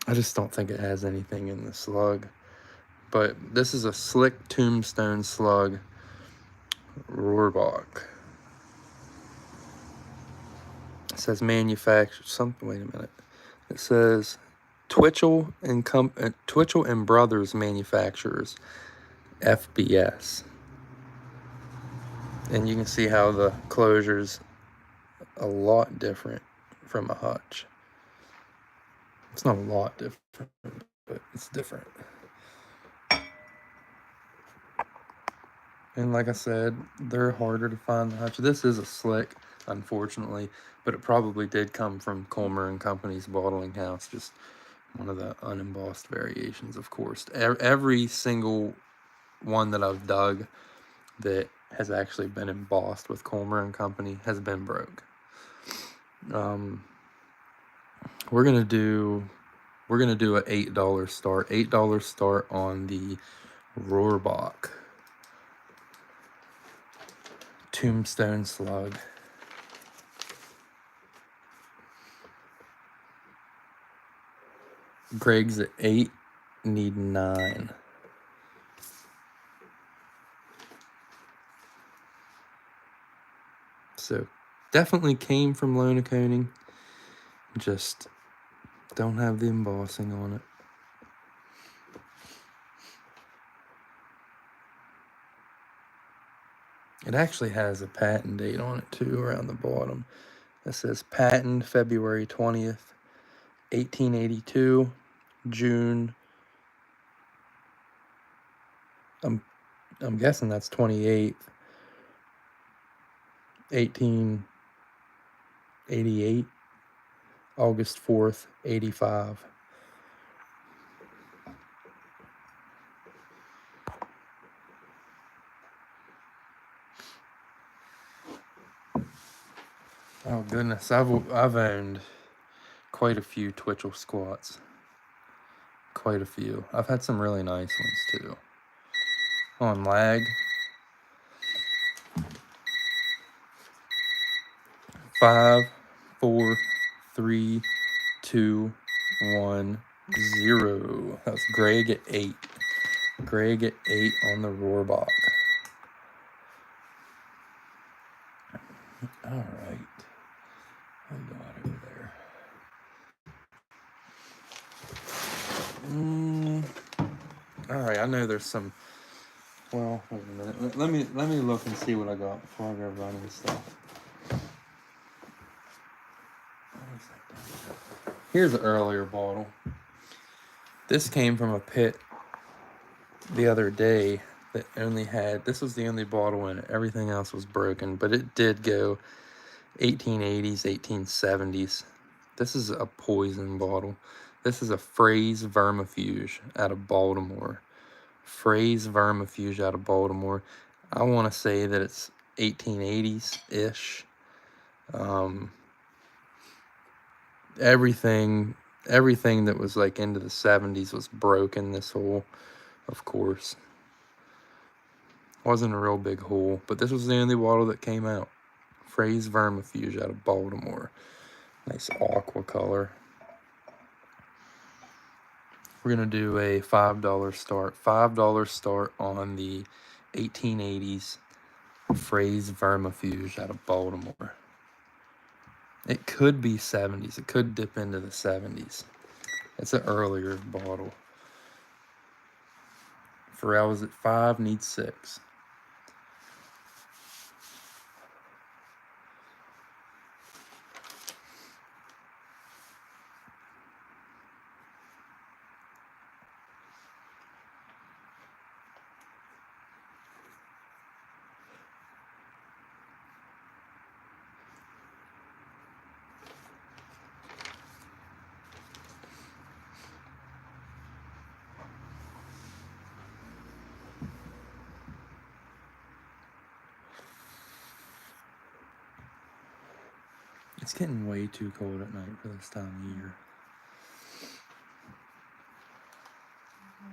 I just don't think it has anything in the slug. But this is a slick tombstone slug Rohrbach. It says manufactured something. Wait a minute. It says Twitchell and Brothers Manufacturers, FBS. And you can see how the closure's a lot different from a hutch. It's not a lot different, but it's different. And like I said, they're harder to find the hutch. This is a slick, unfortunately, but it probably did come from Colmer and Company's bottling house. Just one of the unembossed variations, of course. Every single one that I've dug that has actually been embossed with Colmer and Company has been broke. We're gonna do a $8 start. $8 start on the Rohrbach Tombstone Slug. Greg's at 8, need 9. So definitely came from Lona Koning. Just don't have the embossing on it. It actually has a patent date on it too around the bottom. It says patent February 20th, 1882, June. I'm guessing that's 28th, 1888, August 4th, 85. Oh goodness, I've owned quite a few Twitchell squats. Quite a few. I've had some really nice ones too. On lag. 5, 4, 3, 2, 1, 0. That's Greg at 8. Greg at 8 on the Rohrbach. All right. I got over there. All right. I know there's some. Well, wait a minute. Let me look and see what I got before I go running stuff. Here's an earlier bottle. This came from a pit the other day that only had, this was the only bottle in it. Everything else was broken, but it did go 1880s, 1870s. This is a poison bottle. This is a Phrase Vermifuge out of Baltimore. Phrase Vermifuge out of Baltimore. I want to say that it's 1880s-ish. Everything that was like into the 70s was broken. This hole, of course. Wasn't a real big hole, but this was the only bottle that came out. Phrase Vermifuge out of Baltimore. Nice aqua color. We're going to do a $5 start. $5 start on the 1880s Phrase Vermifuge out of Baltimore. It could be 70s. It could dip into the 70s. It's an earlier bottle. Pharrell was at 5, needs 6. It's getting way too cold at night for this time of year.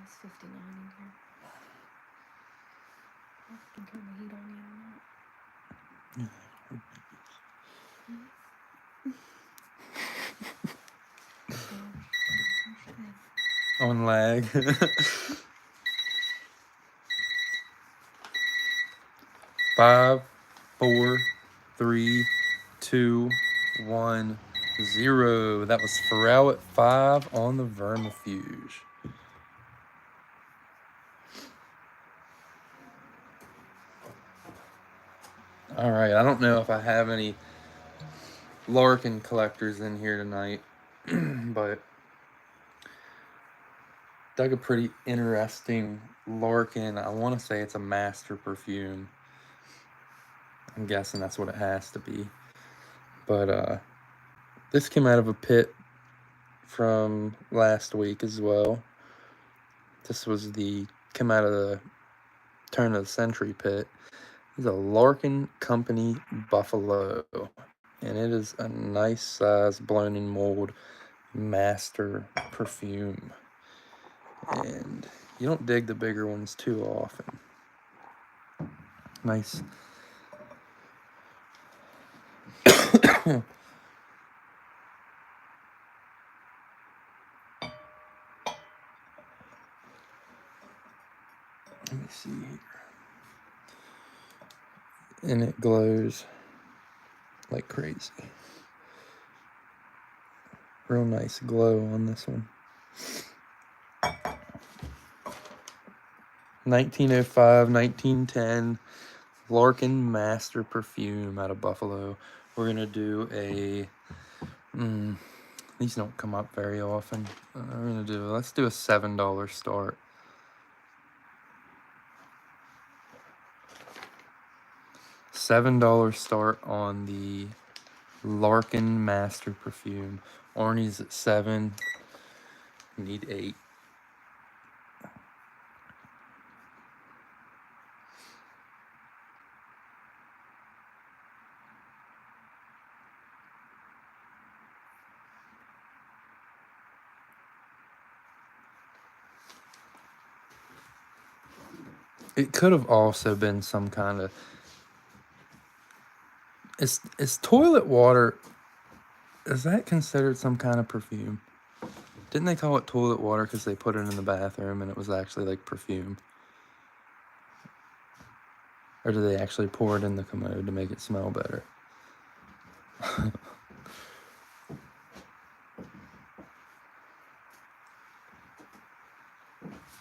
It's 59 in here. I can turn the heat on you or not. On lag. 5, 4, 3, 2, 1, 0. That was Pharrell at 5 on the Vermifuge. All right, I don't know if I have any Larkin collectors in here tonight, but dug a pretty interesting Larkin. I want to say it's a master perfume. I'm guessing that's what it has to be. But this came out of a pit from last week as well. This came out of the turn of the century pit. It's a Larkin Company Buffalo, and it is a nice size blown in mold master perfume. And you don't dig the bigger ones too often. Nice. Let me see here. And it glows like crazy. Real nice glow on this one. 1905, 1910 Larkin Master Perfume out of Buffalo. We're gonna do these don't come up very often. Let's do a $7 start. $7 start on the Larkin Master Perfume. Arnie's at 7. Need 8. It could have also been some kind of... Is toilet water... Is that considered some kind of perfume? Didn't they call it toilet water because they put it in the bathroom and it was actually like perfume? Or do they actually pour it in the commode to make it smell better?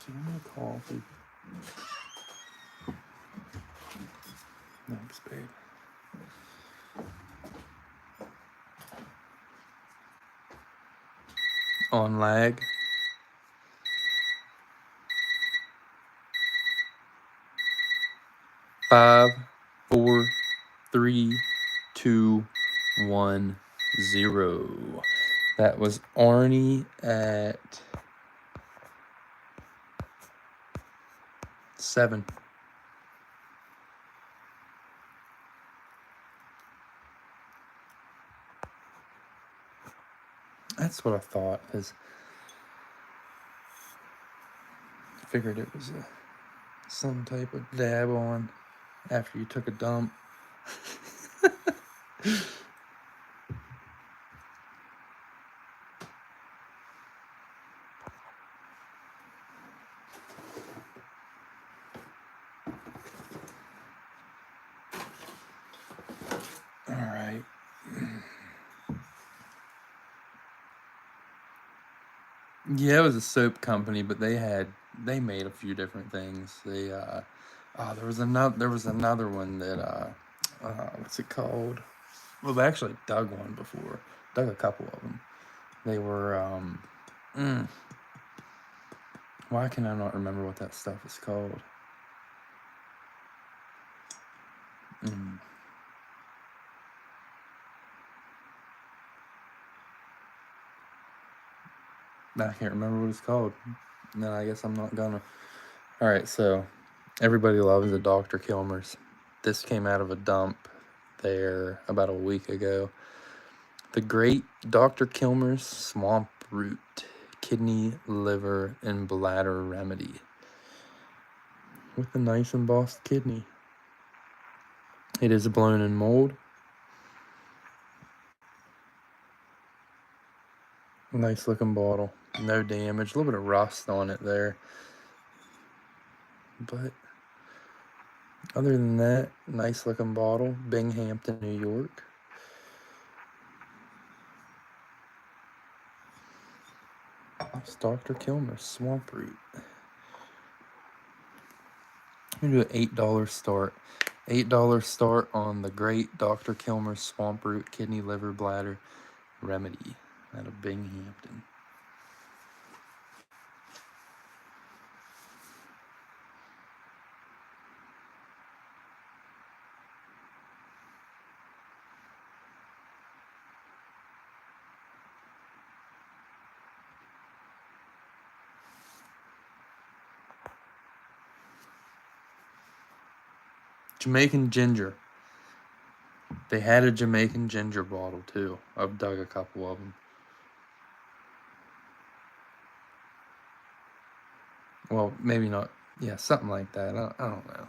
Give me coffee. Thanks, babe. On lag. Five, 4, 3, 2, 1, 0. That was Arnie at 7. That's what I thought, because I figured it was some type of dab on after you took a dump. All right. Yeah, it was a soap company, but they made a few different things. There was another one that what's it called? Well, they actually dug one before. Dug a couple of them. They were why can I not remember what that stuff is called? I can't remember what it's called. No, I guess I'm not gonna. All right, so everybody loves the Dr. Kilmer's. This came out of a dump there about a week ago. The great Dr. Kilmer's Swamp Root Kidney, Liver, and Bladder Remedy. With a nice embossed kidney. It is blown in mold. Nice looking bottle. No damage. A little bit of rust on it there. But other than that, nice looking bottle. Binghamton, New York. That's Dr. Kilmer's Swamp Root. I'm going to do an $8 start. $8 start on the great Dr. Kilmer's Swamp Root Kidney, Liver, Bladder Remedy out of Binghamton. Jamaican ginger. They had a Jamaican ginger bottle too. I've dug a couple of them. Well, maybe not. Yeah, something like that. I don't know.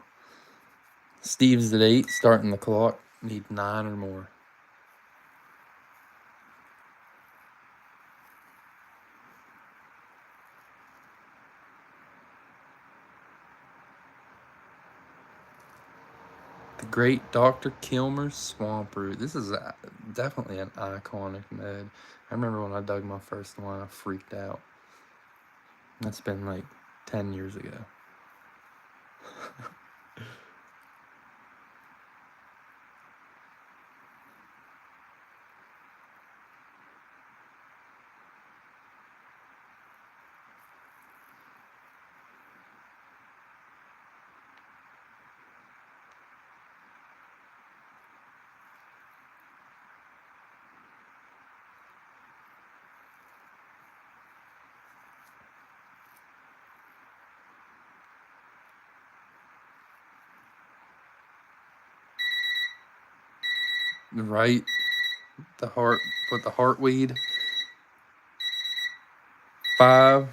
Steve's at 8, starting the clock. Need 9 or more. The Great Dr. Kilmer's Swamp Root. This is definitely an iconic med. I remember when I dug my first one, I freaked out. That's been like 10 years ago. Right, the heart, put the heartweed. 5,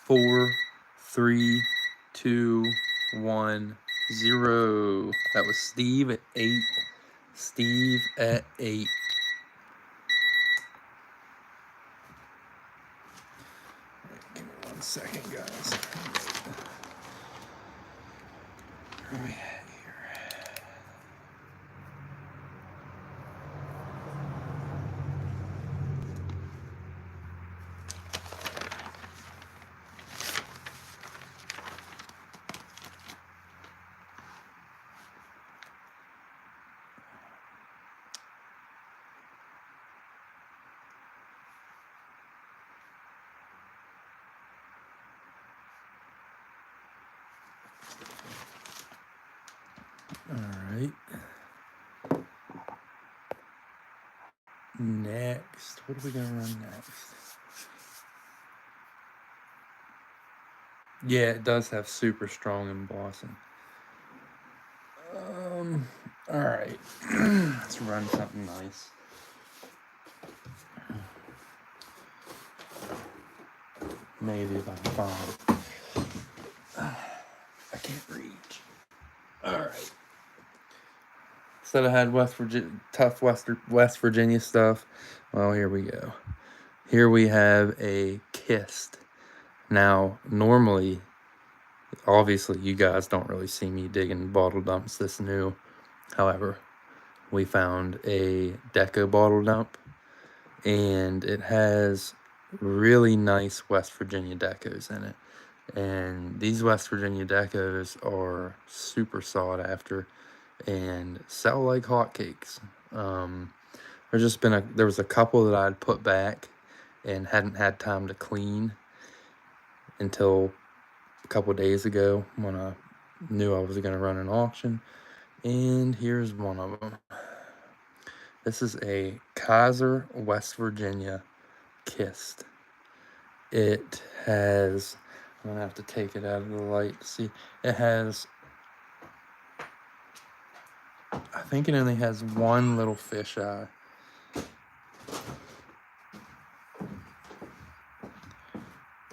4, 3, 2, 1, 0. That was Steve at 8. Steve at 8. Give me 1 second, guys. Where are we at here? All right. Next, what are we gonna run next? Yeah, it does have super strong embossing. All right. Let's run something nice. Maybe if I can find it. I can't reach. All right. Said I had tough West Virginia stuff. Well, here we go. Here we have a kist. Now, normally, obviously, you guys don't really see me digging bottle dumps this new. However, we found a Deco bottle dump, and it has really nice West Virginia decos in it. And these West Virginia decos are super sought after and sell like hotcakes. There was a couple that I'd put back and hadn't had time to clean until a couple days ago when I knew I was going to run an auction. And here's one of them. This is a Kaiser, West Virginia kist. It has, I'm going to have to take it out of the light to see. It has, I think it only has one little fisheye.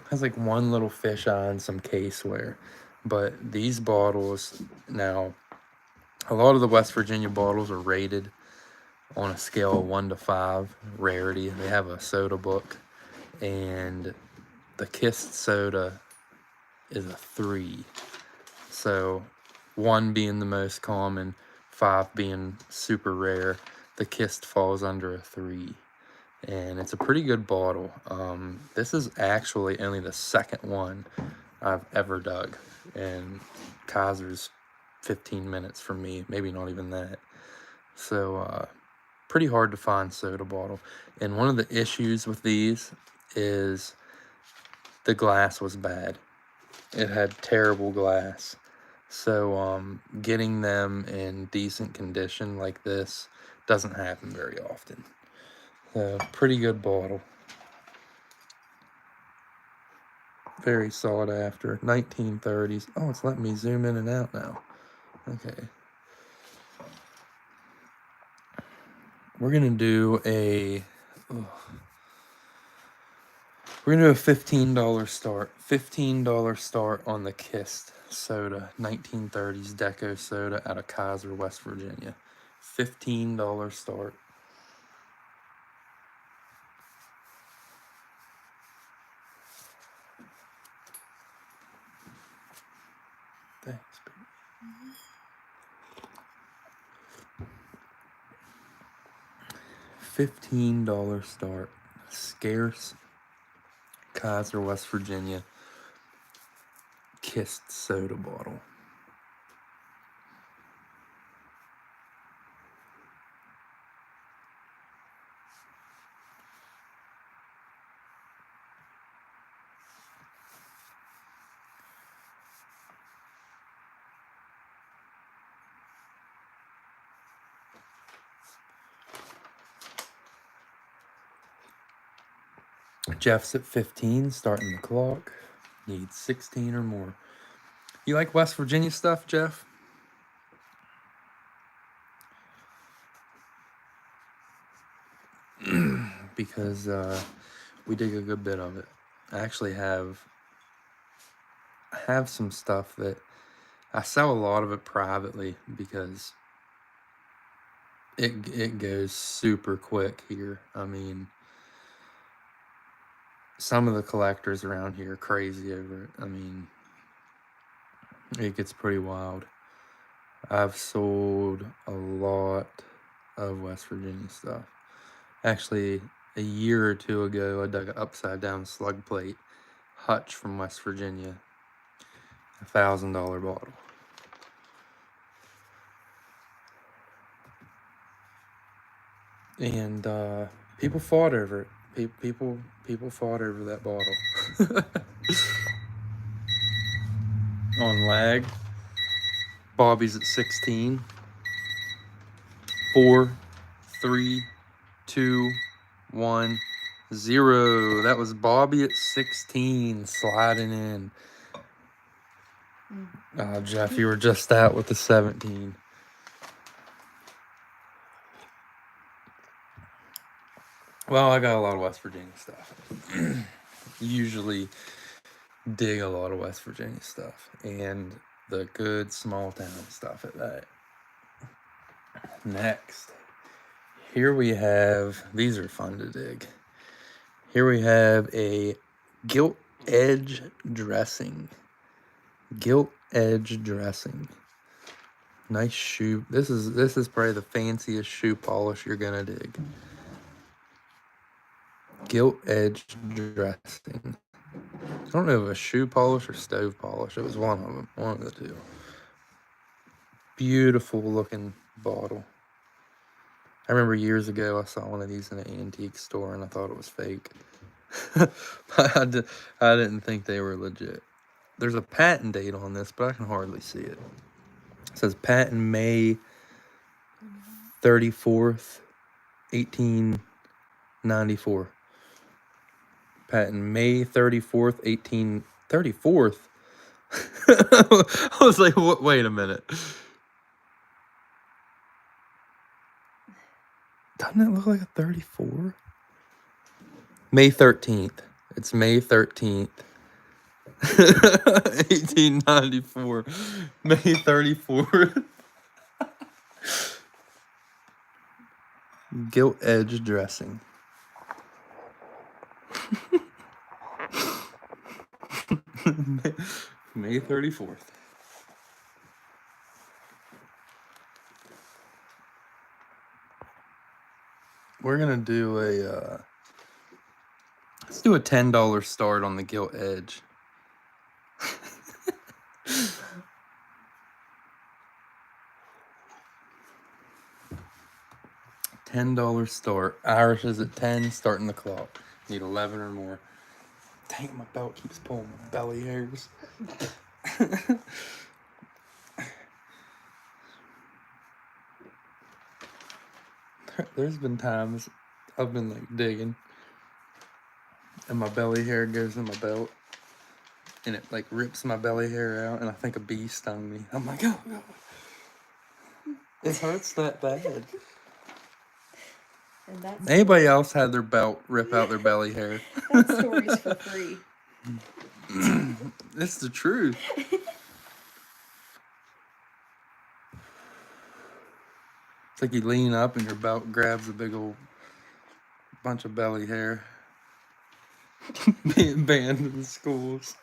Has like one little fisheye and some caseware. But these bottles, now, a lot of the West Virginia bottles are rated on a scale of 1 to 5 rarity. They have a soda book, and the Kist soda is a 3. So 1 being the most common, 5 being super rare, the Kist falls under a 3. And it's a pretty good bottle. This is actually only the second one I've ever dug, and Kaiser's 15 minutes from me, maybe not even that. So pretty hard to find soda bottle. And one of the issues with these is the glass was bad. It had terrible glass. So getting them in decent condition like this doesn't happen very often. So pretty good bottle. Very sought after. 1930s. Oh, it's letting me zoom in and out now. Okay. We're gonna do a $15 start. $15 start on the Kist soda, 1930s Deco soda out of Kaiser, West Virginia. $15 start. Thanks, baby. $15 start. Scarce Kaiser, West Virginia Kist soda bottle. Jeff's at 15, starting the clock. Needs 16 or more. You like West Virginia stuff, Jeff? Because we dig a good bit of it. I actually have some stuff that I sell a lot of it privately because it goes super quick here. I mean, some of the collectors around here are crazy over it. I mean, it gets pretty wild. I've sold a lot of West Virginia stuff. Actually, a year or two ago, I dug an upside down slug plate hutch from West Virginia. $1,000 bottle. And people fought over it. People fought over that bottle. On lag, Bobby's at 16. 4, 3, 2, 1, 0. That was Bobby at 16 sliding in. Jeff, you were just out with the 17. Well, I got a lot of West Virginia stuff. Usually dig a lot of West Virginia stuff. And the good small town stuff at that. Next. Here we have, these are fun to dig. Here we have a gilt edge dressing. Gilt edge dressing. Nice shoe. This is probably the fanciest shoe polish you're gonna dig. Gilt edge dressing. I don't know if it was shoe polish or stove polish. It was one of them. One of the two. Beautiful looking bottle. I remember years ago I saw one of these in an antique store and I thought it was fake. I didn't think they were legit. There's a patent date on this, but I can hardly see it. It says patent May 34th, 1894. Patent May 34th, 1834th. I was like, wait a minute. Doesn't it look like a 34? May 13th. It's May 13th. 1894. May 34th. Gilt edge dressing. May 34th. We're gonna do let's do a $10 start on the gilt edge. $10 start. Irish is at 10, starting the clock. Need 11 or more. Dang, my belt keeps pulling my belly hairs. There's been times I've been like digging and my belly hair goes in my belt and it like rips my belly hair out and I think a bee stung me. I'm like, oh God. It hurts that bad. And that's Anybody else had their belt rip out their belly hair? that story's for free. It's the truth. It's like you lean up and your belt grabs a big old bunch of belly hair. Being banned in the schools.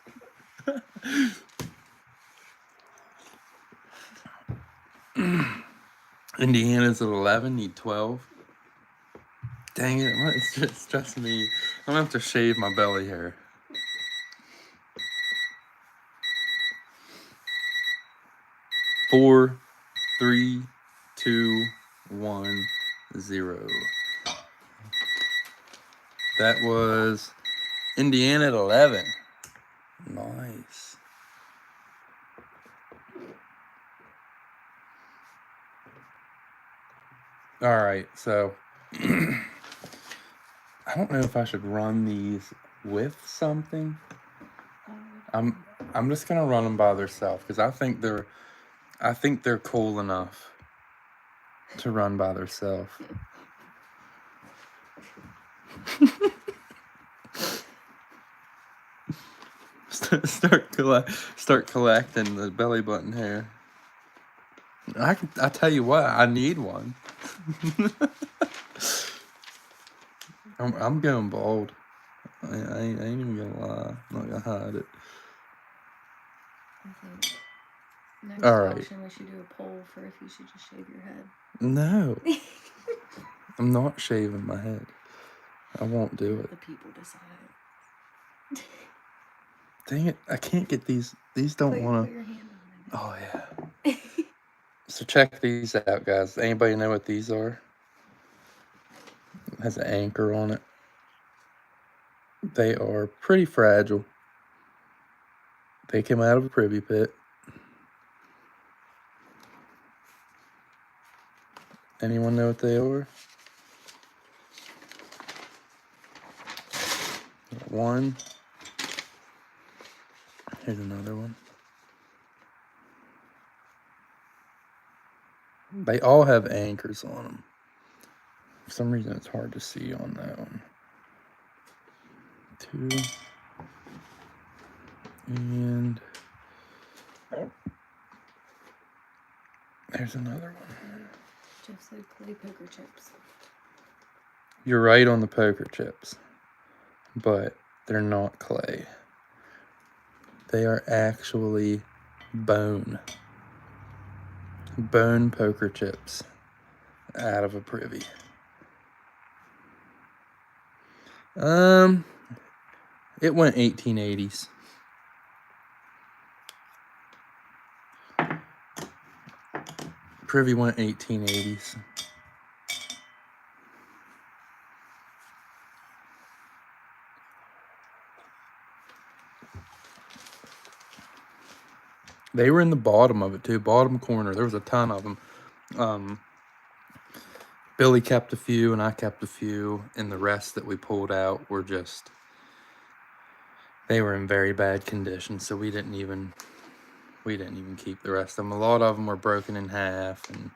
Indiana's at 11, need 12. Dang it, it's just me. I'm gonna have to shave my belly hair. Four, 3, 2, 1, 0. That was Indiana at 11. Nice. All right, so I don't know if I should run these with something. I'm just gonna run them by themselves because I think they're cool enough to run by themselves. Start collecting the belly button hair. I tell you what, I need one. I'm going bald. I ain't even gonna lie. I'm not gonna hide it. I think next All right. auction we should do a poll for if you should just shave your head. No, I'm not shaving my head. I won't do Let it. the people decide. Dang it! I can't get these. These don't Put want to. your hand on it. Oh yeah. So check these out, guys. Anybody know what these are? It has an anchor on it. They are pretty fragile. They came out of a privy pit. Anyone know what they are? One. Here's another one. They all have anchors on them. For some reason, it's hard to see on that one. 2. And there's another one. Jeff said clay poker chips. You're right on the poker chips, but they're not clay. They are actually bone poker chips out of a privy. It went 1880s. Privy went 1880s. They were in the bottom of it too, bottom corner. There was a ton of them. Billy kept a few and I kept a few, and the rest that we pulled out were just, they were in very bad condition, so we didn't even keep the rest of them. A lot of them were broken in half, and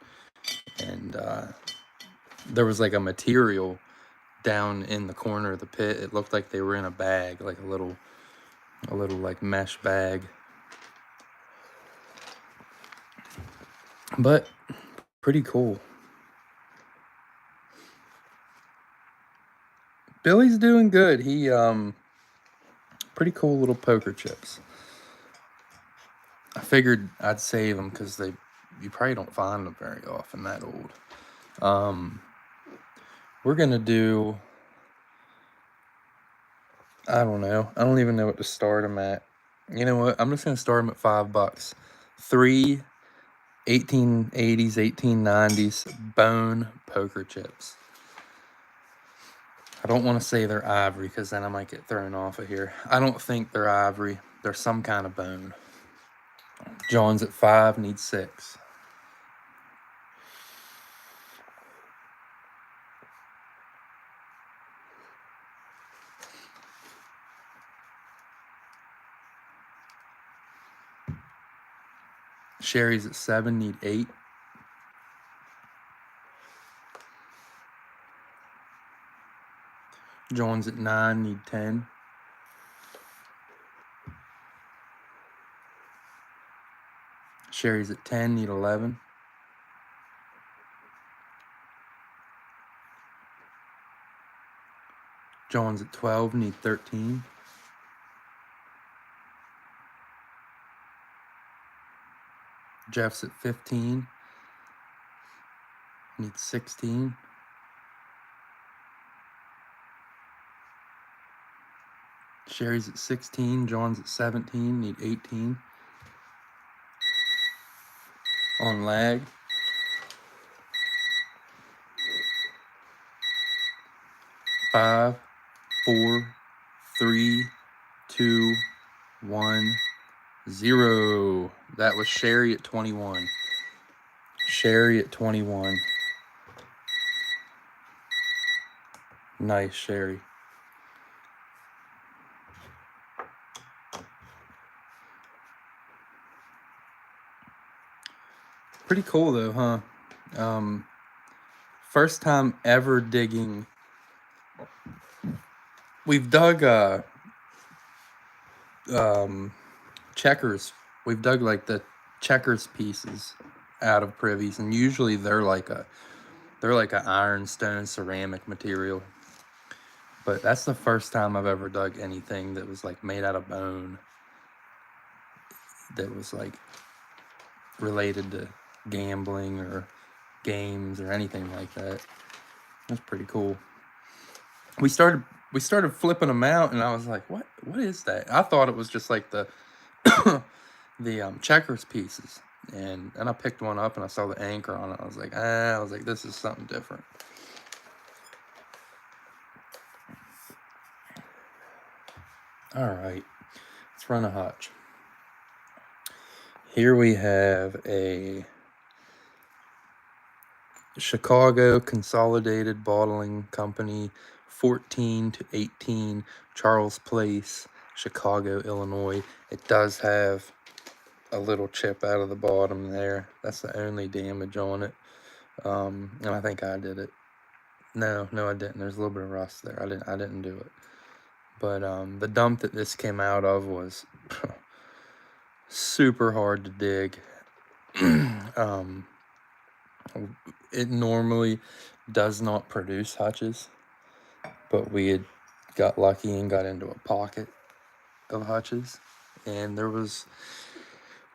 there was like a material down in the corner of the pit. It looked like they were in a bag, like a little like mesh bag. But pretty cool. Billy's doing good. He pretty cool little poker chips. I figured I'd save them because you probably don't find them very often that old. We're gonna do, I don't know. I don't even know what to start them at. You know what? I'm just gonna start them at $5. 3 1880s, 1890s bone poker chips. I don't want to say they're ivory because then I might get thrown off of here. I don't think they're ivory. They're some kind of bone. John's at 5, needs 6. Sherry's at 7, need 8. John's at 9, need 10. Sherry's at 10, need 11. John's at 12, need 13. Jeff's at 15, need 16. Sherry's at 16, John's at 17, need 18. On lag. Five, 4, 3, 2, 1, 0. That was Sherry at 21. Sherry at 21. Nice, Sherry. Pretty cool though, huh? First time ever digging. We've dug checkers. We've dug like the checkers pieces out of privies, and usually they're like a ironstone ceramic material. But that's the first time I've ever dug anything that was like made out of bone, that was like related to gambling or games or anything like that. That's pretty cool. We started flipping them out, and I was like, what is that? I thought it was just like the the checkers pieces, and I picked one up and I saw the anchor on it. I was like, this is something different. All right, let's run a hutch. Here we have a Chicago Consolidated Bottling Company, 14 to 18, Charles Place, Chicago, Illinois. It does have a little chip out of the bottom there. That's the only damage on it. And I think I did it. No, I didn't. There's a little bit of rust there. I didn't do it. But the dump that this came out of was super hard to dig. It normally does not produce hutches, but we had got lucky and got into a pocket of hutches, and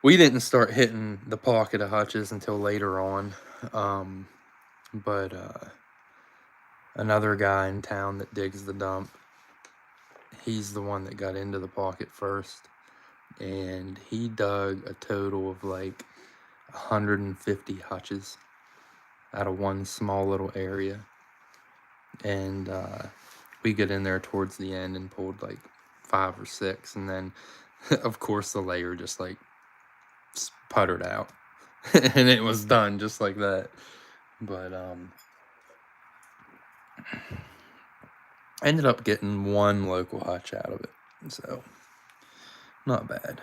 we didn't start hitting the pocket of hutches until later on. But another guy in town that digs the dump, he's the one that got into the pocket first, and he dug a total of like 150 hutches out of one small little area. And we get in there towards the end and pulled like 5 or 6, and then of course the layer just like puttered out and it was done just like that. But ended up getting one local hutch out of it, so not bad.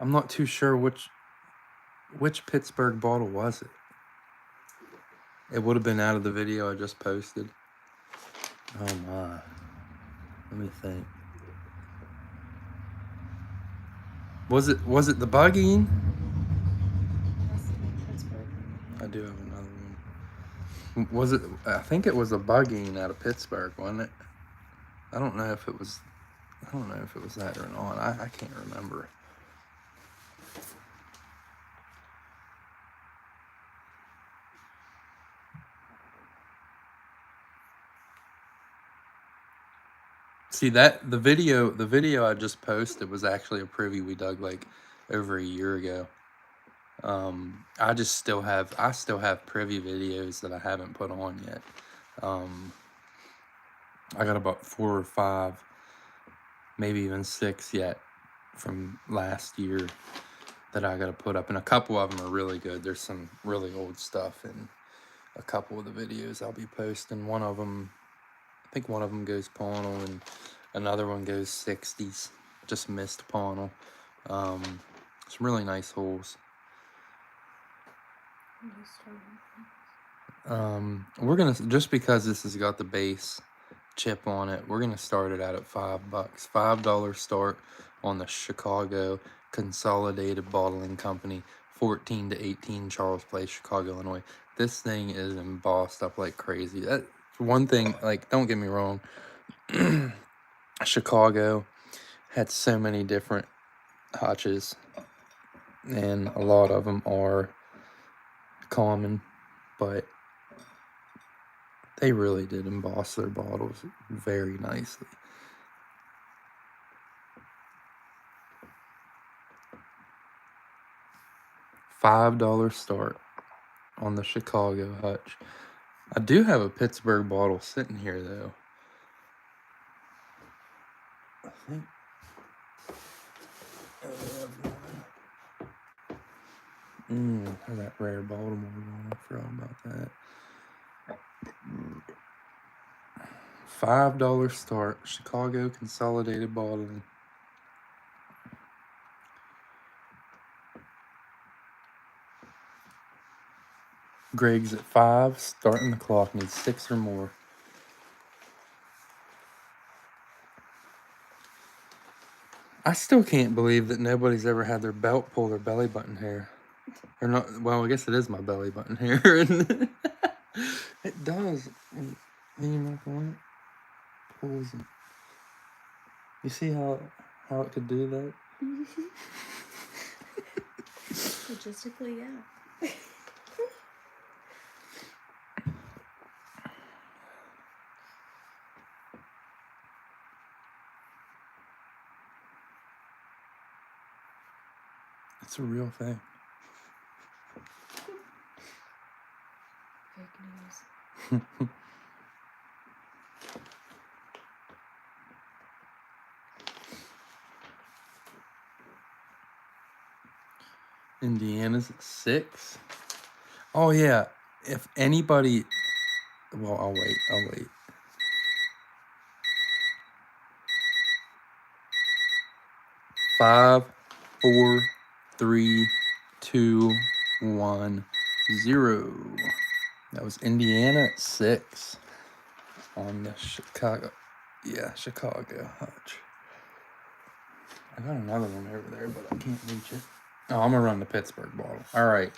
I'm not too sure which Pittsburgh bottle was it. It would have been out of the video I just posted. Oh my. Let me think. Was it the Bugging? I do have another one. Was it? I think it was a Bugging out of Pittsburgh, wasn't it? I don't know if it was that or not. I can't remember. See that the video I just posted was actually a privy we dug like over a year ago. I still have privy videos that I haven't put on yet. I got about 4 or 5, maybe even 6 yet from last year that I got to put up, and a couple of them are really good. There's some really old stuff in a couple of the videos I'll be posting. One of them, I think one of them goes Pownell, and another one goes 60s, just missed Pownell. Some really nice holes. We're gonna, just because this has got the base chip on it, we're gonna start it out at $5. $5 start on the Chicago Consolidated Bottling Company, 14 to 18 Charles Place, Chicago, Illinois. This thing is embossed up like crazy. That's one thing, like, don't get me wrong, Chicago had so many different hotches, and a lot of them are common, but they really did emboss their bottles very nicely. $5 start on the Chicago hutch. I do have a Pittsburgh bottle sitting here though. I think that rare Baltimore one. I forgot about that. $5 start, Chicago Consolidated Bottling. Greg's at 5, starting the clock, needs 6 or more. I still can't believe that nobody's ever had their belt pull their belly button hair. Or not, well, I guess it is my belly button hair. It does. And you know what? Pulls them. You see how it could do that? Logistically, yeah. It's a real thing. Fake news. Indiana's at 6. Oh yeah, if anybody, well, I'll wait. Five, 4, 3, 2, 1, 0. That was Indiana at 6 on the Chicago hutch. I got another one over there, but I can't reach it. Oh, I'm gonna run the Pittsburgh bottle. All right.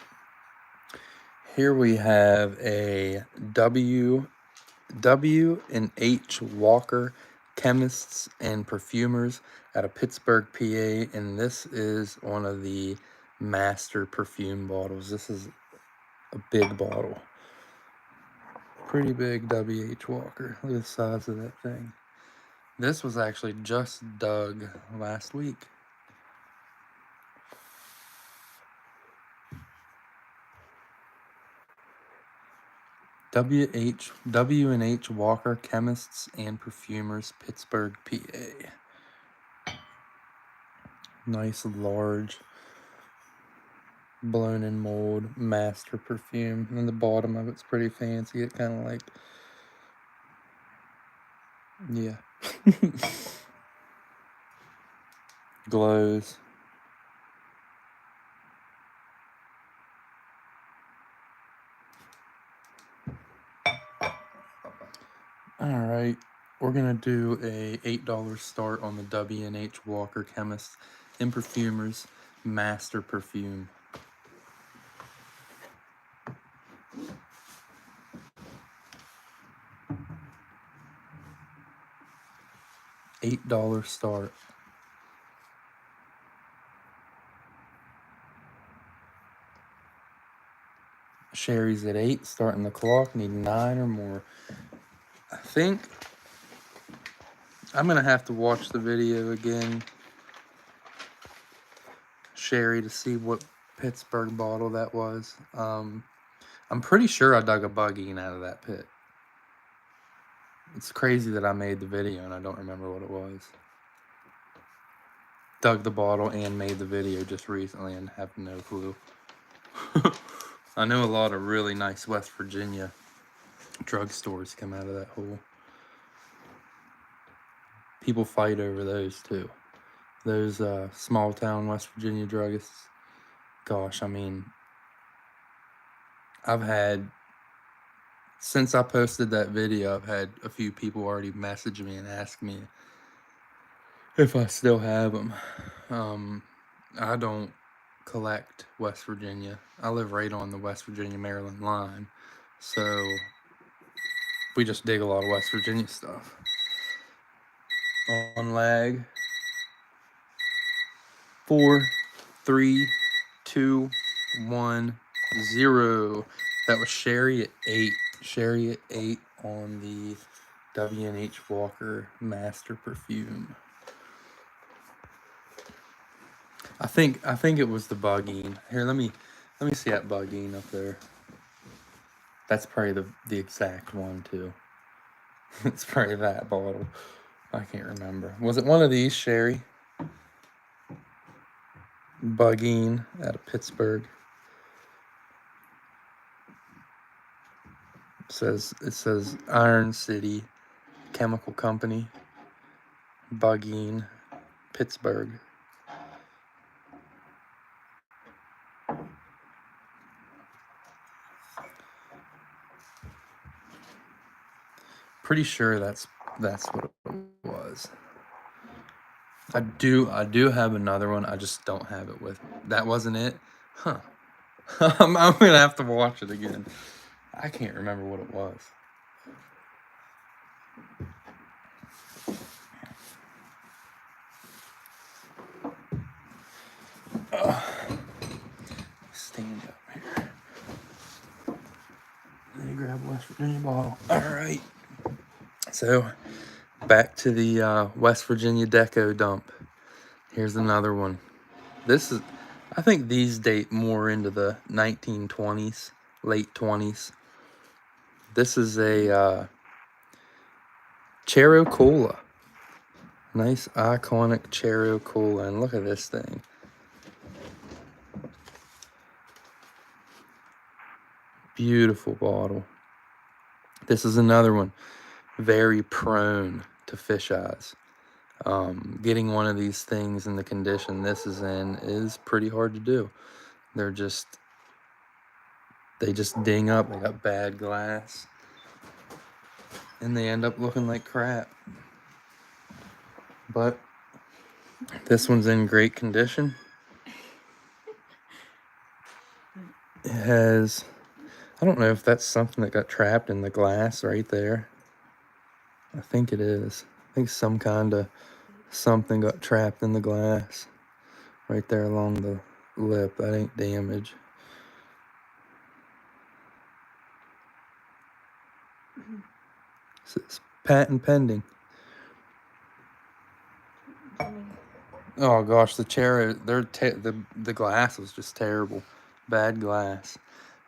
Here we have a W and H Walker Chemists and Perfumers out of Pittsburgh, PA, and this is one of the master perfume bottles. This is a big bottle. Pretty big W.H. Walker. Look at the size of that thing. This was actually just dug last week. W&H Walker Chemists and Perfumers, Pittsburgh, PA. Nice, large, blown in mold, master perfume. And the bottom of it's pretty fancy. It kind of like, yeah. Glows. Alright, we're going to do a $8 start on the W&H Walker Chemists and Perfumers Master Perfume. $8 start. Sherry's at 8, starting the clock, need 9 or more. I think I'm gonna have to watch the video again, Sherry, to see what Pittsburgh bottle that was. I'm pretty sure I dug a buggy out of that pit. It's crazy that I made the video and I don't remember what it was. Dug the bottle and made the video just recently and have no clue. I know a lot of really nice West Virginia drugstores come out of that hole. People fight over those too. those small town West Virginia druggists. Gosh, I mean, I've had, since I posted that video, I've had a few people already message me and ask me if I still have them. I don't collect West Virginia. I live right on the West Virginia Maryland line, so we just dig a lot of West Virginia stuff. On lag. 4, 3, 2, 1, 0. That was Sherry at 8. Sherry at 8 on the W&H Walker Master Perfume. I think it was the Buggine. Here, let me see that Buggine up there. That's probably the exact one too. It's probably that bottle. I can't remember. Was it one of these, Sherry? Buggine out of Pittsburgh. It says Iron City Chemical Company, Buggine, Pittsburgh. Pretty sure that's what it was. I do have another one. I just don't have it with. That wasn't it? Huh. I'm gonna have to watch it again. I can't remember what it was. Stand up here. Let me grab West Virginia bottle. All right. So back to the West Virginia Deco dump. Here's another one. This is, I think these date more into the 1920s, late 20s. This is a Chero Cola. Nice iconic Chero Cola. And look at this thing. Beautiful bottle. This is another one. Very prone to fish eyes. Getting one of these things in the condition this is in is pretty hard to do. They just ding up. They got bad glass. And they end up looking like crap. But this one's in great condition. It has, I don't know if that's something that got trapped in the glass right there. I think it is. I think some kind of something got trapped in the glass right there along the lip. That ain't damage. It's patent pending. Oh gosh, the chair, the glass was just terrible. Bad glass.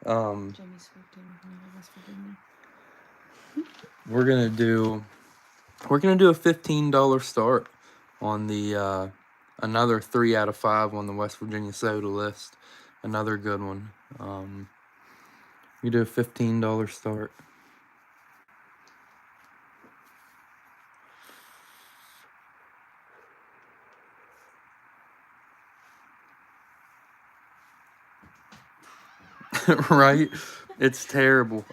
Jimmy swooped in with another West Virginia. We're gonna do a $15 start on the another 3 out of 5 on the West Virginia soda list. Another good one. We do a $15 start. Right? It's terrible.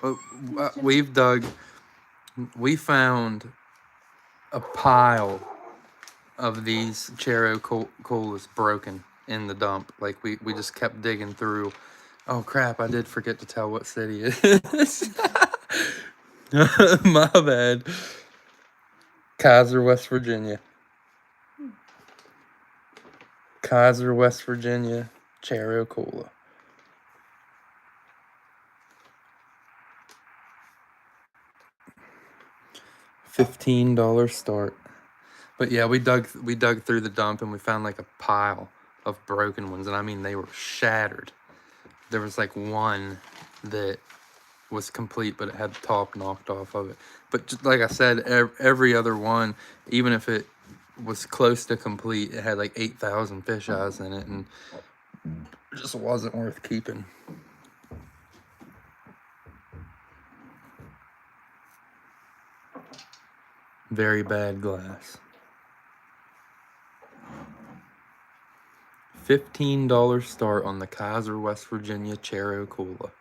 We found a pile of these Chero Colas broken in the dump. Like we just kept digging through. Oh crap, I did forget to tell what city it is. My bad. Kaiser, West Virginia. Kaiser, West Virginia, Chero Cola. $15 start. But yeah, we dug through the dump and we found like a pile of broken ones, and I mean they were shattered. There was like one that was complete, but it had the top knocked off of it. But just like I said, every other one, even if it was close to complete, it had like 8,000 fish eyes in it, and it just wasn't worth keeping. Very bad glass. $15 start on the Kaiser West Virginia Chero Cola.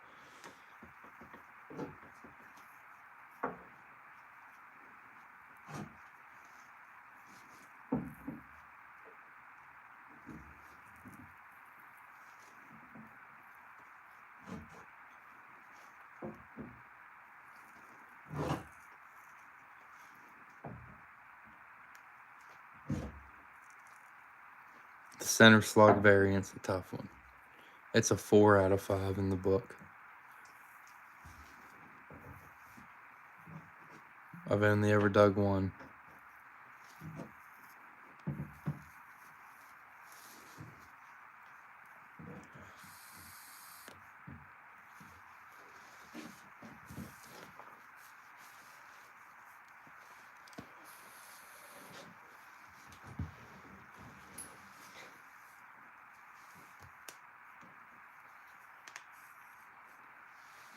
The center slug variant's a tough one. It's a 4 out of 5 in the book. I've only ever dug one.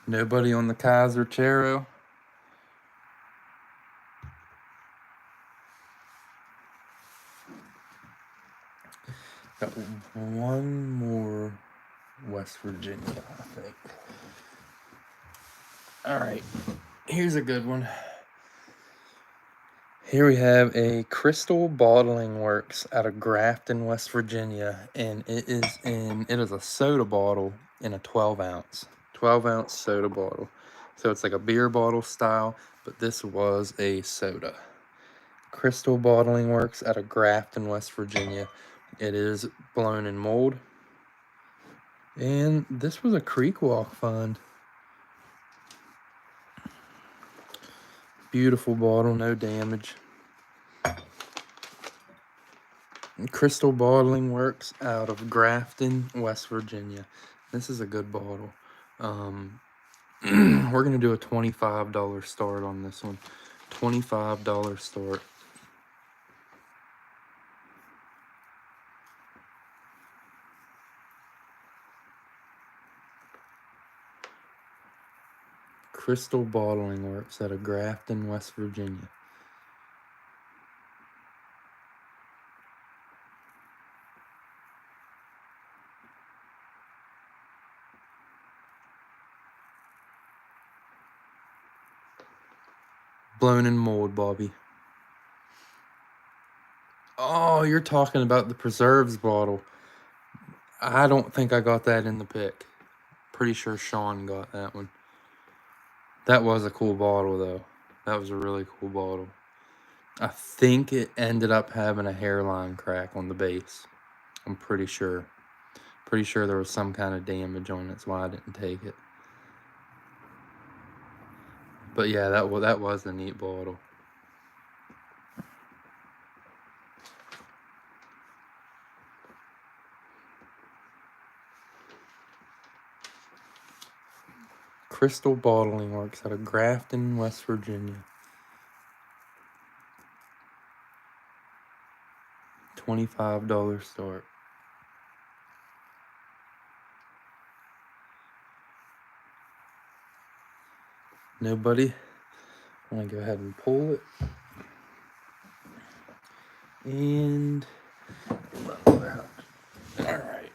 Nobody on the Kaiser Chero. Got one more West Virginia, I think. All right, here's a good one. Here we have a Crystal Bottling Works out of Grafton, West Virginia, and it is a soda bottle in a 12-ounce soda bottle. So it's like a beer bottle style, but this was a soda. Crystal Bottling Works out of Grafton, West Virginia. It is blown in mold. And this was a creek walk find. Beautiful bottle, no damage. Crystal Bottling Works out of Grafton, West Virginia. This is a good bottle. We're going to do a $25 start on this one. $25 start. Crystal Bottling Works out of Grafton, West Virginia. Blown in mold, Bobby. Oh, you're talking about the preserves bottle. I don't think I got that in the pick. Pretty sure Sean got that one. That was a cool bottle, though. That was a really cool bottle. I think it ended up having a hairline crack on the base. I'm pretty sure. Pretty sure there was some kind of damage on it. That's why I didn't take it. But yeah, that was a neat bottle. Crystal Bottling Works out of Grafton, West Virginia. $25 start. Nobody? I'm gonna go ahead and pull it. And alright.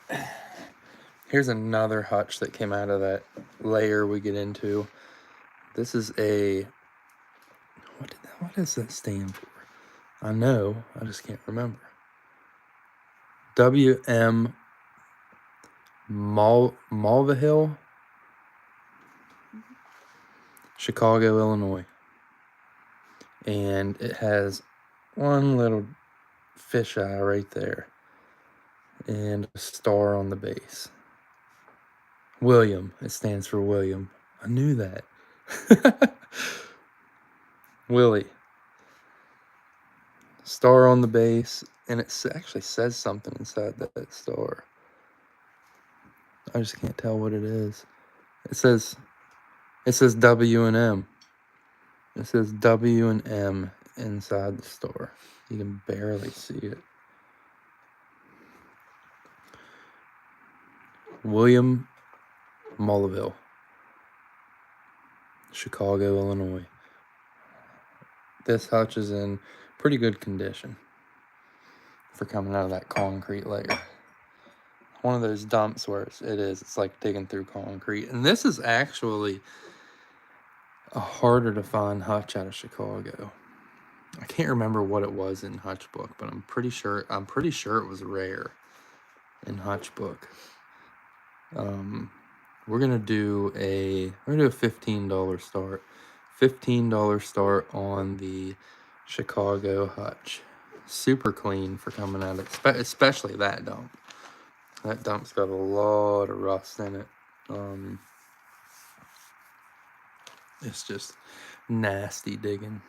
Here's another hutch that came out of that layer we get into. This is a what does that stand for? I know, I just can't remember. W.M. Mulvihill, Chicago, Illinois. And it has one little fisheye right there and a star on the base. William, it stands for William. I knew that. Willie. Star on the base, and it actually says something inside that star. I just can't tell what it is. It says W and M. It says W and M inside the star. You can barely see it. William Mulvihill, Chicago, Illinois. This hutch is in pretty good condition for coming out of that concrete layer. one of those dumps where it's like digging through concrete. And this is actually a harder to find hutch out of Chicago. I can't remember what it was in Hutch Book, but I'm pretty sure it was rare in Hutch Book. We're gonna do a $15 start. $15 start on the Chicago hutch. Super clean for coming out of especially that dump. That dump's got a lot of rust in it. It's just nasty digging.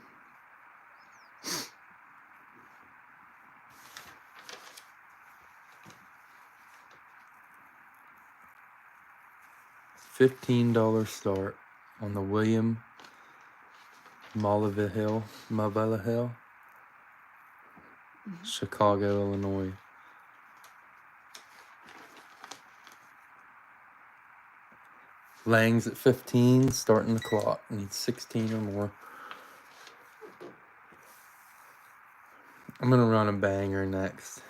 $15 start on the William Mulvilla Hill, Chicago, Illinois. Lang's at 15, starting the clock. Needs 16 or more. I'm gonna run a banger next.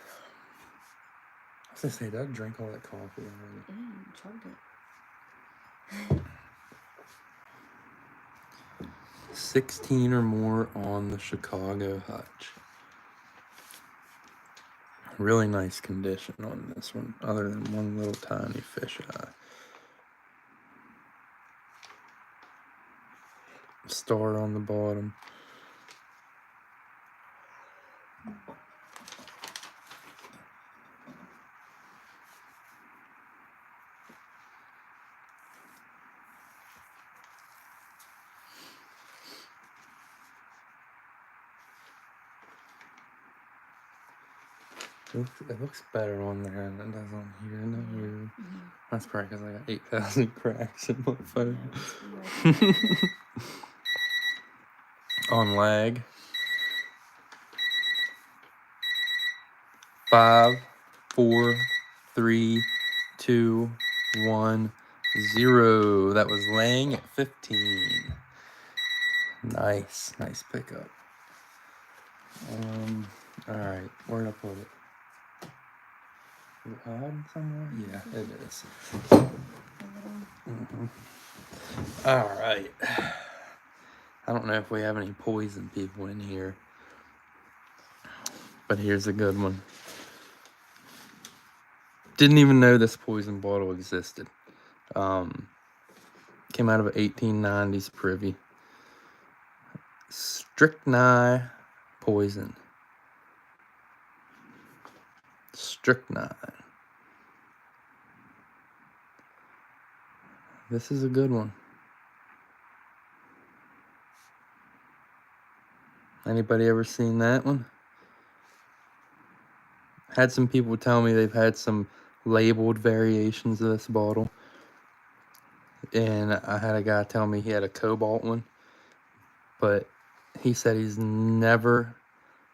I was gonna say, did I drink all that coffee already? Chugged it. 16 or more on the Chicago hutch. Really nice condition on this one, other than one little tiny fish eye. Star on the bottom. It looks better on there than it does on here. Isn't that weird? That's probably because I got 8,000 cracks in my phone. On lag. 5, 4, 3, 2, 1, 0. That was Lang at 15. Nice pickup. All right, where did I put it? Is it hiding somewhere? Yeah, it is. All right. I don't know if we have any poison people in here, but here's a good one. Didn't even know this poison bottle existed. Came out of an 1890s privy. Strychnine poison. Strychnine. This is a good one. Anybody ever seen that one? Had some people tell me they've had some labeled variations of this bottle. And I had a guy tell me he had a cobalt one. But he said he's never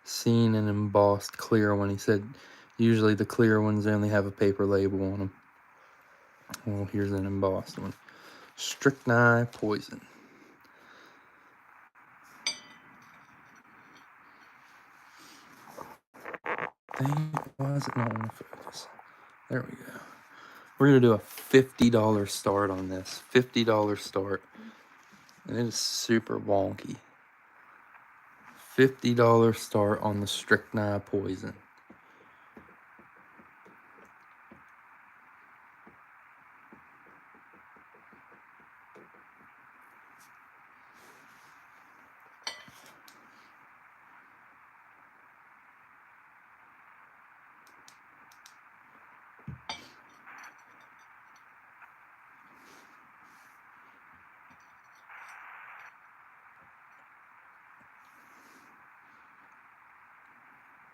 seen an embossed clear one. He said usually the clear ones only have a paper label on them. Well, here's an embossed one. Strychnine poison. Dang, why is it not on focus? There we go. We're going to do a $50 start on this. $50 start. And it is super wonky. $50 start on the strychnine poison.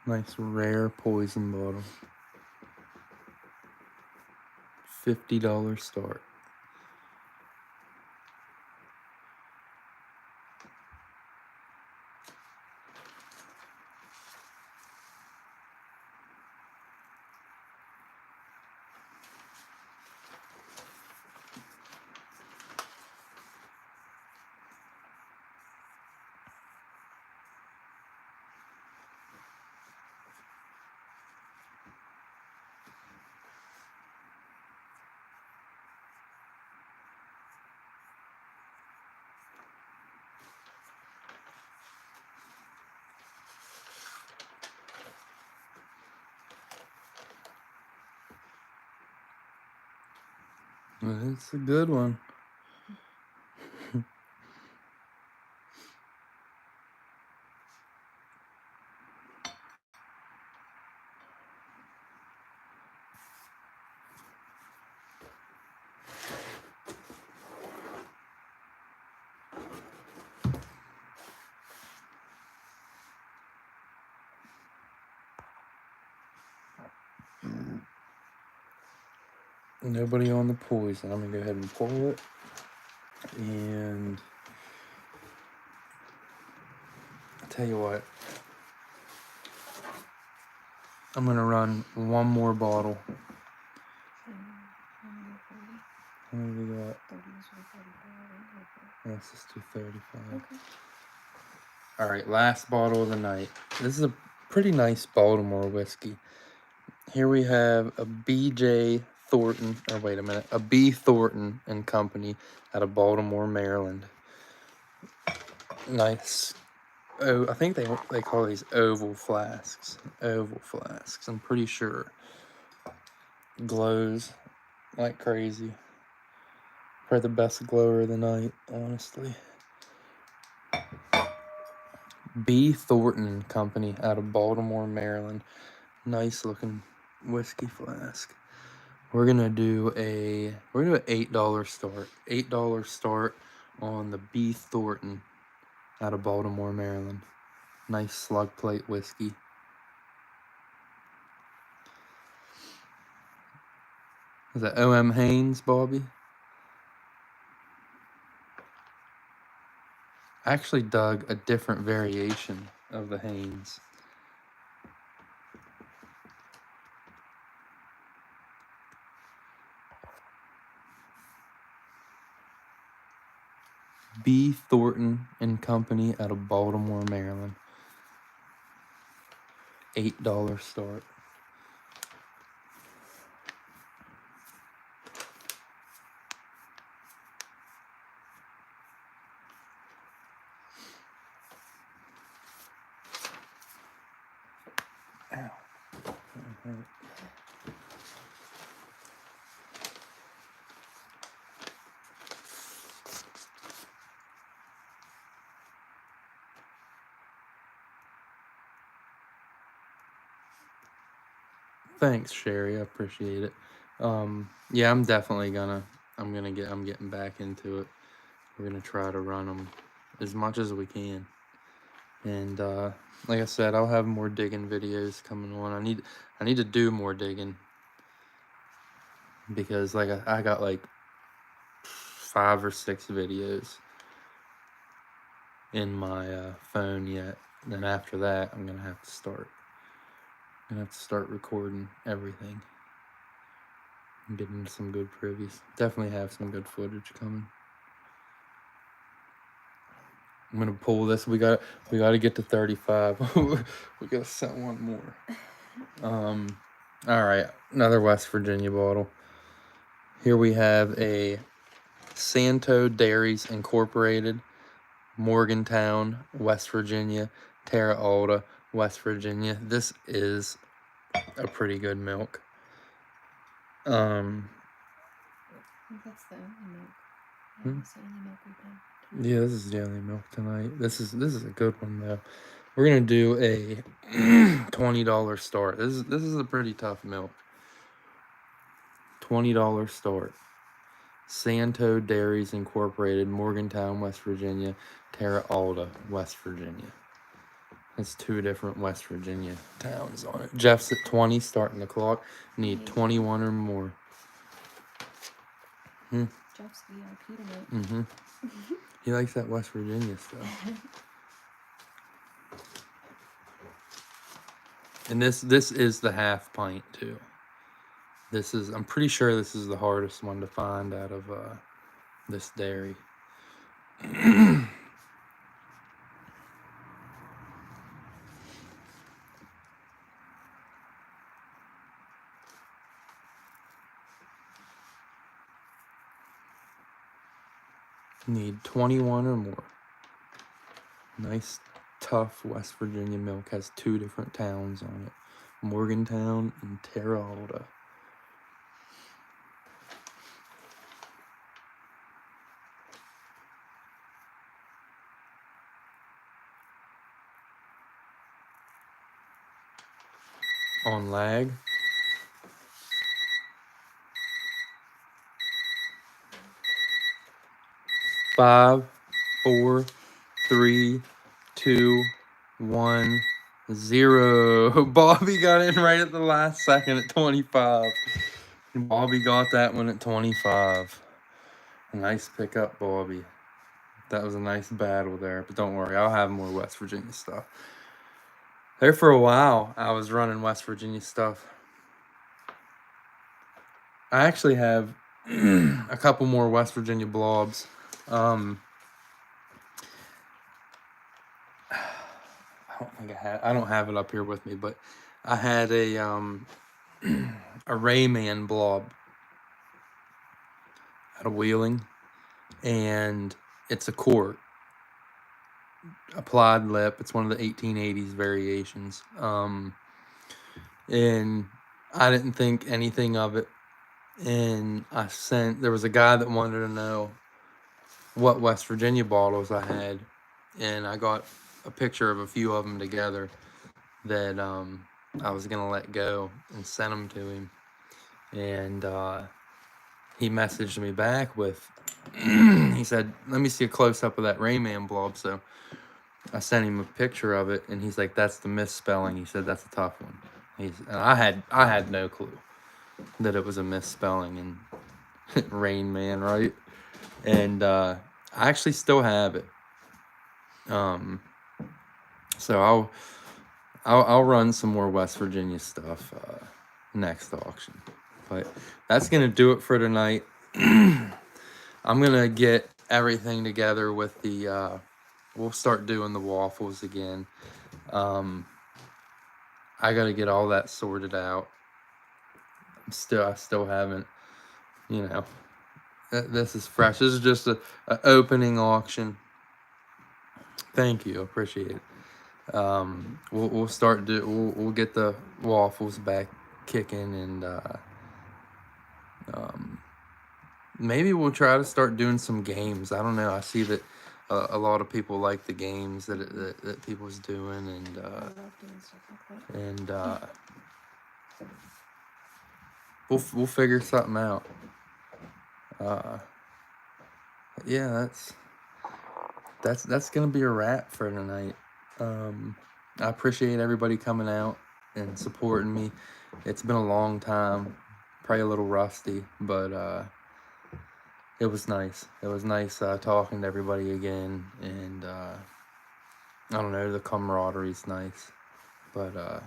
Nice rare poison bottle. $50 start. It's a good one. Nobody on the poison. I'm gonna go ahead and pull it. And I'll tell you what. I'm gonna run one more bottle. How many we got? 30 is for 35. Let's just do 35. Okay. Alright, last bottle of the night. This is a pretty nice Baltimore whiskey. Here we have a BJ Thornton, or wait a minute, a B. Thornton and Company out of Baltimore, Maryland. Nice. Oh, I think they call these oval flasks. Oval flasks, I'm pretty sure. Glows like crazy. Probably the best glower of the night, honestly. B. Thornton and Company out of Baltimore, Maryland. Nice looking whiskey flask. We're gonna do an $8 start. $8 start on the B. Thornton out of Baltimore, Maryland. Nice slug plate whiskey. Is that O.M. Haynes, Bobby? I actually dug a different variation of the Haynes. B. Thornton and Company out of Baltimore, Maryland. $8 start. Ow. That hurt. Thanks, Sherry. I appreciate it. Yeah, I'm getting back into it. We're gonna try to run them as much as we can. And like I said, I'll have more digging videos coming on. I need to do more digging because like I got like 5 or 6 videos in my phone yet. And then after that, I'm gonna have to start recording everything and getting some good privys. Definitely have some good footage coming. I'm gonna pull this. We got to get to 35. We gotta set one more. All right, another West Virginia bottle. Here we have a Santo Dairies Incorporated, Morgantown, West Virginia, Terra Alta, West Virginia. This is a pretty good milk. I think that's the only milk. Hmm? That's the only milk we've had. Yeah, this is the only milk tonight. This is a good one though. We're gonna do a $20 start. This is a pretty tough milk. $20 start. Santo Dairies Incorporated, Morgantown, West Virginia, Terra Alta, West Virginia. That's 2 different West Virginia towns on it. Jeff's at 20, starting the clock. Need 21 or more. Jeff's VIP tonight. Mm-hmm. He likes that West Virginia stuff. And this is the half pint too. I'm pretty sure this is the hardest one to find out of this dairy. Need 21 or more. Nice, tough West Virginia milk. Has 2 different towns on it. Morgantown and Terra Alta. on lag. Five, 4, 3, 2, 1, 0. Bobby got in right at the last second at 25. And Bobby got that one at 25. Nice pickup, Bobby. That was a nice battle there. But don't worry, I'll have more West Virginia stuff. There for a while, I was running West Virginia stuff. I actually have a couple more West Virginia blobs. I don't think I don't have it up here with me, but I had a a Rayman blob out of Wheeling, and it's a quart applied lip. It's one of the 1880s variations. And I didn't think anything of it. And there was a guy that wanted to know what West Virginia bottles I had, and I got a picture of a few of them together that I was gonna let go and send them to him. And he messaged me back with he said, let me see a close-up of that Rayman blob. So I sent him a picture of it, and he's like, that's the misspelling. He said, that's a tough one. And I had no clue that it was a misspelling and Rain Man, right? And I actually still have it. So I'll run some more West Virginia stuff next auction. But that's gonna do it for tonight. I'm gonna get everything together with the we'll start doing the waffles again. I gotta get all that sorted out. I still haven't, you know, this is fresh. This is just a opening auction. Thank you, appreciate it. We'll start we'll get the waffles back kicking, and maybe we'll try to start doing some games. I don't know. I see that a lot of people like the games that people's doing, and I love doing stuff like that. we'll figure something out. Yeah, that's gonna be a wrap for tonight. I appreciate everybody coming out and supporting me. It's been a long time, probably a little rusty, but it was nice. It was nice talking to everybody again, and I don't know, the camaraderie's nice. But like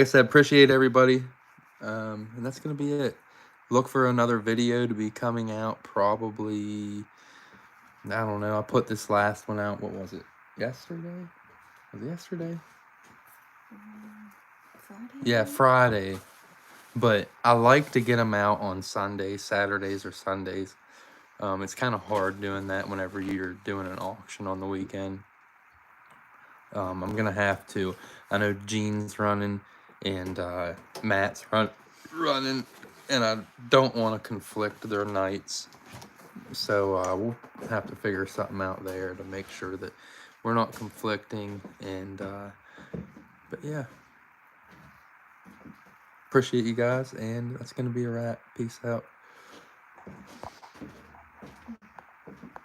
I said, appreciate everybody, and that's gonna be it. Look for another video to be coming out probably, I don't know. I put this last one out, what was it, yesterday? Was it yesterday? Friday? Yeah, Friday. But I like to get them out on Sundays, Saturdays, or Sundays. It's kind of hard doing that whenever you're doing an auction on the weekend. I'm going to have to. I know Gene's running, and Matt's running, and I don't want to conflict their nights. So we'll have to figure something out there to make sure that we're not conflicting. And but yeah, appreciate you guys, and that's gonna be a wrap. Peace out.